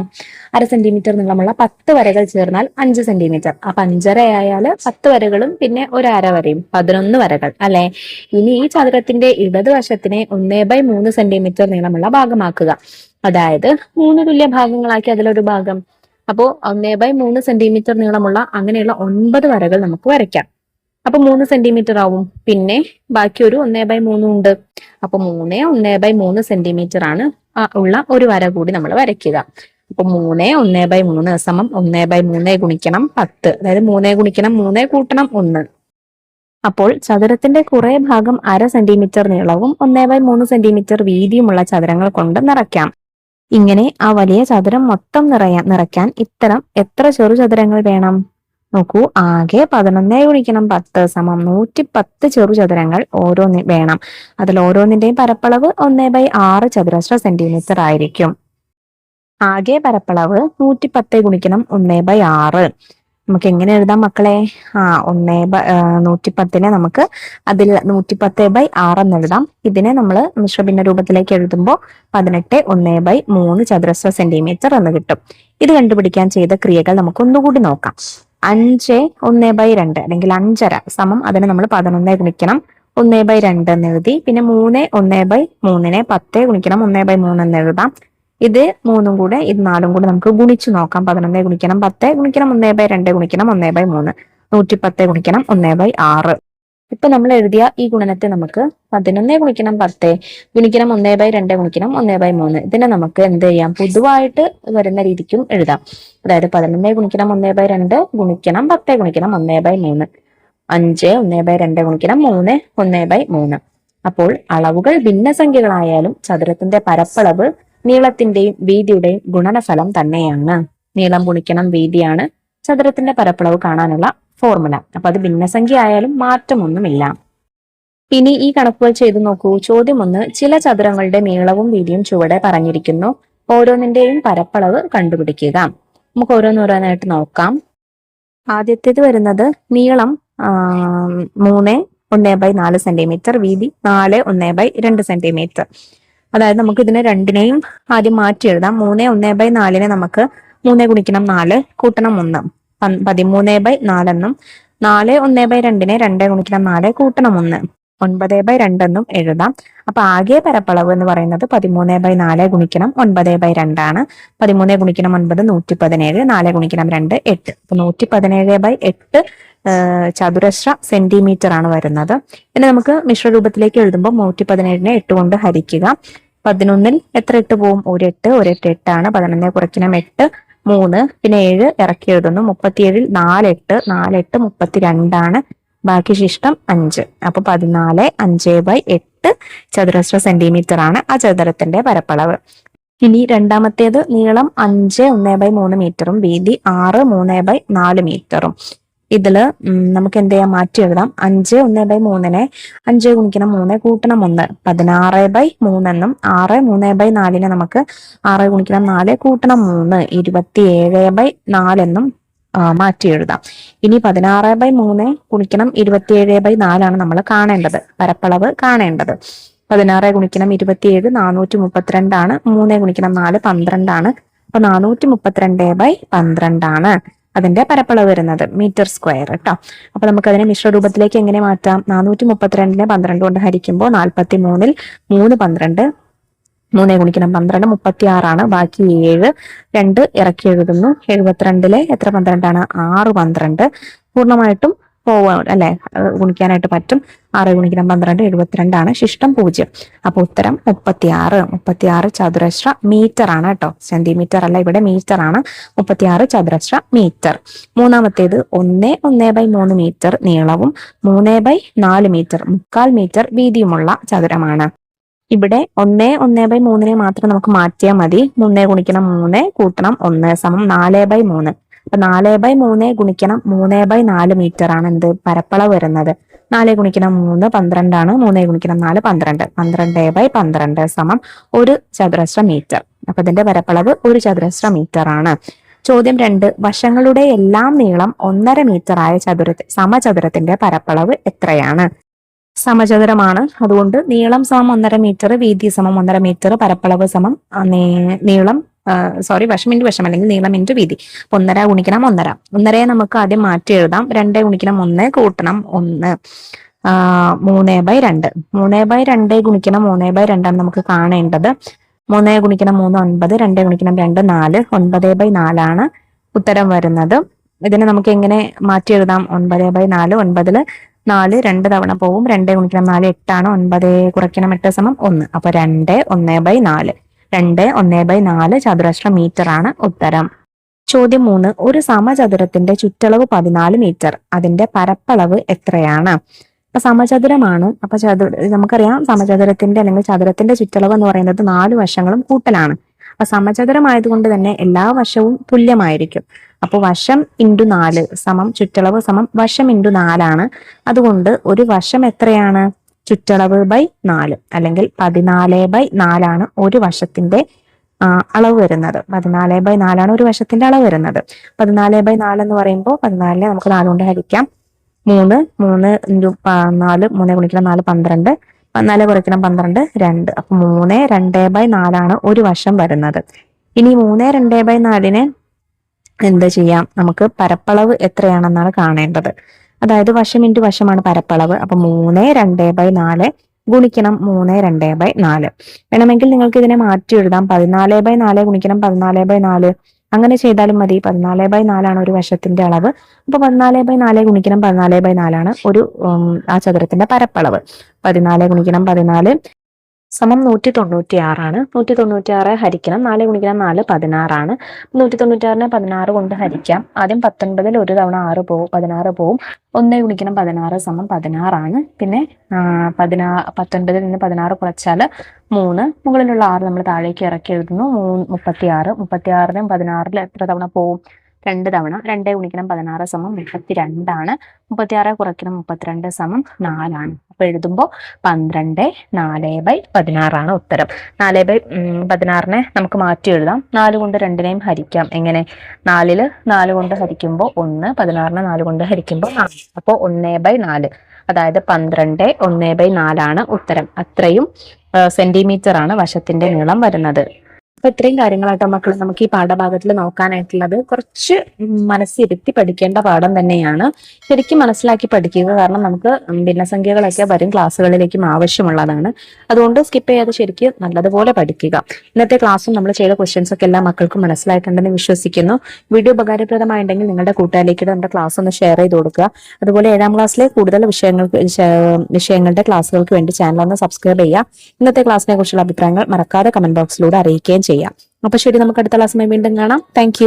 1/2 സെന്റിമീറ്റർ നീളമുള്ള 10 വരകൾ ചേർന്നാൽ 5 സെന്റിമീറ്റർ. അപ്പൊ 5.5 ആയാല് 10 വരകളും പിന്നെ ഒരു അര വരയും 11 വരകൾ അല്ലെ. ഇനി ഈ ചതുരത്തിന്റെ ഇടതുവശത്തിനെ 1/3 സെന്റിമീറ്റർ നീളമുള്ള ഭാഗമാക്കുക. അതായത് 3 തുല്യ ഭാഗങ്ങളാക്കി അതിലൊരു ഭാഗം. അപ്പോ 1/3 സെന്റിമീറ്റർ നീളമുള്ള അങ്ങനെയുള്ള 9 വരകൾ നമുക്ക് വരയ്ക്കാം. അപ്പൊ 3 സെന്റിമീറ്റർ ആവും. പിന്നെ ബാക്കി ഒരു 1/3 ഉണ്ട്. അപ്പൊ 1/3 സെന്റിമീറ്റർ ആണ് ഉള്ള ഒരു വര കൂടി നമ്മൾ വരയ്ക്കുക. അപ്പൊ 1/3 സമം 1/3 ഗുണിക്കണം 10, അതായത് 3 ഗുണിക്കണം 3 കൂട്ടണം 1. അപ്പോൾ ചതുരത്തിന്റെ കുറെ ഭാഗം 1/2 സെന്റിമീറ്റർ നീളവും 1/3 സെന്റിമീറ്റർ വീതിയുമുള്ള ചതുരങ്ങൾ കൊണ്ട് നിറയ്ക്കാം. ഇങ്ങനെ ആ വലിയ ചതുരം മൊത്തം നിറയ്ക്കാൻ ഇത്തരം എത്ര ചെറു ചതുരങ്ങൾ വേണം? നോക്കൂ, ആകെ 11 ഗുണിക്കണം 10 സമം 110 ചെറുചതുരങ്ങൾ വേണം. അതിൽ ഓരോന്നിന്റെയും പരപ്പളവ് 1/6 ചതുരശ്ര സെന്റിമീറ്റർ ആയിരിക്കും. ആകെ പരപ്പളവ് 110 ഗുണിക്കണം 1/6. നമുക്ക് എങ്ങനെ എഴുതാം മക്കളെ? 110നെ നമുക്ക് അതിൽ 110/6 എന്ന് എഴുതാം. ഇതിനെ നമ്മൾ മിശ്രഭിന്ന രൂപത്തിലേക്ക് എഴുതുമ്പോൾ 18 1/3 ചതുരശ്ര സെന്റിമീറ്റർ എന്ന് കിട്ടും. ഇത് കണ്ടുപിടിക്കാൻ ചെയ്ത ക്രിയകൾ നമുക്ക് ഒന്നുകൂടി നോക്കാം. 5 1/2 അല്ലെങ്കിൽ 5.5 സമം അതിന് നമ്മൾ 11 ഗുണിക്കണം 1/2 എന്ന് എഴുതി. പിന്നെ 3 1/3നെ 10 ഗുണിക്കണം 1/3 എന്ന് എഴുതാം. ഇത് 3ഉം കൂടെ ഇത് 4ഉം കൂടെ നമുക്ക് ഗുണിച്ചു നോക്കാം. 11 ഗുണിക്കണം 10 ഗുണിക്കണം 1/2 ഗുണിക്കണം 1/3 110 ഗുണിക്കണം 1/6. ഇപ്പൊ നമ്മൾ എഴുതിയ ഈ ഗുണനത്തെ നമുക്ക് 11 ഗുണിക്കണം 10 ഗുണിക്കണം 1/2 ഗുണിക്കണം 1/3 ഇതിനെ നമുക്ക് എന്ത് ചെയ്യാം? പൊതുവായിട്ട് വരുന്ന രീതിക്കും എഴുതാം. അതായത് 11 ഗുണിക്കണം 1/2 ഗുണിക്കണം 10 ഗുണിക്കണം 1/3 5 1/2 ഗുണിക്കണം 3 1/3. അപ്പോൾ അളവുകൾ ഭിന്നസംഖ്യകളായാലും ചതുരത്തിന്റെ പരപ്പളവ് നീളത്തിന്റെയും വീതിയുടെയും ഗുണനഫലം തന്നെയാണ്. നീളം ഗുണിക്കണം വീതിയാണ് ചതുരത്തിന്റെ പരപ്പളവ് കാണാനുള്ള ഫോർമുല. അപ്പൊ അത് ഭിന്നസംഖ്യ ആയാലും മാറ്റമൊന്നുമില്ല. ഇനി ഈ കണക്കുകൾ ചെയ്തു നോക്കൂ. ചോദ്യം 1, ചില ചതുരങ്ങളുടെ നീളവും വീതിയും ചുവടെ പറഞ്ഞിരിക്കുന്നു. ഓരോന്നിന്റെയും പരപ്പളവ് കണ്ടുപിടിക്കുക. നമുക്ക് ഓരോന്നോരോന്നായിട്ട് നോക്കാം. ആദ്യത്തേത് വരുന്നത് നീളം 3 1/4 സെന്റിമീറ്റർ, വീതി 4 1/2 സെന്റിമീറ്റർ. അതായത് നമുക്ക് ഇതിനെ രണ്ടിനെയും ആദ്യം മാറ്റി എഴുതാം. 3 1/4നെ നമുക്ക് 3 ഗുണിക്കണം 4 കൂട്ടണം 1 13/4 എന്നും 4 1/2നെ 2 ഗുണിക്കണം 4 കൂട്ടണം 1 9/2 എന്നും എഴുതാം. അപ്പൊ ആകെ പരപ്പളവ് എന്ന് പറയുന്നത് 13/4 ഗുണിക്കണം 9/2 ആണ്. 13 ഗുണിക്കണം 9 117, 4 ഗുണിക്കണം 2 8. അപ്പൊ 117/8 ചതുരശ്ര സെന്റിമീറ്റർ ആണ് വരുന്നത്. ഇനി നമുക്ക് മിശ്രരൂപത്തിലേക്ക് എഴുതുമ്പോൾ 117നെ 8 കൊണ്ട് ഹരിക്കുക. 11ൽ എത്ര 8 പോവും? ഒരു 8 8 ആണ്. 11 കുറയ്ക്കണം 8 3, പിന്നെ 7 ഇറക്കി എഴുതുന്നു. 37ൽ 4 8 32 ആണ്. ബാക്കി ശിഷ്ടം 5. അപ്പൊ 14 5/8 ചതുരശ്ര സെന്റിമീറ്റർ ആണ് ആ ചതുരത്തിന്റെ പരപ്പളവ്. ഇനി രണ്ടാമത്തേത് നീളം 5 1/3 മീറ്ററും വീതി 6 3/4 മീറ്ററും. ഇതില് നമുക്ക് എന്ത് ചെയ്യാം? മാറ്റി എഴുതാം. 5 1/3നെ 5 ഗുണിക്കണം 3 കൂട്ടണം 1 16/3 എന്നും 6 3/4നെ നമുക്ക് 6 ഗുണിക്കണം 4 കൂട്ടണം 3 27/4 എന്നും മാറ്റി എഴുതാം. ഇനി 16/3 ഗുണിക്കണം 27/4 ആണ് നമ്മൾ കാണേണ്ടത്, പരപ്പളവ് കാണേണ്ടത്. 16 ഗുണിക്കണം 27 432 ആണ്. 3 ഗുണിക്കണം 4 12 ആണ്. അപ്പൊ 432/12 ആണ്. അതിന്റെ പരപ്പളവ് വരുന്നത് മീറ്റർ സ്ക്വയർ കേട്ടോ. അപ്പൊ നമുക്ക് അതിനെ മിശ്ര രൂപത്തിലേക്ക് എങ്ങനെ മാറ്റാം? 432 12 കൊണ്ട് ഹരിക്കുമ്പോൾ 43 3 12 3 ഗുണിക്കണം 12 36 ബാക്കി 7 2 ഇറക്കി എഴുതുന്നു. 72 എത്ര 12 6 12 പൂർണ്ണമായിട്ടും പോവാ അല്ലെ, ഗുണിക്കാനായിട്ട് പറ്റും. 6 ഗുണിക്കണം 12 72 ശിഷ്ടം 0. അപ്പൊ ഉത്തരം 36 ചതുരശ്ര മീറ്റർ ആണ് കേട്ടോ, സെന്റിമീറ്റർ അല്ല, ഇവിടെ മീറ്റർ ആണ്. 36 ചതുരശ്ര മീറ്റർ. മൂന്നാമത്തേത് 1/3 മീറ്റർ നീളവും 3/4 മീറ്റർ 3/4 മീറ്റർ വീതിയുമുള്ള ചതുരമാണ്. ഇവിടെ 1/3 മാത്രം നമുക്ക് മാറ്റിയാൽ മതി. 3 ഗുണിക്കണം 3 കൂട്ടണം 1 സമം 4/3. അപ്പൊ 4/3 ഗുണിക്കണം 3/4 മീറ്റർ ആണ് എന്ത് പരപ്പളവ് വരുന്നത്. 4 ഗുണിക്കണം 3 12 3 ഗുണിക്കണം 4 12 12/12 സമം 1 ചതുരശ്ര മീറ്റർ. അപ്പൊ ഇതിന്റെ പരപ്പളവ് 1 ചതുരശ്ര മീറ്റർ ആണ്. ചോദ്യം 2, വശങ്ങളുടെ എല്ലാം നീളം 1.5 മീറ്റർ ആയ സമചതുരത്തിന്റെ പരപ്പളവ് എത്രയാണ്? സമചതുരമാണ്, അതുകൊണ്ട് നീളം സമം 1.5 മീറ്റർ, വീതി സമം 1.5 മീറ്റർ, പരപ്പളവ് സമം നീളം വശം ഇൻറ്റു വശം അല്ലെങ്കിൽ നീളം ഇൻറ്റു വീതി. 1.5 ഗുണിക്കണം 1.5. 1.5 നമുക്ക് ആദ്യം മാറ്റി എഴുതാം. 2 ഗുണിക്കണം 1 കൂട്ടണം 1 3/2. 3/2 ഗുണിക്കണം 3/2 നമുക്ക് കാണേണ്ടത്. 3 ഗുണിക്കണം 3 9, 2 ഗുണിക്കണം 2 4, 9/4 ഉത്തരം വരുന്നത്. ഇതിനെ നമുക്ക് എങ്ങനെ മാറ്റി എഴുതാം? 9/4, 9 4 2 തവണ പോവും. 2 ഗുണിക്കണം 4 8 9 കുറയ്ക്കണം 8 സമം 1. അപ്പൊ 2 1/4 2 1/4 ചതുരശ്ര മീറ്റർ ആണ് ഉത്തരം. ചോദ്യം 3, ഒരു സമചതുരത്തിന്റെ ചുറ്റളവ് 14 മീറ്റർ, അതിന്റെ പരപ്പളവ് എത്രയാണ്? അപ്പൊ സമചതുരമാണ്. അപ്പൊ നമുക്കറിയാം സമചതുരത്തിന്റെ അല്ലെങ്കിൽ ചതുരത്തിന്റെ ചുറ്റളവ് എന്ന് പറയുന്നത് 4 വശങ്ങളും കൂട്ടലാണ്. അപ്പൊ സമചതുരമായതുകൊണ്ട് തന്നെ എല്ലാ വശവും തുല്യമായിരിക്കും. അപ്പൊ വശം ഇൻറ്റു 4 സമം ചുറ്റളവ് സമം വശം ഇൻറ്റു 4 അതുകൊണ്ട് ഒരു വശം എത്രയാണ്? ചുറ്റളവ് ബൈ 4 അല്ലെങ്കിൽ 14/4 ഒരു വശത്തിന്റെ അളവ് വരുന്നത്. 14/4 ഒരു വശത്തിന്റെ അളവ് വരുന്നത്. 14/4 എന്ന് പറയുമ്പോൾ 14 നമുക്ക് 4 കൊണ്ട് ഹരിക്കാം. 3 ഇൻറ്റു 4 3 ഗുണിക്കണം 4 12, 14 കുറയ്ക്കണം 12 2. അപ്പൊ 3 2/4 ഒരു വശം വരുന്നത്. ഇനി 3 2/4 എന്താ ചെയ്യാം? നമുക്ക് പരപ്പളവ് എത്രയാണെന്നാണ് കാണേണ്ടത്. അതായത് വശം ഇൻറ്റു വശമാണ് പരപ്പളവ്. അപ്പൊ 3 2/4 ഗുണിക്കണം 3 2/4. വേണമെങ്കിൽ നിങ്ങൾക്ക് ഇതിനെ മാറ്റി എഴുതാം. 14/4 ഗുണിക്കണം 14/4 അങ്ങനെ ചെയ്താലും മതി. 14/4 ഒരു വശത്തിന്റെ അളവ്. അപ്പൊ 14/4 ഗുണിക്കണം 14/4 ഒരു ആ ചതുരത്തിന്റെ പരപ്പളവ്. 14 ഗുണിക്കണം 14 സമം 196. 196 ഹരിക്കണം 4 ഗുണിക്കണം 4 16. 196 16 കൊണ്ട് ഹരിക്കാം. ആദ്യം 19 ഒരു തവണ 6 പോവും, 16 പോവും. 1 ഗുണിക്കണം 16 സമം 16. പിന്നെ 19 നിന്ന് 16 കുറച്ചാൽ 3, മുകളിലുള്ള 6 നമ്മൾ താഴേക്ക് ഇറക്കി എഴുതുന്നു. 36. 36 16 എത്ര തവണ പോവും? 2 തവണ. 2 ഗുണിക്കണം 16 സമം 32. 36 കുറയ്ക്കണം 32 സമം 4. അപ്പൊ എഴുതുമ്പോൾ 12 4/16 ഉത്തരം. 4/16 നമുക്ക് മാറ്റി എഴുതാം. 4 കൊണ്ട് 2നെയും ഹരിക്കാം. എങ്ങനെ? 4 4 കൊണ്ട് ഹരിക്കുമ്പോൾ 1, 16 4 കൊണ്ട് ഹരിക്കുമ്പോൾ 4. അപ്പോൾ 1/4 അതായത് 12 1/4 ഉത്തരം. അത്രയും സെന്റിമീറ്റർ ആണ് വശത്തിന്റെ നീളം വരുന്നത്. അപ്പൊ ഇത്രയും കാര്യങ്ങളായിട്ട് മക്കൾ നമുക്ക് ഈ പാഠഭാഗത്തിൽ നോക്കാനായിട്ടുള്ളത്. കുറച്ച് മനസ്സിരുത്തി പഠിക്കേണ്ട പാഠം തന്നെയാണ്. ശരിക്കും മനസ്സിലാക്കി പഠിക്കുക. കാരണം നമുക്ക് ഭിന്നസംഖ്യകളൊക്കെ വരും ക്ലാസ്സുകളിലേക്കും ആവശ്യമുള്ളതാണ്. അതുകൊണ്ട് സ്കിപ്പ് ചെയ്യാതെ ശരിക്കും നല്ലതുപോലെ പഠിക്കുക. ഇന്നത്തെ ക്ലാസ്സും നമ്മൾ ചെയ്ത ക്വസ്റ്റ്യൻസ് ഒക്കെ എല്ലാ മക്കൾക്കും മനസ്സിലായിട്ടുണ്ടെന്ന് വിശ്വസിക്കുന്നു. വീഡിയോ ഉപകാരപ്രദമായിട്ടുണ്ടെങ്കിൽ നിങ്ങളുടെ കൂട്ടുകാരിലേക്ക് നമ്മുടെ ക്ലാസ് ഒന്ന് ഷെയർ ചെയ്ത് കൊടുക്കുക. അതുപോലെ 7ാം ക്ലാസ്സിലെ കൂടുതൽ വിഷയങ്ങളുടെ ക്ലാസ്സുകൾക്ക് വേണ്ടി ചാനൽ ഒന്ന് സബ്സ്ക്രൈബ് ചെയ്യുക. ഇന്നത്തെ ക്ലാസ്സിനെ കുറിച്ചുള്ള അഭിപ്രായങ്ങൾ മറക്കാതെ കമന്റ് ബോക്സിലൂടെ അറിയിക്കുകയും ചെയ്യാം. അപ്പൊ ശരി, നമുക്ക് അടുത്ത ക്ലാസ്സുമായി വീണ്ടും കാണാം. താങ്ക്